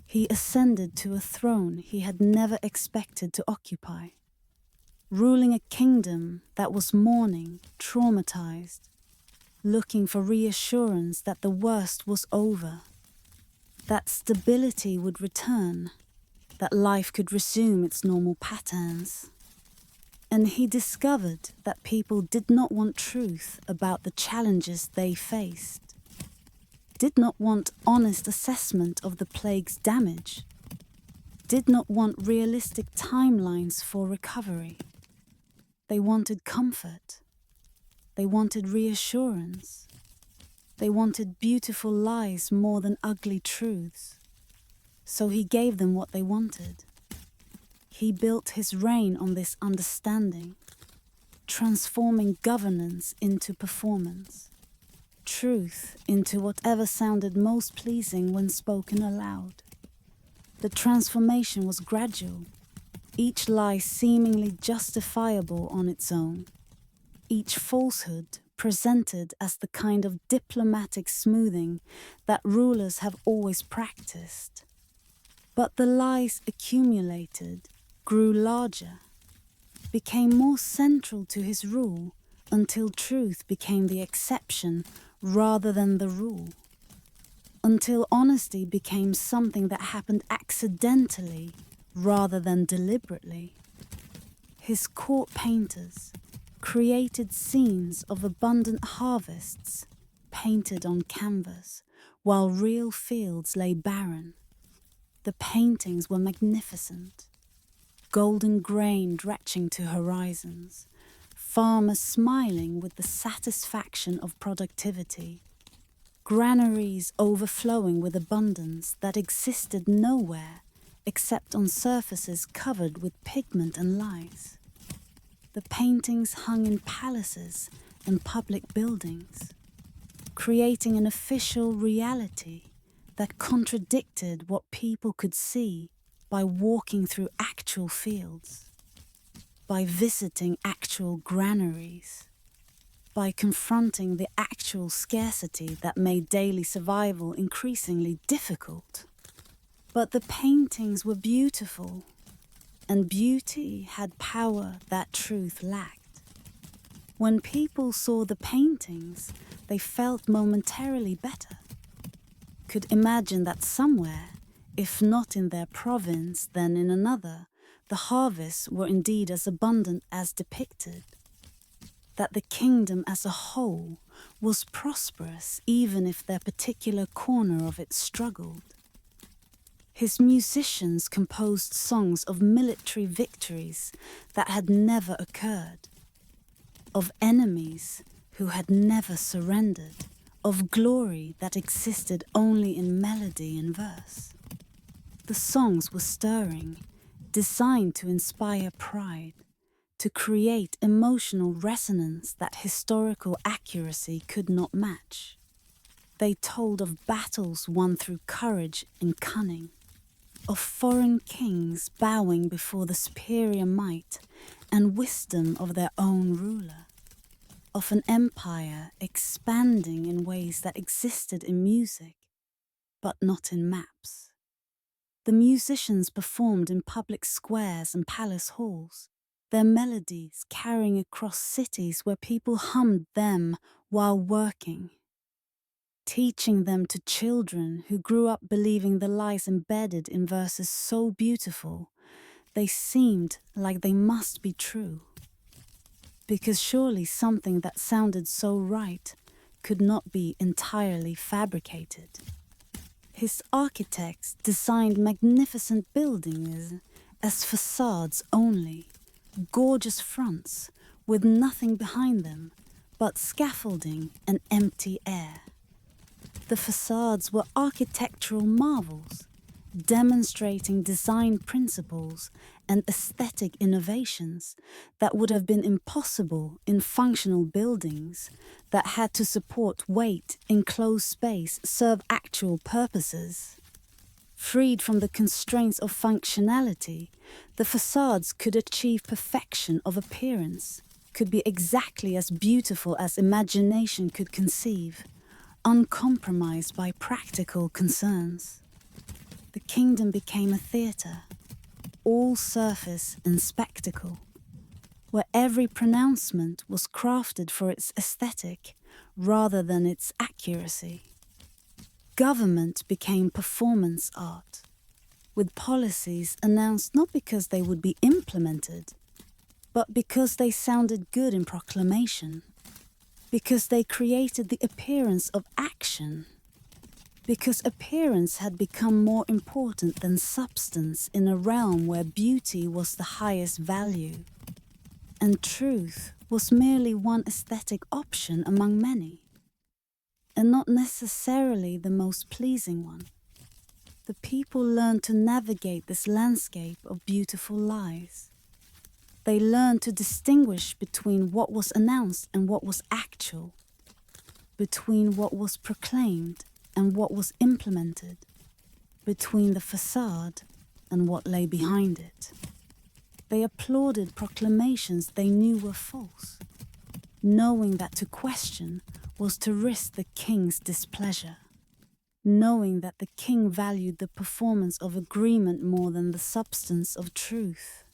He ascended to a throne he had never expected to occupy, ruling a kingdom that was mourning, traumatized, looking for reassurance that the worst was over, that stability would return, that life could resume its normal patterns. And he discovered that people did not want truth about the challenges they faced, did not want honest assessment of the plague's damage, did not want realistic timelines for recovery. They wanted comfort. They wanted reassurance. They wanted beautiful lies more than ugly truths. So he gave them what they wanted. He built his reign on this understanding, transforming governance into performance, truth into whatever sounded most pleasing when spoken aloud. The transformation was gradual, each lie seemingly justifiable on its own, each falsehood presented as the kind of diplomatic smoothing that rulers have always practiced. But the lies accumulated, grew larger, became more central to his rule until truth became the exception rather than the rule, until honesty became something that happened accidentally rather than deliberately. His court painters created scenes of abundant harvests painted on canvas while real fields lay barren. The paintings were magnificent, golden grain dretching to horizons, farmers smiling with the satisfaction of productivity, granaries overflowing with abundance that existed nowhere except on surfaces covered with pigment and lies. The paintings hung in palaces and public buildings, creating an official reality that contradicted what people could see by walking through actual fields, by visiting actual granaries, by confronting the actual scarcity that made daily survival increasingly difficult. But the paintings were beautiful, and beauty had power that truth lacked. When people saw the paintings, they felt momentarily better, could imagine that somewhere, if not in their province, then in another, the harvests were indeed as abundant as depicted, that the kingdom as a whole was prosperous even if their particular corner of it struggled. His musicians composed songs of military victories that had never occurred, of enemies who had never surrendered, of glory that existed only in melody and verse. The songs were stirring, designed to inspire pride, to create emotional resonance that historical accuracy could not match. They told of battles won through courage and cunning, of foreign kings bowing before the superior might and wisdom of their own ruler, of an empire expanding in ways that existed in music, but not in maps. The musicians performed in public squares and palace halls, their melodies carrying across cities where people hummed them while working, teaching them to children who grew up believing the lies embedded in verses so beautiful they seemed like they must be true. Because surely something that sounded so right could not be entirely fabricated. His architects designed magnificent buildings as facades only, gorgeous fronts with nothing behind them but scaffolding and empty air. The facades were architectural marvels, demonstrating design principles and aesthetic innovations that would have been impossible in functional buildings that had to support weight, enclosed space, serve actual purposes. Freed from the constraints of functionality, the facades could achieve perfection of appearance, could be exactly as beautiful as imagination could conceive, uncompromised by practical concerns. The kingdom became a theatre, all surface and spectacle, where every pronouncement was crafted for its aesthetic rather than its accuracy. Government became performance art, with policies announced not because they would be implemented, but because they sounded good in proclamation, because they created the appearance of action, because appearance had become more important than substance in a realm where beauty was the highest value, and truth was merely one aesthetic option among many, and not necessarily the most pleasing one. The people learned to navigate this landscape of beautiful lies. They learned to distinguish between what was announced and what was actual, between what was proclaimed and what was implemented, between the facade and what lay behind it. They applauded proclamations they knew were false, knowing that to question was to risk the king's displeasure, knowing that the king valued the performance of agreement more than the substance of truth.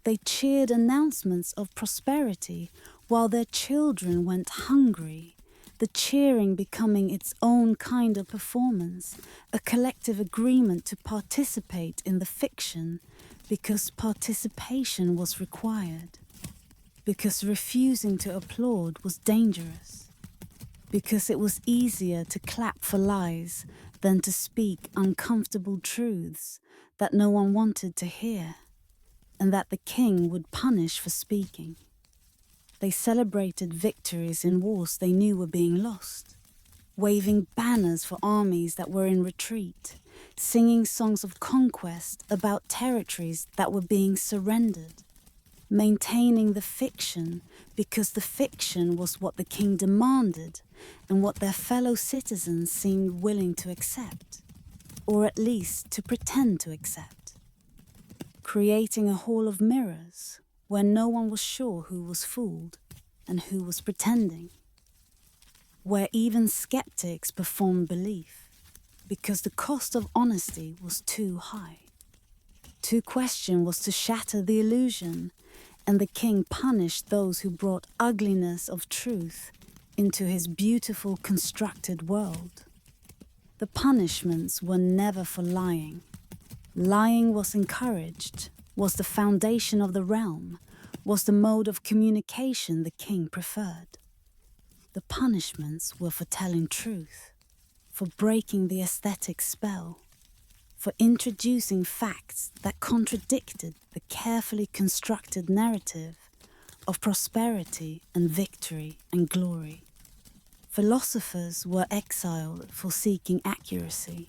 They cheered announcements of prosperity while their children went hungry, the cheering becoming its own kind of performance, a collective agreement to participate in the fiction because participation was required, because refusing to applaud was dangerous, because it was easier to clap for lies than to speak uncomfortable truths that no one wanted to hear, and that the king would punish for speaking. They celebrated victories in wars they knew were being lost, waving banners for armies that were in retreat, singing songs of conquest about territories that were being surrendered, maintaining the fiction because the fiction was what the king demanded and what their fellow citizens seemed willing to accept, or at least to pretend to accept, creating a hall of mirrors where no one was sure who was fooled and who was pretending, where even skeptics performed belief because the cost of honesty was too high. To question was to shatter the illusion, and the king punished those who brought ugliness of truth into his beautiful constructed world. The punishments were never for lying. Lying was encouraged, was the foundation of the realm, was the mode of communication the king preferred. The punishments were for telling truth, for breaking the aesthetic spell, for introducing facts that contradicted the carefully constructed narrative of prosperity and victory and glory. Philosophers were exiled for seeking accuracy,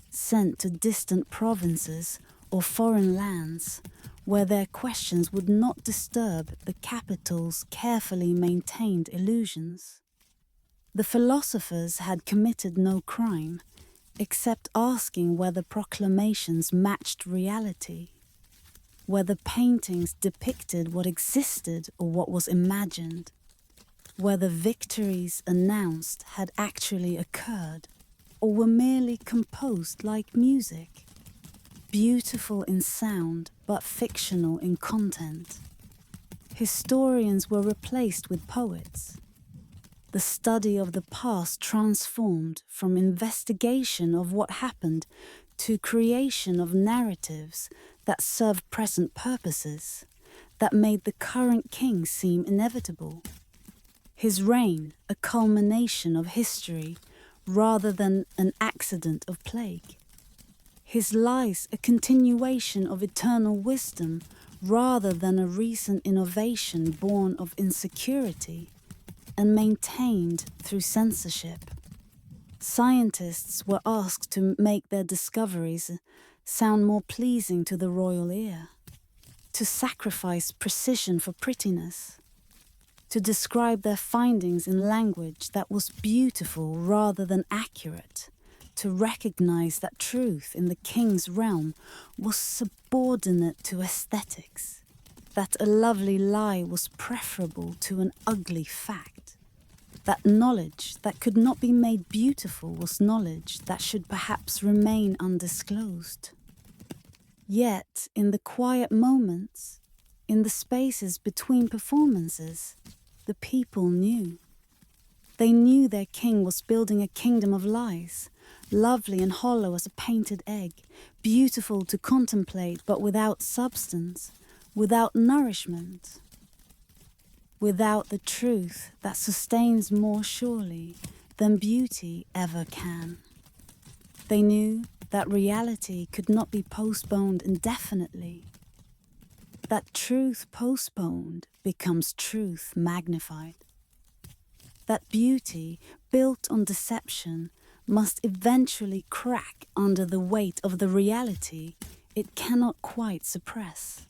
sent to distant provinces or foreign lands where their questions would not disturb the capital's carefully maintained illusions. The philosophers had committed no crime, except asking whether proclamations matched reality, whether paintings depicted what existed or what was imagined, whether victories announced had actually occurred or were merely composed like music, beautiful in sound but fictional in content. Historians were replaced with poets. The study of the past transformed from investigation of what happened to creation of narratives that served present purposes, that made the current king seem inevitable. His reign a culmination of history rather than an accident of plague. His lies a continuation of eternal wisdom rather than a recent innovation born of insecurity and maintained through censorship. Scientists were asked to make their discoveries sound more pleasing to the royal ear, to sacrifice precision for prettiness, to describe their findings in language that was beautiful rather than accurate, to recognize that truth in the king's realm was subordinate to aesthetics, that a lovely lie was preferable to an ugly fact, that knowledge that could not be made beautiful was knowledge that should perhaps remain undisclosed. Yet, in the quiet moments, in the spaces between performances, the people knew. They knew their king was building a kingdom of lies, lovely and hollow as a painted egg, beautiful to contemplate but without substance, without nourishment, without the truth that sustains more surely than beauty ever can. They knew that reality could not be postponed indefinitely, that truth postponed becomes truth magnified, that beauty built on deception must eventually crack under the weight of the reality it cannot quite suppress,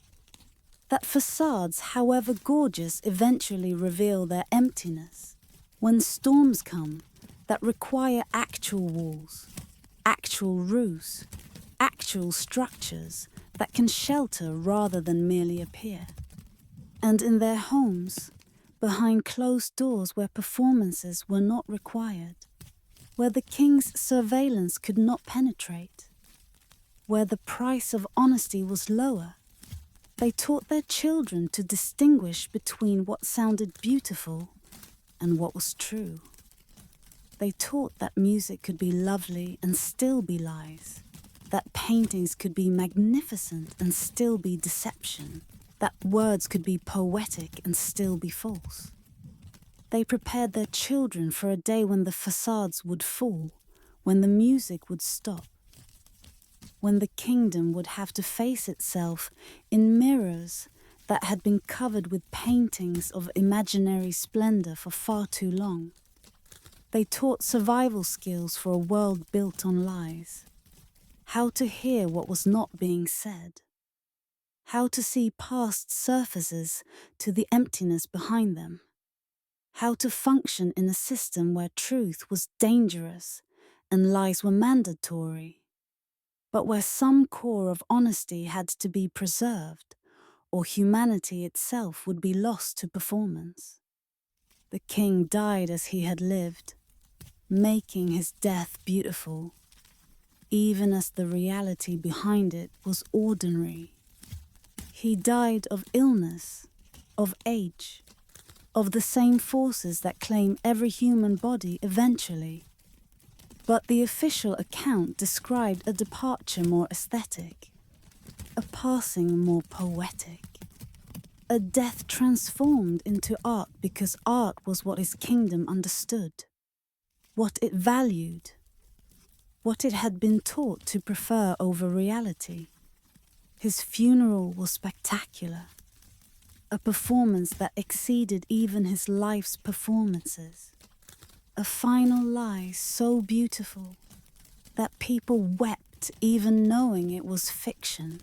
that facades, however gorgeous, eventually reveal their emptiness when storms come that require actual walls, actual roofs, actual structures that can shelter rather than merely appear. And in their homes, behind closed doors where performances were not required, where the king's surveillance could not penetrate, where the price of honesty was lower, they taught their children to distinguish between what sounded beautiful and what was true. They taught that music could be lovely and still be lies, that paintings could be magnificent and still be deception, that words could be poetic and still be false. They prepared their children for a day when the facades would fall, when the music would stop, when the kingdom would have to face itself in mirrors that had been covered with paintings of imaginary splendor for far too long. They taught survival skills for a world built on lies. How to hear what was not being said. How to see past surfaces to the emptiness behind them. How to function in a system where truth was dangerous and lies were mandatory, but where some core of honesty had to be preserved, or humanity itself would be lost to performance. The king died as he had lived, making his death beautiful, even as the reality behind it was ordinary. He died of illness, of age, of the same forces that claim every human body eventually. But the official account described a departure more aesthetic, a passing more poetic, a death transformed into art because art was what his kingdom understood, what it valued, what it had been taught to prefer over reality. His funeral was spectacular, a performance that exceeded even his life's performances, a final lie so beautiful that people wept even knowing it was fiction,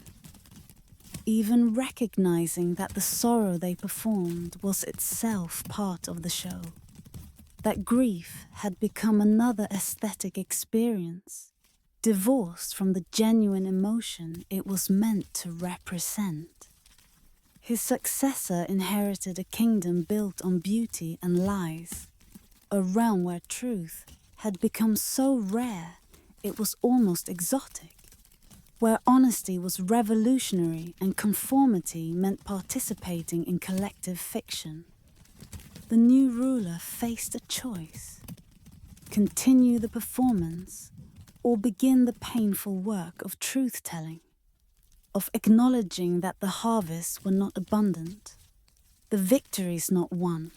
even recognizing that the sorrow they performed was itself part of the show, that grief had become another aesthetic experience, divorced from the genuine emotion it was meant to represent. His successor inherited a kingdom built on beauty and lies, a realm where truth had become so rare it was almost exotic, where honesty was revolutionary and conformity meant participating in collective fiction. The new ruler faced a choice: continue the performance or begin the painful work of truth-telling, of acknowledging that the harvests were not abundant, the victories not won,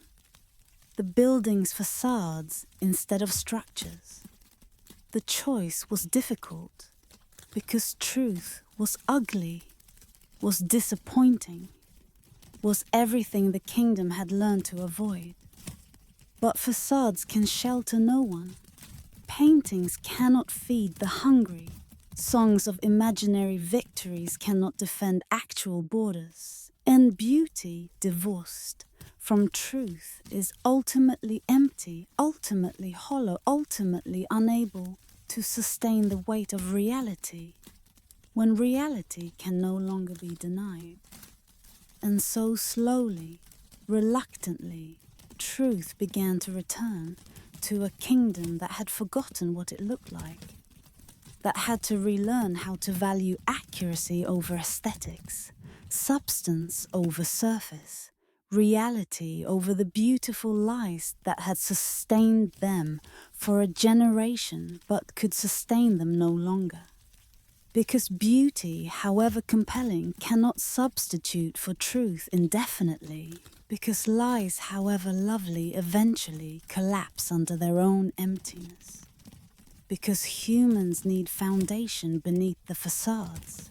the buildings facades instead of structures. The choice was difficult because truth was ugly, was disappointing, was everything the kingdom had learned to avoid. But facades can shelter no one. Paintings cannot feed the hungry. Songs of imaginary victories cannot defend actual borders. And beauty, divorced from truth, is ultimately empty, ultimately hollow, ultimately unable to sustain the weight of reality, when reality can no longer be denied. And so slowly, reluctantly, truth began to return to a kingdom that had forgotten what it looked like, that had to relearn how to value accuracy over aesthetics, substance over surface, reality over the beautiful lies that had sustained them for a generation but could sustain them no longer. Because beauty, however compelling, cannot substitute for truth indefinitely. Because lies, however lovely, eventually collapse under their own emptiness. Because humans need foundation beneath the facades,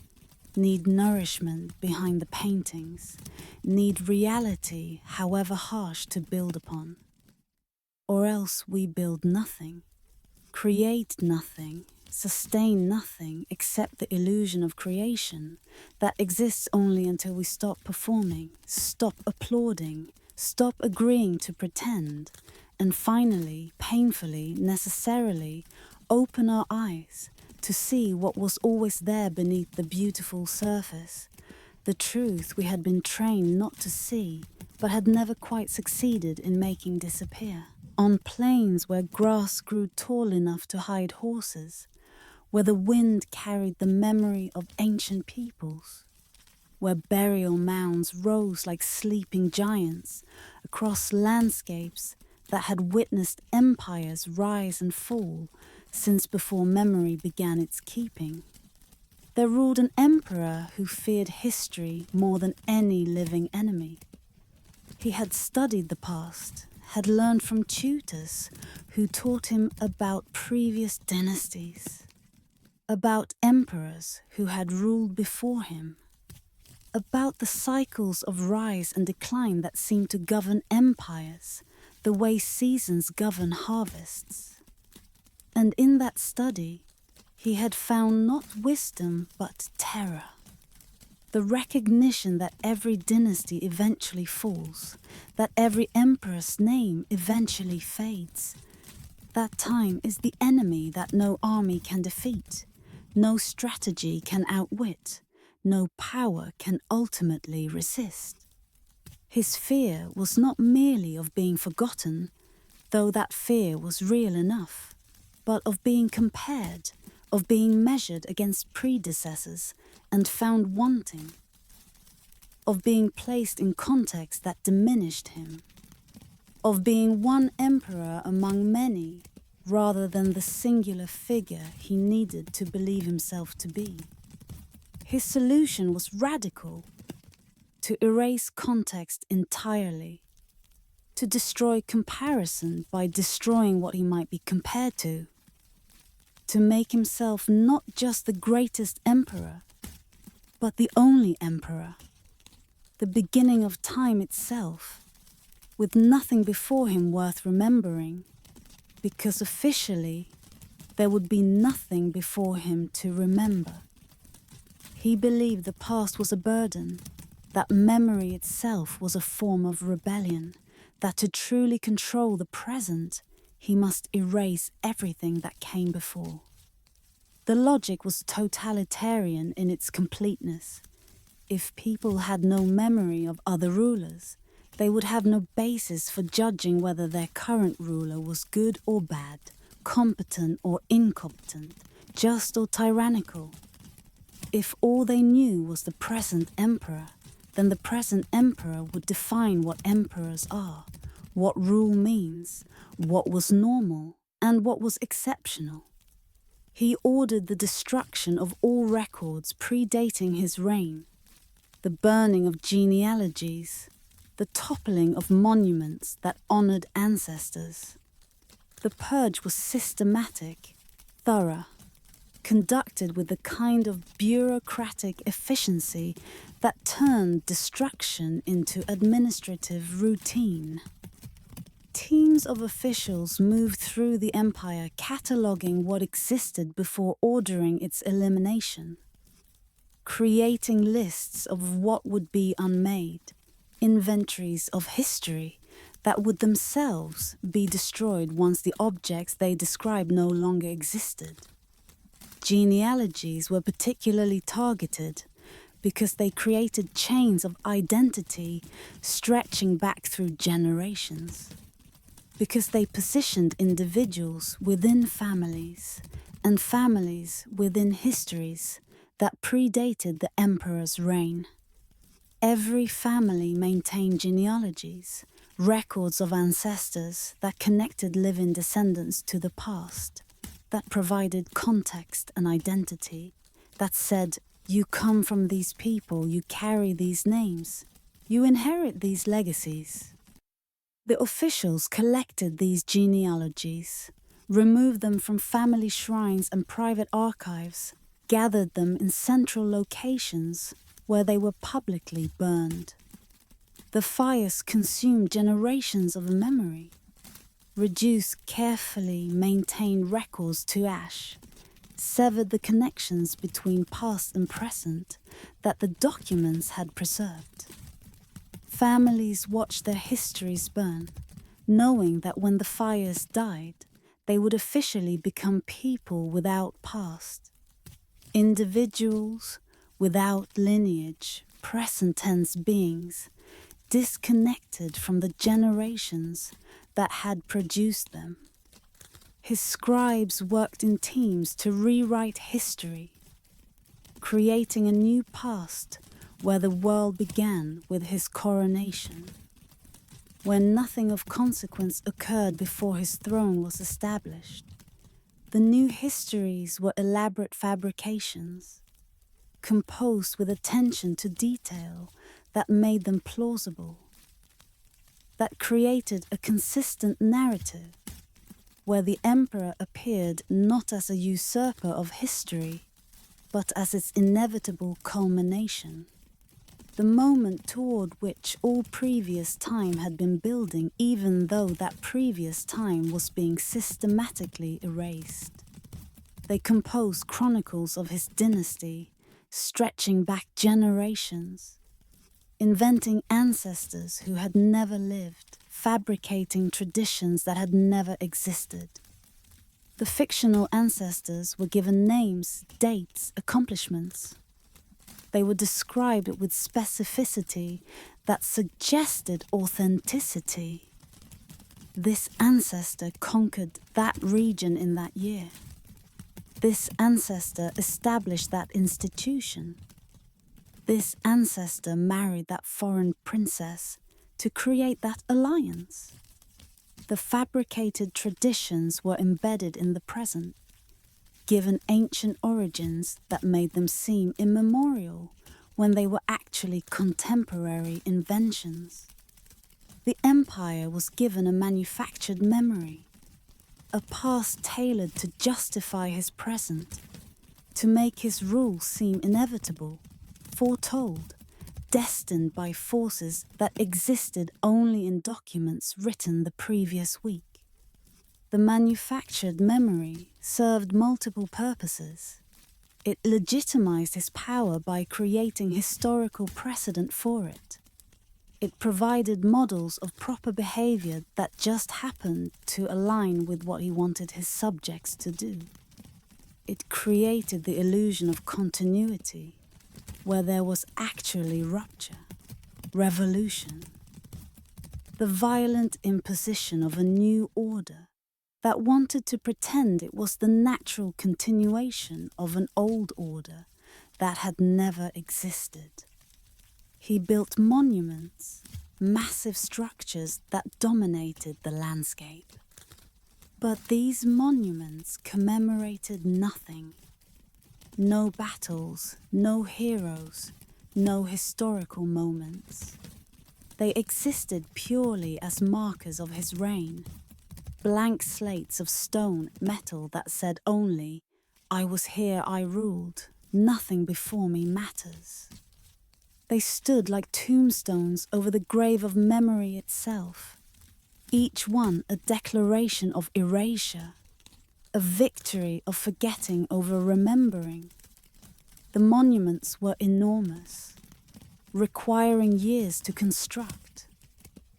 need nourishment behind the paintings, need reality, however harsh, to build upon. Or else we build nothing, create nothing, sustain nothing except the illusion of creation that exists only until we stop performing, stop applauding, stop agreeing to pretend, and finally, painfully, necessarily, open our eyes to see what was always there beneath the beautiful surface, the truth we had been trained not to see but had never quite succeeded in making disappear. On plains where grass grew tall enough to hide horses, where the wind carried the memory of ancient peoples, where burial mounds rose like sleeping giants across landscapes that had witnessed empires rise and fall since before memory began its keeping. There ruled an emperor who feared history more than any living enemy. He had studied the past, had learned from tutors who taught him about previous dynasties, about emperors who had ruled before him, about the cycles of rise and decline that seem to govern empires, the way seasons govern harvests. And in that study, he had found not wisdom but terror. The recognition that every dynasty eventually falls, that every emperor's name eventually fades. That time is the enemy that no army can defeat, no strategy can outwit, no power can ultimately resist. His fear was not merely of being forgotten, though that fear was real enough, but of being compared, of being measured against predecessors and found wanting, of being placed in context that diminished him, of being one emperor among many rather than the singular figure he needed to believe himself to be. His solution was radical: to erase context entirely, to destroy comparison by destroying what he might be compared to make himself not just the greatest emperor, but the only emperor, the beginning of time itself, with nothing before him worth remembering, because officially there would be nothing before him to remember. He believed the past was a burden, that memory itself was a form of rebellion, that to truly control the present, he must erase everything that came before. The logic was totalitarian in its completeness. If people had no memory of other rulers, they would have no basis for judging whether their current ruler was good or bad, competent or incompetent, just or tyrannical. If all they knew was the present emperor, then the present emperor would define what emperors are, what rule means, what was normal, and what was exceptional. He ordered the destruction of all records predating his reign, the burning of genealogies, the toppling of monuments that honored ancestors. The purge was systematic, thorough, conducted with the kind of bureaucratic efficiency that turned destruction into administrative routine. Teams of officials moved through the empire cataloguing what existed before ordering its elimination, creating lists of what would be unmade, inventories of history that would themselves be destroyed once the objects they described no longer existed. Genealogies were particularly targeted because they created chains of identity stretching back through generations, because they positioned individuals within families and families within histories that predated the emperor's reign. Every family maintained genealogies, records of ancestors that connected living descendants to the past, that provided context and identity, that said, you come from these people, you carry these names, you inherit these legacies. The officials collected these genealogies, removed them from family shrines and private archives, gathered them in central locations where they were publicly burned. The fires consumed generations of memory, reduced carefully maintained records to ash, severed the connections between past and present that the documents had preserved. Families watched their histories burn, knowing that when the fires died, they would officially become people without past, individuals without lineage, present tense beings, disconnected from the generations that had produced them. His scribes worked in teams to rewrite history, creating a new past where the world began with his coronation, where nothing of consequence occurred before his throne was established. The new histories were elaborate fabrications, composed with attention to detail that made them plausible, that created a consistent narrative, where the emperor appeared not as a usurper of history, but as its inevitable culmination. the moment toward which all previous time had been building, even though that previous time was being systematically erased. They composed chronicles of his dynasty, stretching back generations, inventing ancestors who had never lived, fabricating traditions that had never existed. The fictional ancestors were given names, dates, accomplishments. They were described with specificity that suggested authenticity. This ancestor conquered that region in that year. This ancestor established that institution. This ancestor married that foreign princess to create that alliance. The fabricated traditions were embedded in the present, given ancient origins that made them seem immemorial when they were actually contemporary inventions. The empire was given a manufactured memory, a past tailored to justify his present, to make his rule seem inevitable, foretold, destined by forces that existed only in documents written the previous week. The manufactured memory served multiple purposes. It legitimized his power by creating historical precedent for it. It provided models of proper behavior that just happened to align with what he wanted his subjects to do. It created the illusion of continuity, where there was actually rupture, revolution, the violent imposition of a new order that wanted to pretend it was the natural continuation of an old order that had never existed. He built monuments, massive structures that dominated the landscape. But these monuments commemorated nothing. No battles, no heroes, no historical moments. They existed purely as markers of his reign. Blank slates of stone, metal that said only, "I was here, I ruled, nothing before me matters." They stood like tombstones over the grave of memory itself, each one a declaration of erasure, a victory of forgetting over remembering. The monuments were enormous, requiring years to construct,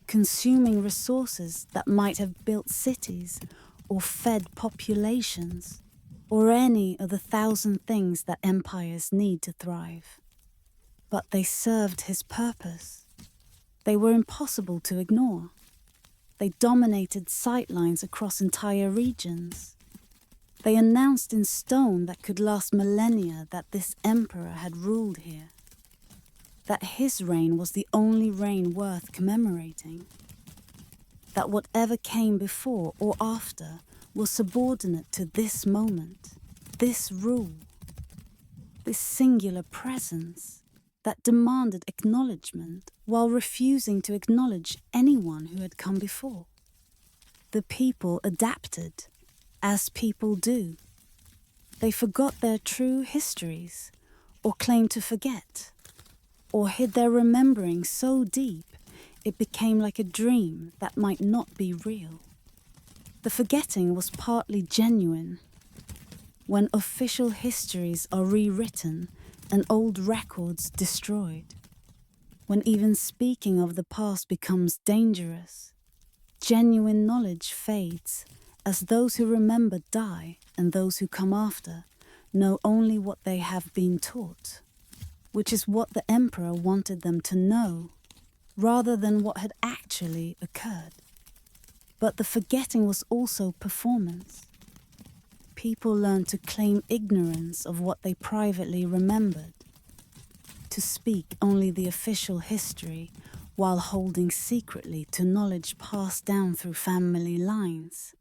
consuming resources that might have built cities or fed populations, or any of the 1,000 things that empires need to thrive. But they served his purpose. They were impossible to ignore. They dominated sightlines across entire regions. They announced in stone that could last millennia that this emperor had ruled here, that his reign was the only reign worth commemorating, that whatever came before or after was subordinate to this moment, this rule, this singular presence that demanded acknowledgement while refusing to acknowledge anyone who had come before. The people adapted, as people do. They forgot their true histories, or claimed to forget, or hid their remembering so deep it became like a dream that might not be real. The forgetting was partly genuine. When official histories are rewritten and old records destroyed, when even speaking of the past becomes dangerous, genuine knowledge fades as those who remember die and those who come after know only what they have been taught, which is what the emperor wanted them to know, rather than what had actually occurred. But the forgetting was also performance. People learned to claim ignorance of what they privately remembered, to speak only the official history while holding secretly to knowledge passed down through family lines,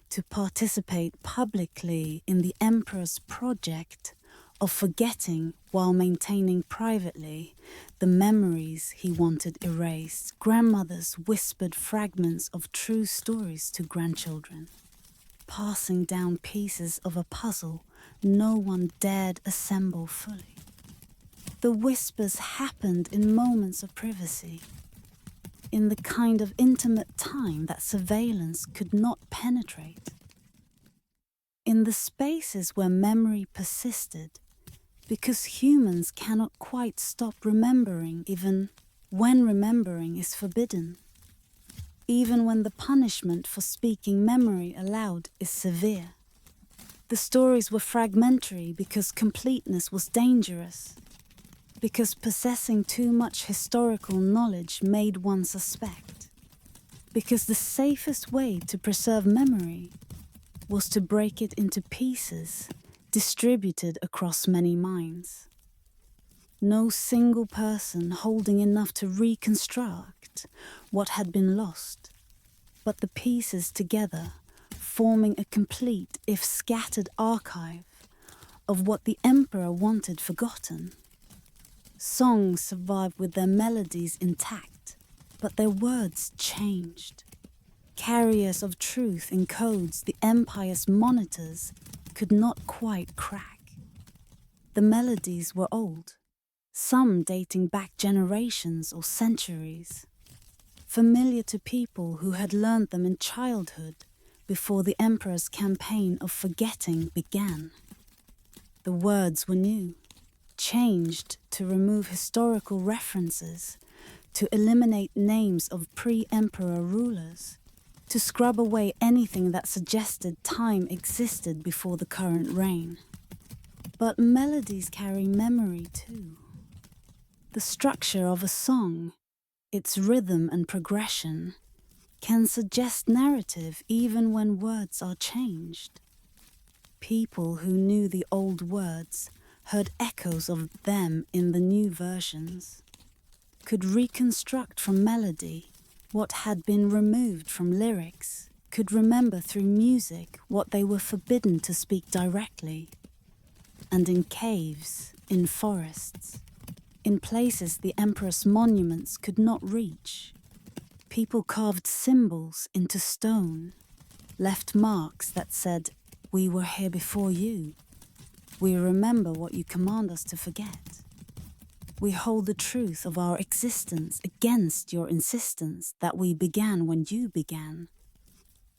to participate publicly in the emperor's project of forgetting while maintaining privately the memories he wanted erased. Grandmothers whispered fragments of true stories to grandchildren, passing down pieces of a puzzle no one dared assemble fully. The whispers happened in moments of privacy, in the kind of intimate time that surveillance could not penetrate. In the spaces where memory persisted, because humans cannot quite stop remembering even when remembering is forbidden, even when the punishment for speaking memory aloud is severe. The stories were fragmentary because completeness was dangerous, because possessing too much historical knowledge made one suspect, because the safest way to preserve memory was to break it into pieces distributed across many minds. No single person holding enough to reconstruct what had been lost, but the pieces together forming a complete, if scattered, archive of what the emperor wanted forgotten. Songs survived with their melodies intact, but their words changed. Carriers of truth in codes the empire's monitors could not quite crack. The melodies were old, some dating back generations or centuries, familiar to people who had learned them in childhood before the emperor's campaign of forgetting began. The words were new, changed to remove historical references, to eliminate names of pre-emperor rulers, to scrub away anything that suggested time existed before the current reign. But melodies carry memory too. The structure of a song, its rhythm and progression, can suggest narrative even when words are changed. People who knew the old words heard echoes of them in the new versions, could reconstruct from melody what had been removed from lyrics, could remember through music what they were forbidden to speak directly. And in caves, in forests, in places the emperor's monuments could not reach, people carved symbols into stone, left marks that said, "We were here before you. We remember what you command us to forget. We hold the truth of our existence against your insistence that we began when you began,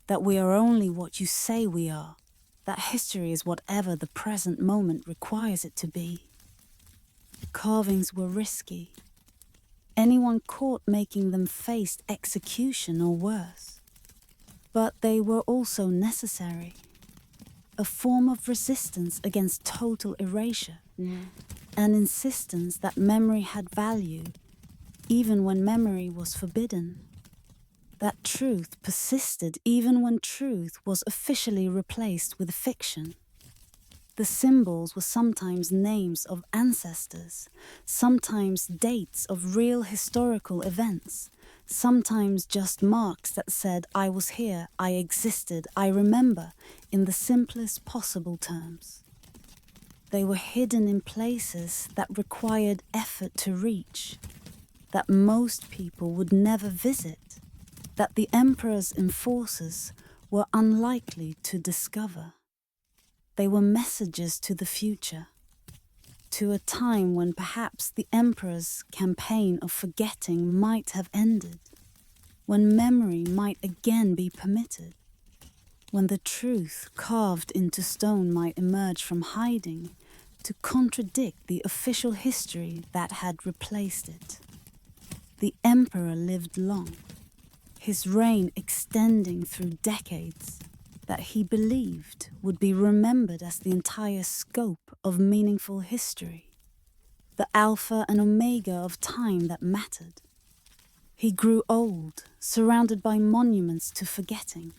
that we are only what you say we are, that history is whatever the present moment requires it to be." Carvings were risky. Anyone caught making them faced execution or worse. But they were also necessary. A form of resistance against total erasure, an insistence that memory had value, even when memory was forbidden. That truth persisted even when truth was officially replaced with fiction. The symbols were sometimes names of ancestors, sometimes dates of real historical events, sometimes just marks that said, "I was here, I existed, I remember," in the simplest possible terms. They were hidden in places that required effort to reach, that most people would never visit, that the emperor's enforcers were unlikely to discover. They were messages to the future, to a time when perhaps the emperor's campaign of forgetting might have ended, when memory might again be permitted, when the truth carved into stone might emerge from hiding to contradict the official history that had replaced it. The emperor lived long, his reign extending through decades that he believed would be remembered as the entire scope of meaningful history, the alpha and omega of time that mattered. He grew old, surrounded by monuments to forgetting,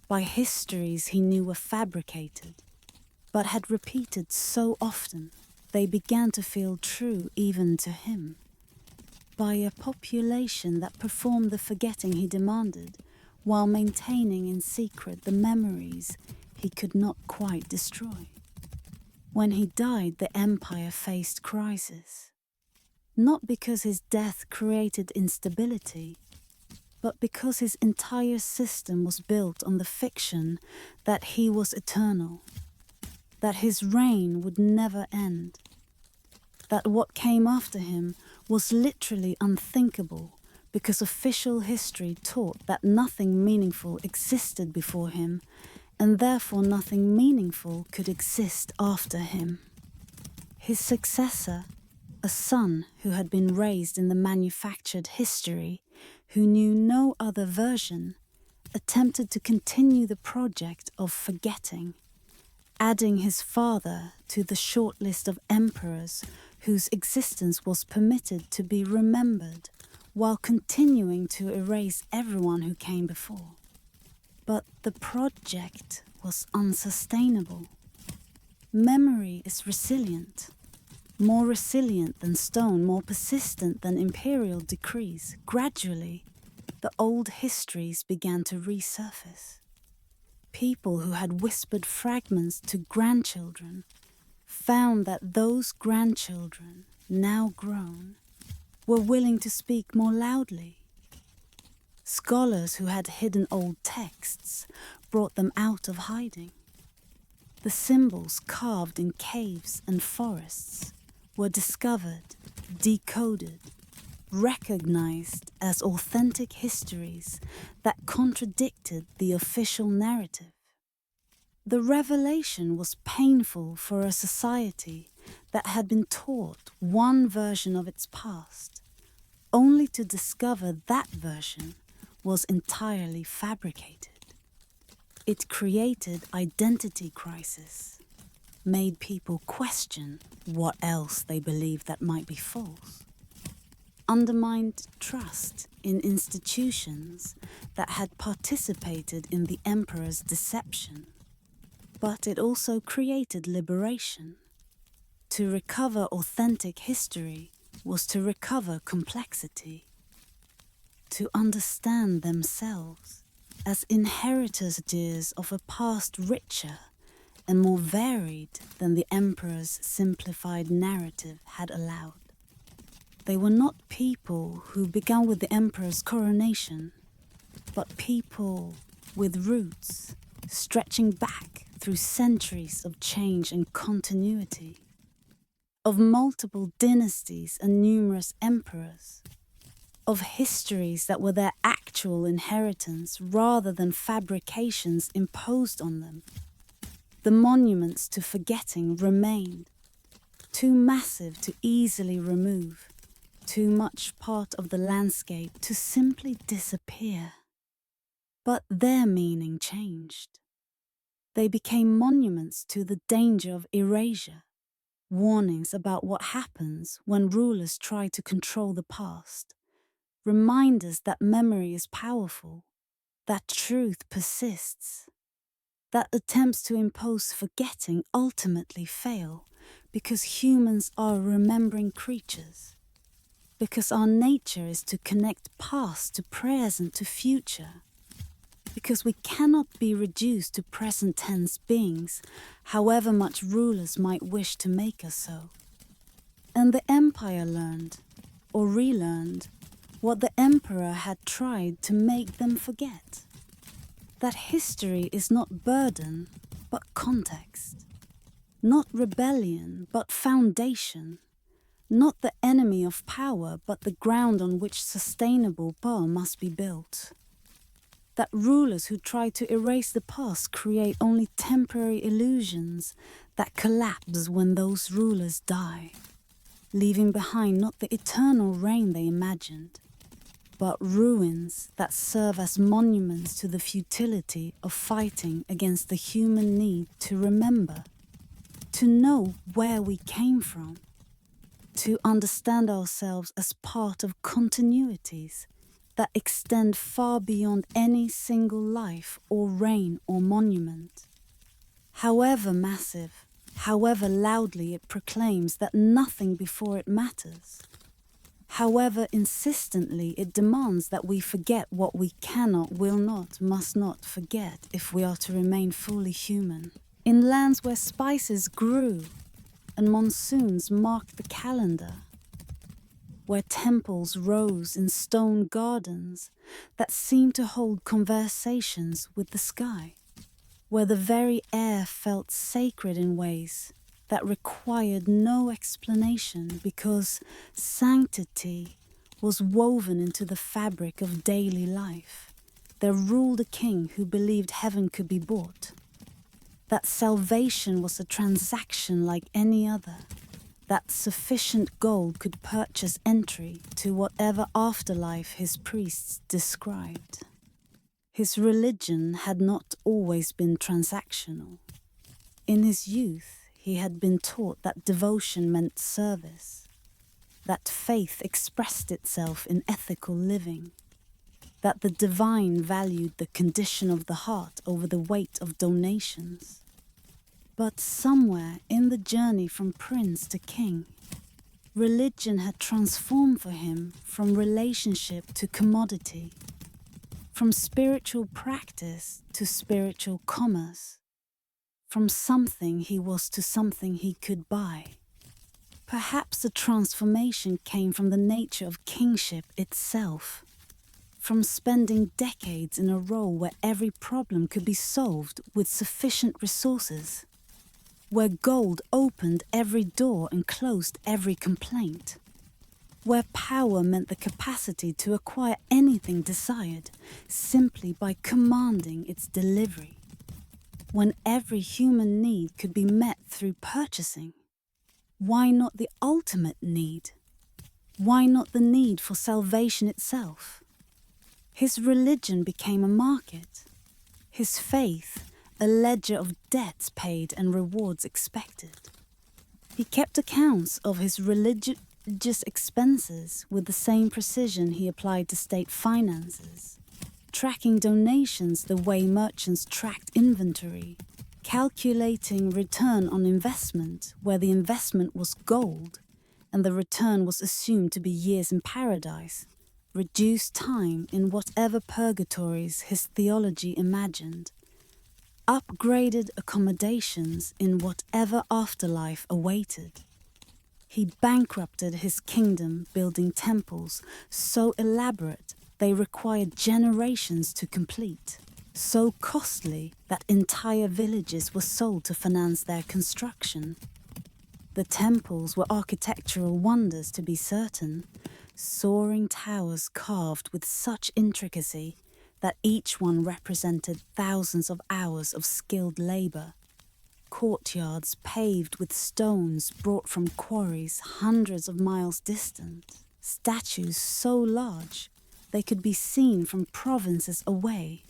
by histories he knew were fabricated, but had repeated so often they began to feel true even to him, by a population that performed the forgetting he demanded, while maintaining in secret the memories he could not quite destroy. When he died, the empire faced crisis, not because his death created instability, but because his entire system was built on the fiction that he was eternal, that his reign would never end. that what came after him was literally unthinkable because official history taught that nothing meaningful existed before him and therefore nothing meaningful could exist after him. His successor, a son who had been raised in the manufactured history, who knew no other version, attempted to continue the project of forgetting, adding his father to the short list of emperors whose existence was permitted to be remembered, while continuing to erase everyone who came before. But the project was unsustainable. Memory is resilient, more resilient than stone, more persistent than imperial decrees. Gradually, the old histories began to resurface. People who had whispered fragments to grandchildren found that those grandchildren, now grown, were willing to speak more loudly. Scholars who had hidden old texts brought them out of hiding. The symbols carved in caves and forests were discovered, decoded, recognized as authentic histories that contradicted the official narrative. The revelation was painful for a society that had been taught one version of its past, only to discover that version was entirely fabricated. It created identity crisis, made people question what else they believed that might be false, undermined trust in institutions that had participated in the emperor's deception. But it also created liberation. To recover authentic history was to recover complexity, to understand themselves as inheritors of a past richer and more varied than the emperor's simplified narrative had allowed. They were not people who began with the emperor's coronation, but people with roots stretching back through centuries of change and continuity, of multiple dynasties and numerous emperors, of histories that were their actual inheritance rather than fabrications imposed on them. The monuments to forgetting remained, too massive to easily remove, too much part of the landscape to simply disappear. But their meaning changed. They became monuments to the danger of erasure, warnings about what happens when rulers try to control the past, reminders that memory is powerful, that truth persists, that attempts to impose forgetting ultimately fail because humans are remembering creatures, because our nature is to connect past to present to future, because we cannot be reduced to present tense beings, however much rulers might wish to make us so. And the empire learned, or relearned, what the emperor had tried to make them forget. That history is not burden, but context. Not rebellion, but foundation. Not the enemy of power, but the ground on which sustainable power must be built. That rulers who try to erase the past create only temporary illusions that collapse when those rulers die, leaving behind not the eternal reign they imagined, but ruins that serve as monuments to the futility of fighting against the human need to remember, to know where we came from, to understand ourselves as part of continuities that extend far beyond any single life or reign or monument. However massive, however loudly it proclaims that nothing before it matters, however insistently it demands that we forget what we cannot, will not, must not forget if we are to remain fully human. In lands where spices grew and monsoons marked the calendar, where temples rose in stone gardens that seemed to hold conversations with the sky, where the very air felt sacred in ways that required no explanation because sanctity was woven into the fabric of daily life. There ruled a king who believed heaven could be bought, that salvation was a transaction like any other, that sufficient gold could purchase entry to whatever afterlife his priests described. His religion had not always been transactional. In his youth, he had been taught that devotion meant service, that faith expressed itself in ethical living, that the divine valued the condition of the heart over the weight of donations. But somewhere in the journey from prince to king, religion had transformed for him from relationship to commodity, from spiritual practice to spiritual commerce, from something he was to something he could buy. Perhaps the transformation came from the nature of kingship itself, from spending decades in a role where every problem could be solved with sufficient resources, where gold opened every door and closed every complaint, where power meant the capacity to acquire anything desired simply by commanding its delivery, when every human need could be met through purchasing. Why not the ultimate need? Why not the need for salvation itself? His religion became a market, his faith a ledger of debts paid and rewards expected. He kept accounts of his religious expenses with the same precision he applied to state finances, tracking donations the way merchants tracked inventory, calculating return on investment where the investment was gold and the return was assumed to be years in paradise, reduced time in whatever purgatories his theology imagined, upgraded accommodations in whatever afterlife awaited. He bankrupted his kingdom building temples so elaborate they required generations to complete, so costly that entire villages were sold to finance their construction. The temples were architectural wonders, to be certain, soaring towers carved with such intricacy that each one represented thousands of hours of skilled labor, courtyards paved with stones brought from quarries hundreds of miles distant, statues so large they could be seen from provinces away,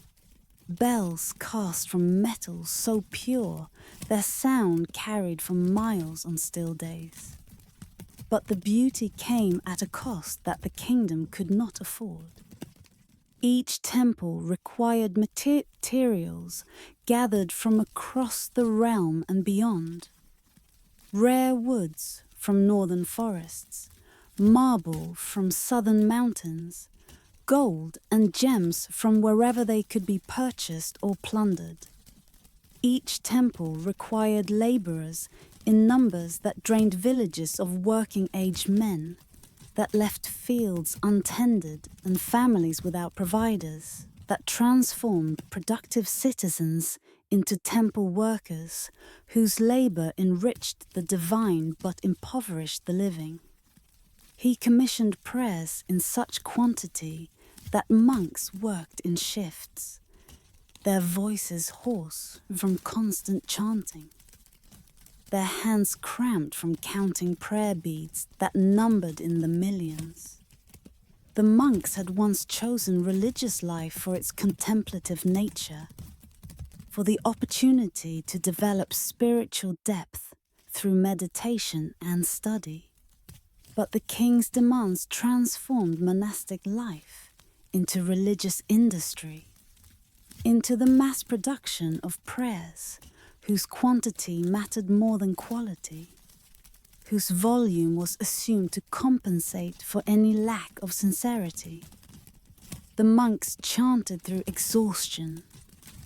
bells cast from metal so pure their sound carried for miles on still days. But the beauty came at a cost that the kingdom could not afford. Each temple required materials gathered from across the realm and beyond. Rare woods from northern forests, marble from southern mountains, gold and gems from wherever they could be purchased or plundered. Each temple required laborers in numbers that drained villages of working-age men, that left fields untended and families without providers, that transformed productive citizens into temple workers whose labor enriched the divine but impoverished the living. He commissioned prayers in such quantity that monks worked in shifts, their voices hoarse from constant chanting, their hands cramped from counting prayer beads that numbered in the millions. The monks had once chosen religious life for its contemplative nature, for the opportunity to develop spiritual depth through meditation and study. But the king's demands transformed monastic life into religious industry, into the mass production of prayers whose quantity mattered more than quality, whose volume was assumed to compensate for any lack of sincerity. The monks chanted through exhaustion,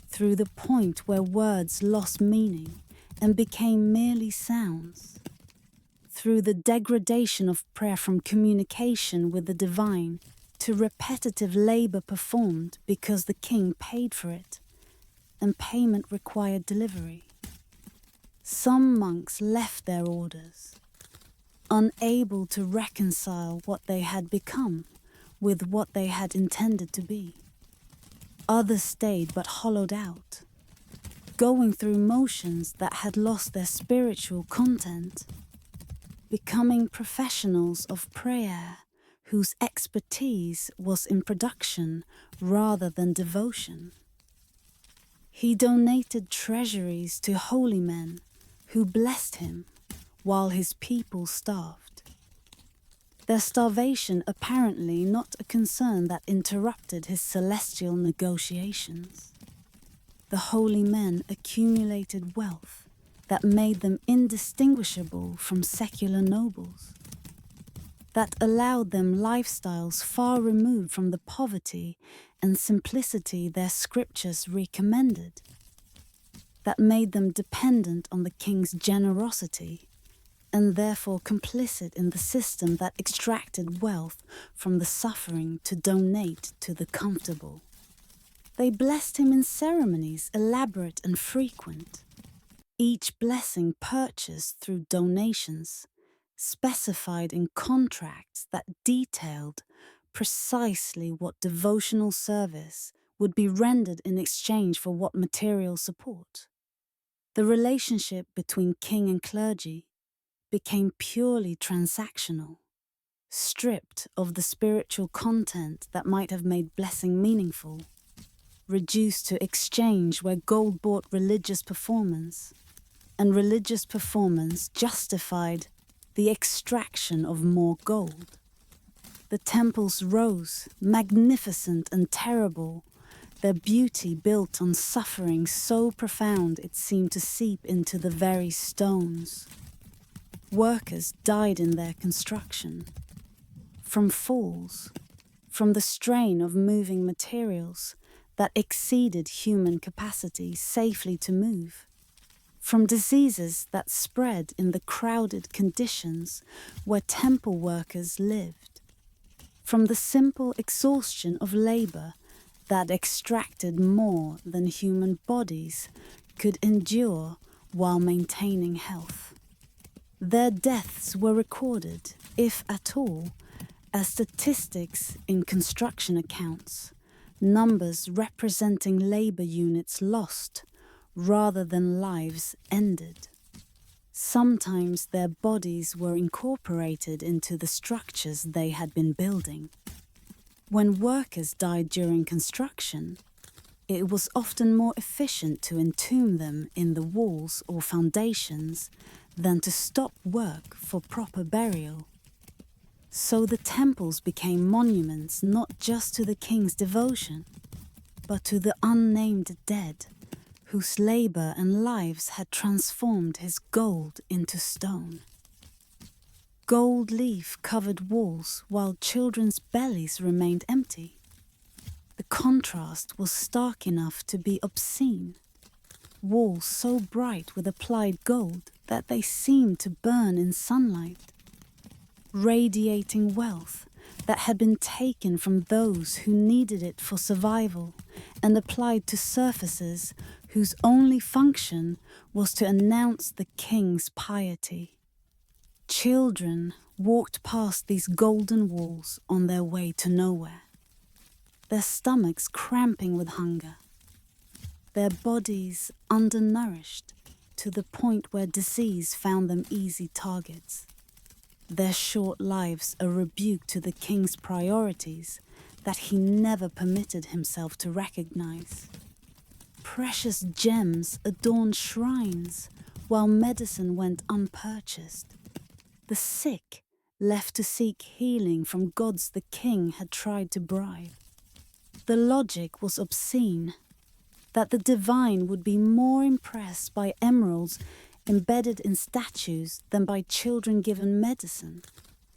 through the point where words lost meaning and became merely sounds, through the degradation of prayer from communication with the divine to repetitive labor performed because the king paid for it, and payment required delivery. Some monks left their orders, unable to reconcile what they had become with what they had intended to be. Others stayed but hollowed out, going through motions that had lost their spiritual content, becoming professionals of prayer whose expertise was in production rather than devotion. He donated treasuries to holy men who blessed him while his people starved. Their starvation apparently not a concern that interrupted his celestial negotiations. The holy men accumulated wealth that made them indistinguishable from secular nobles, that allowed them lifestyles far removed from the poverty and simplicity their scriptures recommended, that made them dependent on the king's generosity and therefore complicit in the system that extracted wealth from the suffering to donate to the comfortable. They blessed him in ceremonies elaborate and frequent, each blessing purchased through donations, specified in contracts that detailed precisely what devotional service would be rendered in exchange for what material support. The relationship between king and clergy became purely transactional, stripped of the spiritual content that might have made blessing meaningful, reduced to exchange where gold bought religious performance, and religious performance justified the extraction of more gold. The temples rose, magnificent and terrible, their beauty built on suffering so profound it seemed to seep into the very stones. Workers died in their construction, from falls, from the strain of moving materials that exceeded human capacity safely to move, from diseases that spread in the crowded conditions where temple workers lived, from the simple exhaustion of labor that extracted more than human bodies could endure while maintaining health. Their deaths were recorded, if at all, as statistics in construction accounts, numbers representing labor units lost rather than lives ended. Sometimes their bodies were incorporated into the structures they had been building. When workers died during construction, it was often more efficient to entomb them in the walls or foundations than to stop work for proper burial. So the temples became monuments not just to the king's devotion, but to the unnamed dead, whose labor and lives had transformed his gold into stone. Gold leaf covered walls while children's bellies remained empty. The contrast was stark enough to be obscene. Walls so bright with applied gold that they seemed to burn in sunlight, radiating wealth that had been taken from those who needed it for survival and applied to surfaces whose only function was to announce the king's piety. Children walked past these golden walls on their way to nowhere, their stomachs cramping with hunger, their bodies undernourished to the point where disease found them easy targets, their short lives a rebuke to the king's priorities that he never permitted himself to recognize. Precious gems adorned shrines while medicine went unpurchased. The sick left to seek healing from gods the king had tried to bribe. The logic was obscene, that the divine would be more impressed by emeralds embedded in statues than by children given medicine.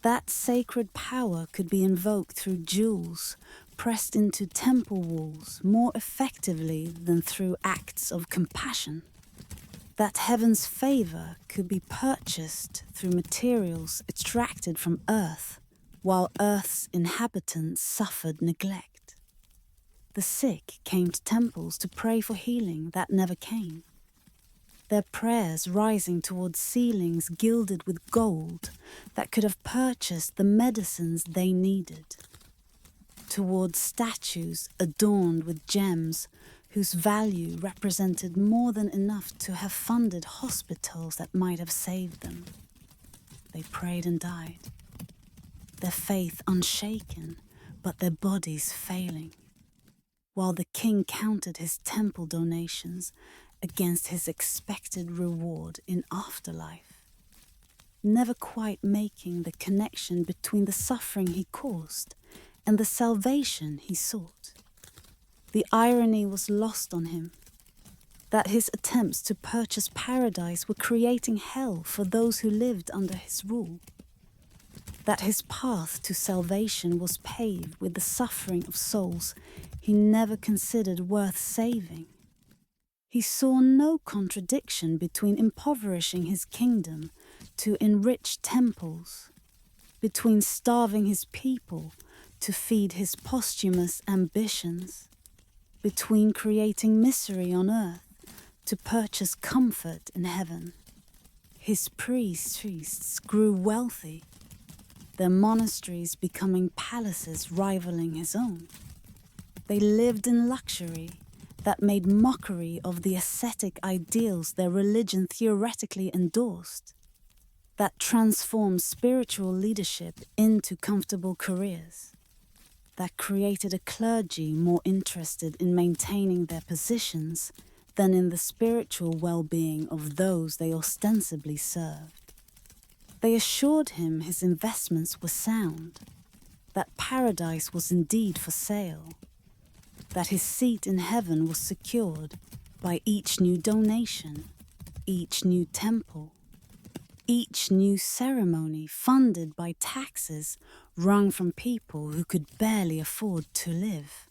That sacred power could be invoked through jewels pressed into temple walls more effectively than through acts of compassion. That heaven's favor could be purchased through materials extracted from earth, while earth's inhabitants suffered neglect. The sick came to temples to pray for healing that never came. their prayers rising towards ceilings gilded with gold that could have purchased the medicines they needed, towards statues adorned with gems whose value represented more than enough to have funded hospitals that might have saved them. They prayed and died, their faith unshaken, but their bodies failing, while the king counted his temple donations against his expected reward in afterlife, never quite making the connection between the suffering he caused and the salvation he sought. The irony was lost on him, that his attempts to purchase paradise were creating hell for those who lived under his rule, that his path to salvation was paved with the suffering of souls he never considered worth saving. He saw no contradiction between impoverishing his kingdom to enrich temples, between starving his people to feed his posthumous ambitions, between creating misery on earth to purchase comfort in heaven. His priests grew wealthy, their monasteries becoming palaces rivaling his own. They lived in luxury that made mockery of the ascetic ideals their religion theoretically endorsed, that transformed spiritual leadership into comfortable careers, that created a clergy more interested in maintaining their positions than in the spiritual well-being of those they ostensibly served. They assured him his investments were sound, that paradise was indeed for sale, that his seat in heaven was secured by each new donation, each new temple, each new ceremony funded by taxes wrung from people who could barely afford to live.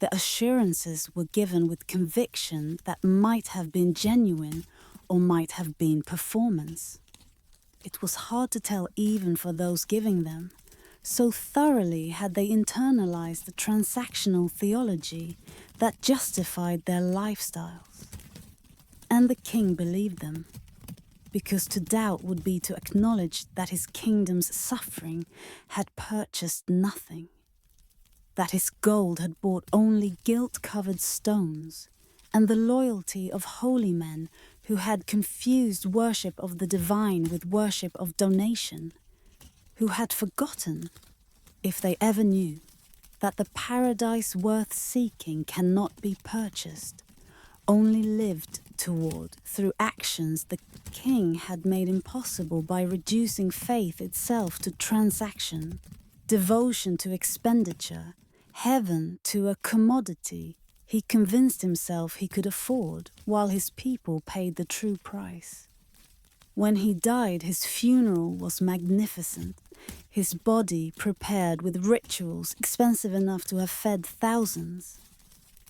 The assurances were given with conviction that might have been genuine or might have been performance. It was hard to tell even for those giving them, so thoroughly had they internalized the transactional theology that justified their lifestyles. And the king believed them, because to doubt would be to acknowledge that his kingdom's suffering had purchased nothing, that his gold had bought only guilt-covered stones, and the loyalty of holy men who had confused worship of the divine with worship of donation, who had forgotten, if they ever knew, that the paradise worth seeking cannot be purchased, only lived toward through actions the king had made impossible by reducing faith itself to transaction, devotion to expenditure, heaven to a commodity he convinced himself he could afford while his people paid the true price. When he died, his funeral was magnificent, his body prepared with rituals expensive enough to have fed thousands.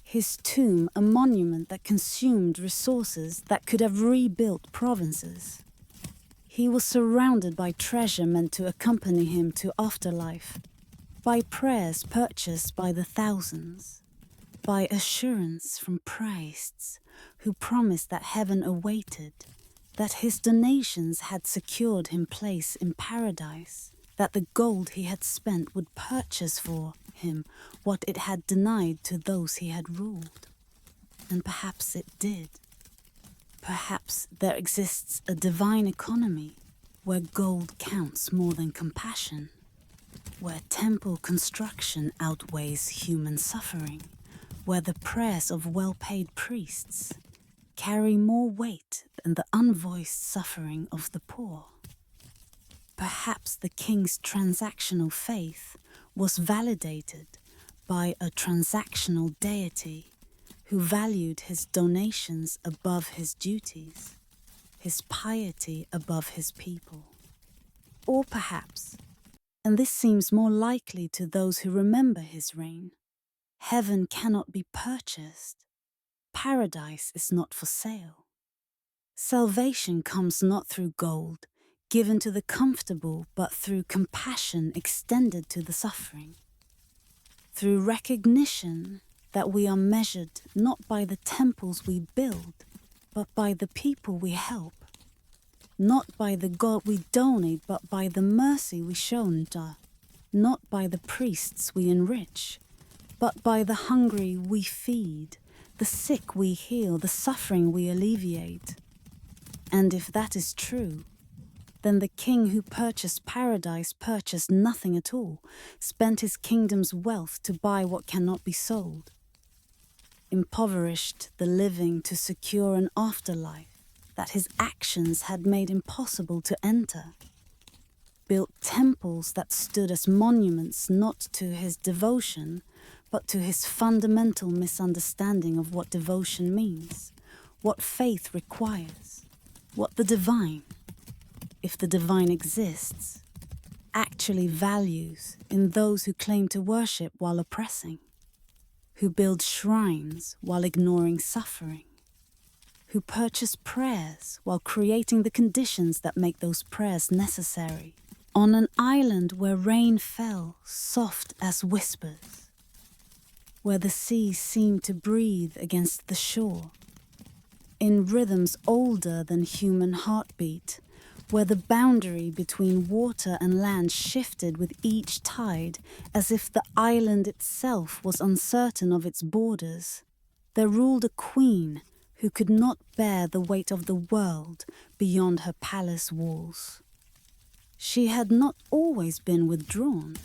His tomb a monument that consumed resources that could have rebuilt provinces. He was surrounded by treasure meant to accompany him to afterlife, by prayers purchased by the thousands, by assurance from priests who promised that heaven awaited, that his donations had secured him place in paradise, that the gold he had spent would purchase for him what it had denied to those he had ruled. And perhaps it did. Perhaps there exists a divine economy where gold counts more than compassion, where temple construction outweighs human suffering, where the prayers of well-paid priests carry more weight than the unvoiced suffering of the poor. Perhaps the king's transactional faith was validated by a transactional deity who valued his donations above his duties, his piety above his people. Or perhaps, and this seems more likely to those who remember his reign, heaven cannot be purchased. Paradise is not for sale. Salvation comes not through gold, given to the comfortable, but through compassion extended to the suffering. Through recognition that we are measured not by the temples we build, but by the people we help. Not by the God we donate, but by the mercy we show. Not by the priests we enrich, but by the hungry we feed, the sick we heal, the suffering we alleviate. And if that is true, then the king who purchased paradise purchased nothing at all, spent his kingdom's wealth to buy what cannot be sold, impoverished the living to secure an afterlife that his actions had made impossible to enter, built temples that stood as monuments not to his devotion, but to his fundamental misunderstanding of what devotion means, what faith requires, what the divine, if the divine exists, actually values in those who claim to worship while oppressing, who build shrines while ignoring suffering, who purchase prayers while creating the conditions that make those prayers necessary, on an island where rain fell soft as whispers, where the sea seemed to breathe against the shore, in rhythms older than human heartbeat, where the boundary between water and land shifted with each tide as if the island itself was uncertain of its borders. There ruled a queen who could not bear the weight of the world beyond her palace walls. She had not always been withdrawn.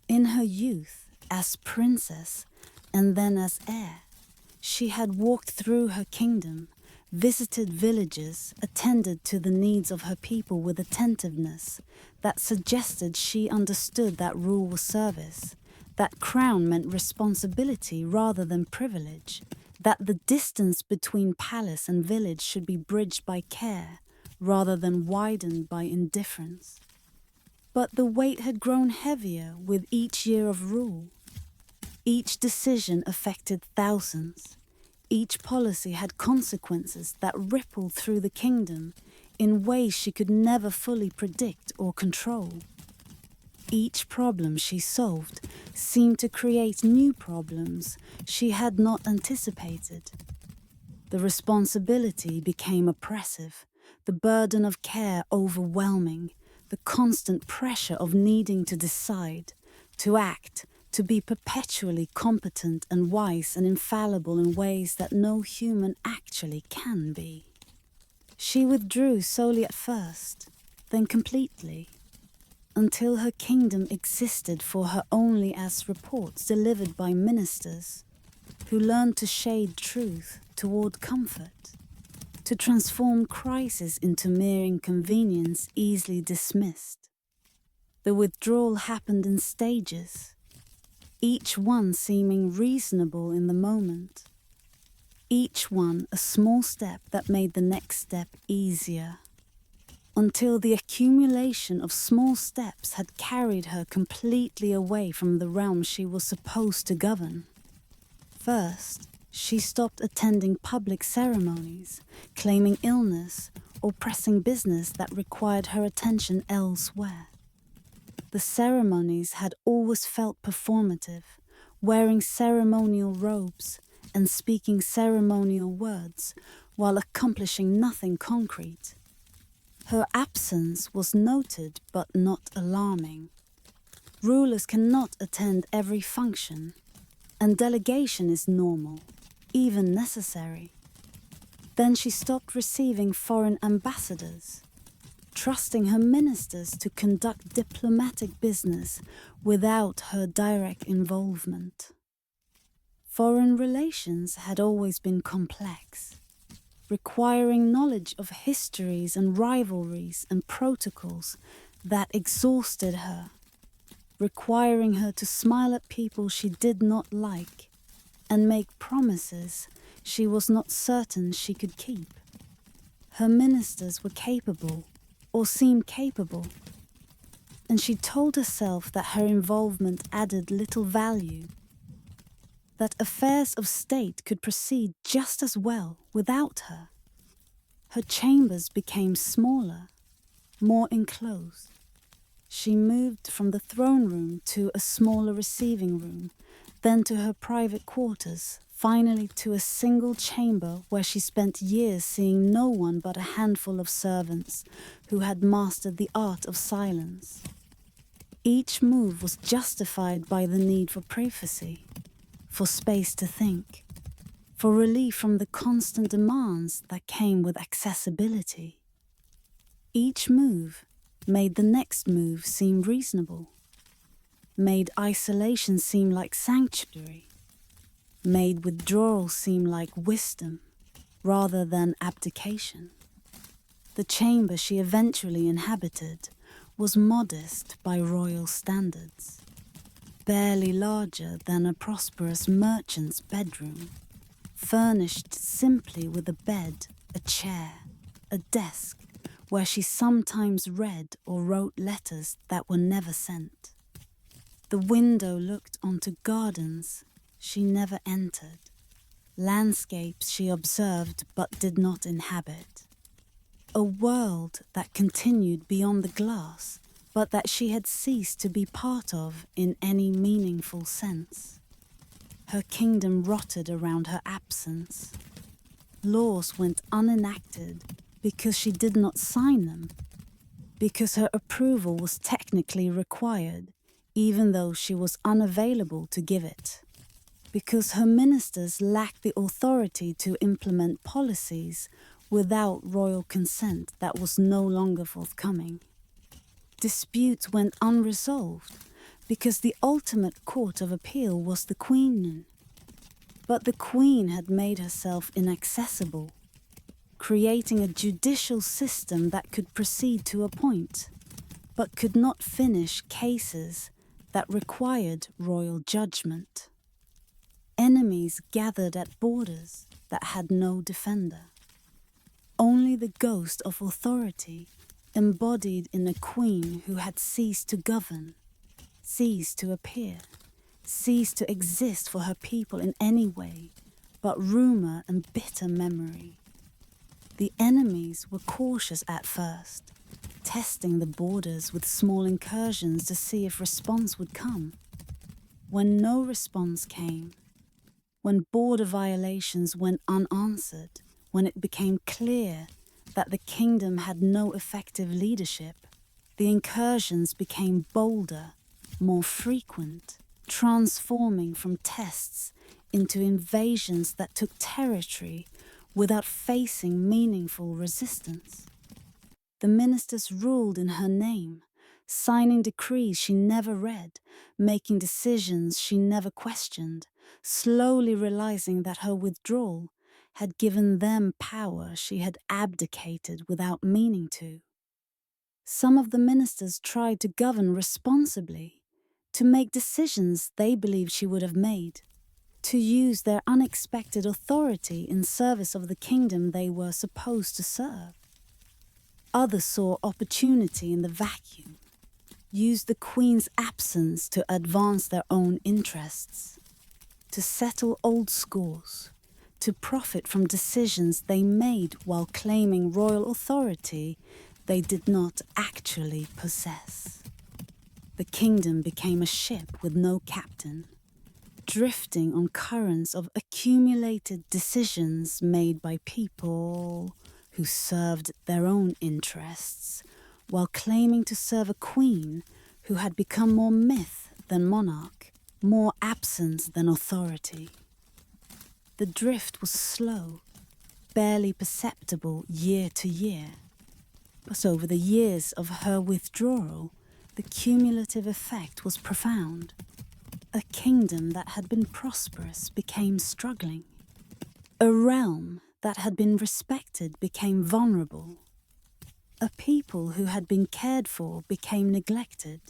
In her youth, as princess and then as heir, she had walked through her kingdom, visited villages, attended to the needs of her people with attentiveness that suggested she understood that rule was service, that crown meant responsibility rather than privilege, that the distance between palace and village should be bridged by care rather than widened by indifference. But the weight had grown heavier with each year of rule. Each decision affected thousands. Each policy had consequences that rippled through the kingdom in ways she could never fully predict or control. Each problem she solved seemed to create new problems she had not anticipated. The responsibility became oppressive, the burden of care overwhelming, the constant pressure of needing to decide, to act, to be perpetually competent and wise and infallible in ways that no human actually can be. She withdrew solely at first, then completely, until her kingdom existed for her only as reports delivered by ministers who learned to shade truth toward comfort, to transform crisis into mere inconvenience easily dismissed. The withdrawal happened in stages, each one seeming reasonable in the moment, each one a small step that made the next step easier, until the accumulation of small steps had carried her completely away from the realm she was supposed to govern. First, she stopped attending public ceremonies, claiming illness or pressing business that required her attention elsewhere. The ceremonies had always felt performative, wearing ceremonial robes and speaking ceremonial words while accomplishing nothing concrete. Her absence was noted but not alarming. Rulers cannot attend every function, and delegation is normal, even necessary. Then she stopped receiving foreign ambassadors, trusting her ministers to conduct diplomatic business without her direct involvement. Foreign relations had always been complex, requiring knowledge of histories and rivalries and protocols that exhausted her, requiring her to smile at people she did not like and make promises she was not certain she could keep. Her ministers were capable, or seemed capable, and she told herself that her involvement added little value, that affairs of state could proceed just as well without her. Her chambers became smaller, more enclosed. She moved from the throne room to a smaller receiving room, then to her private quarters, finally to a single chamber where she spent years seeing no one but a handful of servants who had mastered the art of silence. Each move was justified by the need for privacy, for space to think, for relief from the constant demands that came with accessibility. Each move made the next move seem reasonable, made isolation seem like sanctuary, made withdrawal seem like wisdom rather than abdication. The chamber she eventually inhabited was modest by royal standards, barely larger than a prosperous merchant's bedroom, furnished simply with a bed, a chair, a desk, where she sometimes read or wrote letters that were never sent. The window looked onto gardens she never entered, landscapes she observed but did not inhabit. A world that continued beyond the glass, but that she had ceased to be part of in any meaningful sense. Her kingdom rotted around her absence. Laws went unenacted because she did not sign them, because her approval was technically required, even though she was unavailable to give it, because her ministers lacked the authority to implement policies without royal consent that was no longer forthcoming. Disputes went unresolved because the ultimate court of appeal was the Queen. But the Queen had made herself inaccessible, creating a judicial system that could proceed to a point, but could not finish cases that required royal judgment. Enemies gathered at borders that had no defender. Only the ghost of authority, embodied in a queen who had ceased to govern, ceased to appear, ceased to exist for her people in any way but rumor and bitter memory. The enemies were cautious at first, testing the borders with small incursions to see if response would come. When no response came, when border violations went unanswered, when it became clear that the kingdom had no effective leadership, the incursions became bolder, more frequent, transforming from tests into invasions that took territory without facing meaningful resistance. The ministers ruled in her name, signing decrees she never read, making decisions she never questioned, slowly realizing that her withdrawal had given them power she had abdicated without meaning to. Some of the ministers tried to govern responsibly, to make decisions they believed she would have made, to use their unexpected authority in service of the kingdom they were supposed to serve. Others saw opportunity in the vacuum, used the Queen's absence to advance their own interests, to settle old scores, to profit from decisions they made while claiming royal authority they did not actually possess. The kingdom became a ship with no captain, drifting on currents of accumulated decisions made by people who served their own interests while claiming to serve a queen who had become more myth than monarch, more absence than authority. The drift was slow, barely perceptible year to year, but over the years of her withdrawal, the cumulative effect was profound. A kingdom that had been prosperous became struggling. A realm that had been respected became vulnerable. A people who had been cared for became neglected.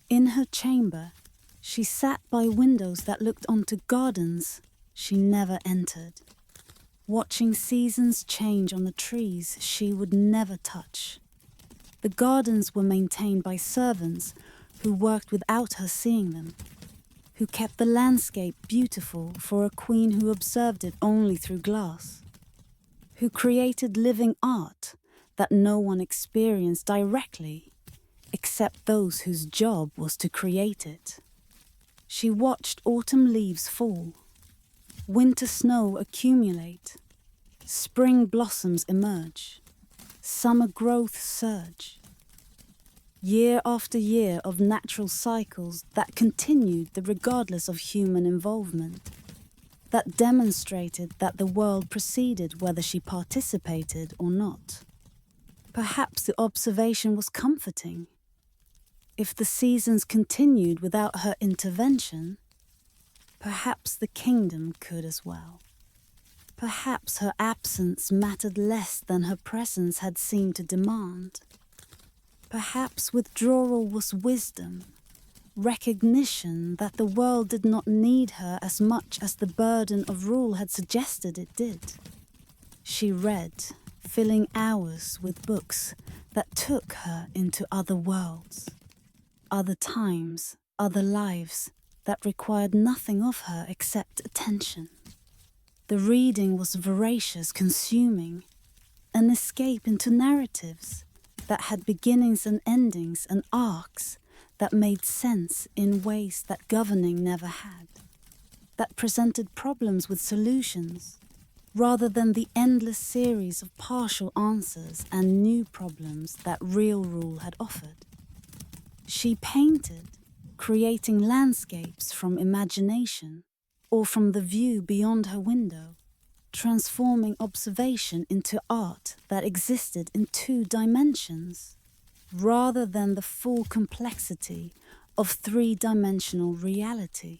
In her chamber, she sat by windows that looked onto gardens she never entered, watching seasons change on the trees she would never touch. The gardens were maintained by servants who worked without her seeing them, who kept the landscape beautiful for a queen who observed it only through glass, who created living art that no one experienced directly, except those whose job was to create it. She watched autumn leaves fall, Winter snow accumulate, spring blossoms emerge, summer growth surge. Year after year of natural cycles that continued regardless of human involvement, that demonstrated that the world proceeded whether she participated or not. Perhaps the observation was comforting. If the seasons continued without her intervention, perhaps the kingdom could as well. Perhaps her absence mattered less than her presence had seemed to demand. Perhaps withdrawal was wisdom, recognition that the world did not need her as much as the burden of rule had suggested it did. She read, filling hours with books that took her into other worlds, other times, other lives that required nothing of her except attention. The reading was voracious, consuming, an escape into narratives that had beginnings and endings and arcs that made sense in ways that governing never had, that presented problems with solutions, rather than the endless series of partial answers and new problems that real rule had offered. She painted, creating landscapes from imagination or from the view beyond her window, transforming observation into art that existed in 2 dimensions, rather than the full complexity of 3-dimensional reality.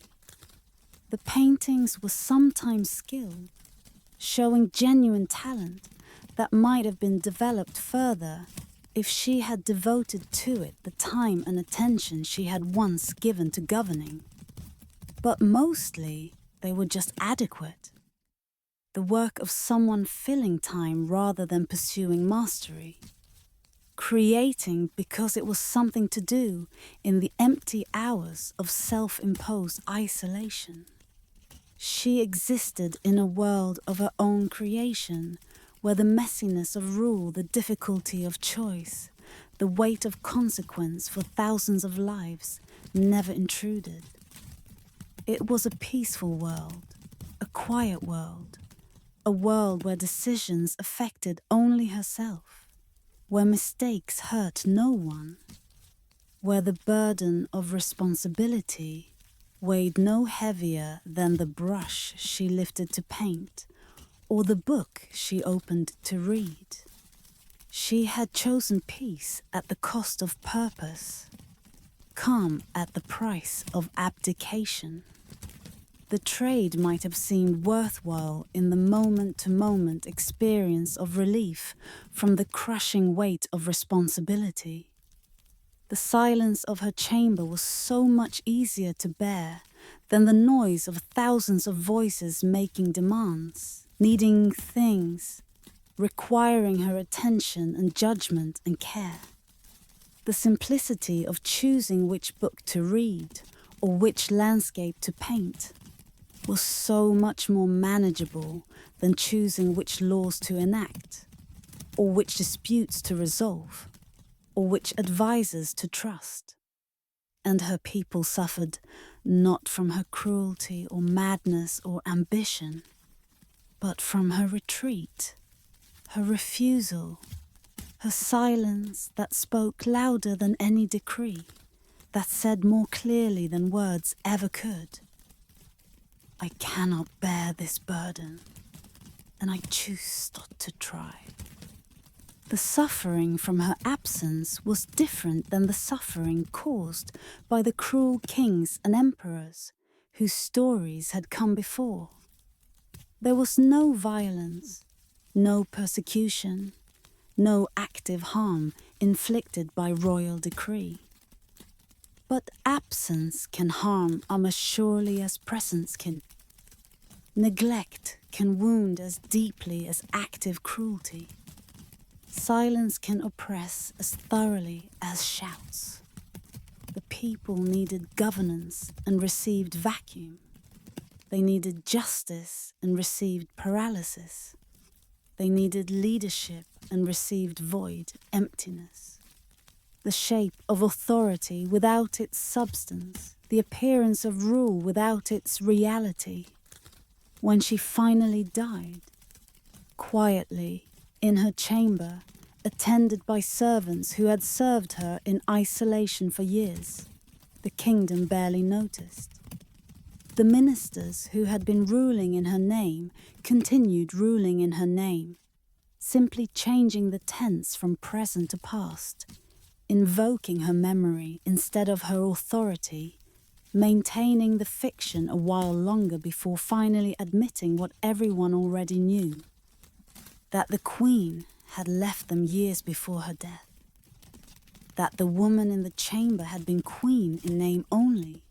The paintings were sometimes skill, showing genuine talent that might have been developed further if she had devoted to it the time and attention she had once given to governing. But mostly, they were just adequate. The work of someone filling time rather than pursuing mastery. Creating because it was something to do in the empty hours of self-imposed isolation. She existed in a world of her own creation, where the messiness of rule, the difficulty of choice, the weight of consequence for thousands of lives never intruded. It was a peaceful world, a quiet world, a world where decisions affected only herself, where mistakes hurt no one, where the burden of responsibility weighed no heavier than the brush she lifted to paint or the book she opened to read. She had chosen peace at the cost of purpose, calm at the price of abdication. The trade might have seemed worthwhile in the moment-to-moment experience of relief from the crushing weight of responsibility. The silence of her chamber was so much easier to bear than the noise of thousands of voices making demands, needing things, requiring her attention and judgment and care. The simplicity of choosing which book to read or which landscape to paint was so much more manageable than choosing which laws to enact, or which disputes to resolve, or which advisors to trust. And her people suffered not from her cruelty or madness or ambition, but from her retreat, her refusal, her silence that spoke louder than any decree, that said more clearly than words ever could. I cannot bear this burden, and I choose not to try. The suffering from her absence was different than the suffering caused by the cruel kings and emperors whose stories had come before. There was no violence, no persecution, no active harm inflicted by royal decree. But absence can harm as surely as presence can. Neglect can wound as deeply as active cruelty. Silence can oppress as thoroughly as shouts. The people needed governance and received vacuum. They needed justice and received paralysis. They needed leadership and received void, emptiness. The shape of authority without its substance, the appearance of rule without its reality. when she finally died, quietly in her chamber, attended by servants who had served her in isolation for years, the kingdom barely noticed. The ministers who had been ruling in her name continued ruling in her name, simply changing the tense from present to past, invoking her memory instead of her authority, maintaining the fiction a while longer before finally admitting what everyone already knew, that the queen had left them years before her death, that the woman in the chamber had been queen in name only,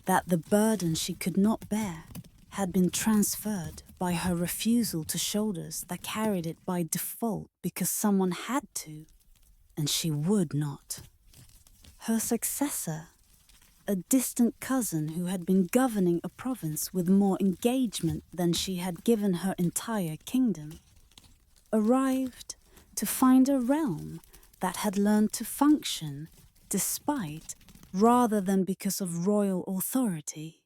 that the burden she could not bear had been transferred by her refusal to shoulders that carried it by default because someone had to, and she would not. Her successor, a distant cousin who had been governing a province with more engagement than she had given her entire kingdom, arrived to find a realm that had learned to function despite rather than because of royal authority,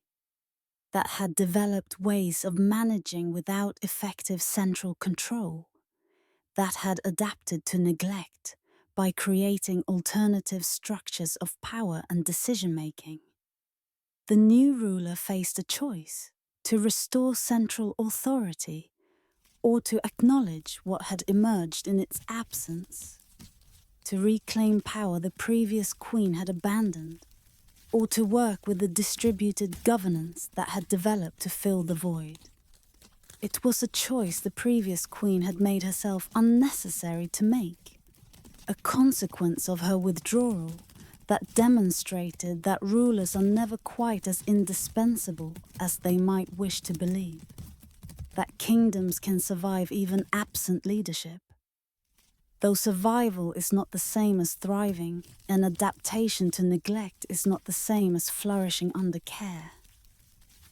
that had developed ways of managing without effective central control, that had adapted to neglect by creating alternative structures of power and decision-making. The new ruler faced a choice to restore central authority or to acknowledge what had emerged in its absence, to reclaim power the previous queen had abandoned, or to work with the distributed governance that had developed to fill the void. It was a choice the previous queen had made herself unnecessary to make, a consequence of her withdrawal that demonstrated that rulers are never quite as indispensable as they might wish to believe, that kingdoms can survive even absent leadership. Though survival is not the same as thriving, and adaptation to neglect is not the same as flourishing under care.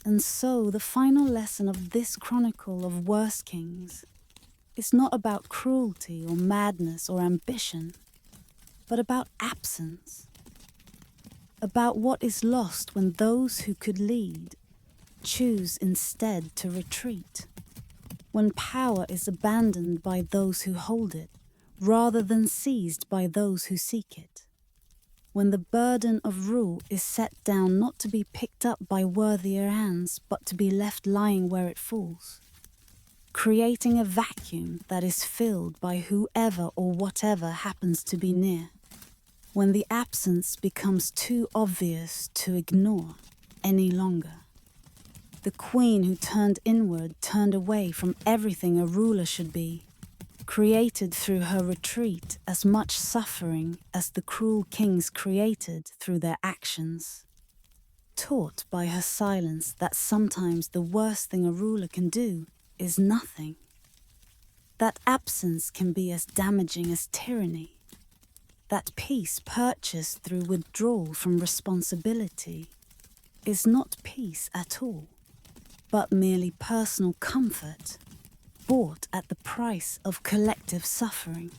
And so the final lesson of this chronicle of worse kings is not about cruelty or madness or ambition, but about absence, about what is lost when those who could lead choose instead to retreat, when power is abandoned by those who hold it, rather than seized by those who seek it, when the burden of rule is set down not to be picked up by worthier hands, but to be left lying where it falls, creating a vacuum that is filled by whoever or whatever happens to be near, when the absence becomes too obvious to ignore any longer. The queen who turned inward turned away from everything a ruler should be, created through her retreat as much suffering as the cruel kings created through their actions, taught by her silence that sometimes the worst thing a ruler can do is nothing, that absence can be as damaging as tyranny, that peace purchased through withdrawal from responsibility is not peace at all, but merely personal comfort bought at the price of collective suffering,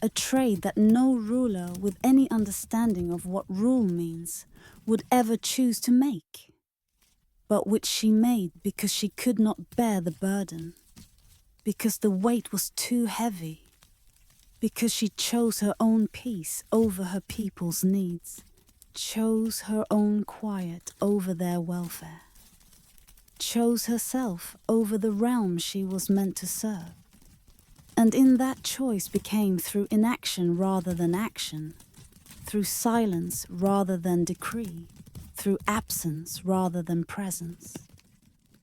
a trade that no ruler with any understanding of what rule means would ever choose to make, but which she made because she could not bear the burden, because the weight was too heavy, because she chose her own peace over her people's needs, chose her own quiet over their welfare, chose herself over the realm she was meant to serve, and in that choice became through inaction rather than action, through silence rather than decree, through absence rather than presence,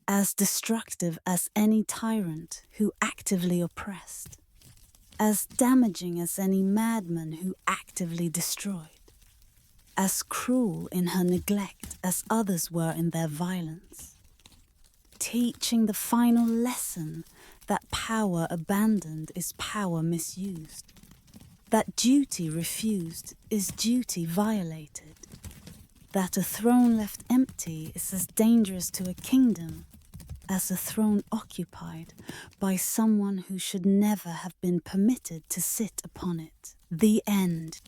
as destructive as any tyrant who actively oppressed, as damaging as any madman who actively destroyed, as cruel in her neglect as others were in their violence, teaching the final lesson that power abandoned is power misused, that duty refused is duty violated, that a throne left empty is as dangerous to a kingdom as a throne occupied by someone who should never have been permitted to sit upon it. The end.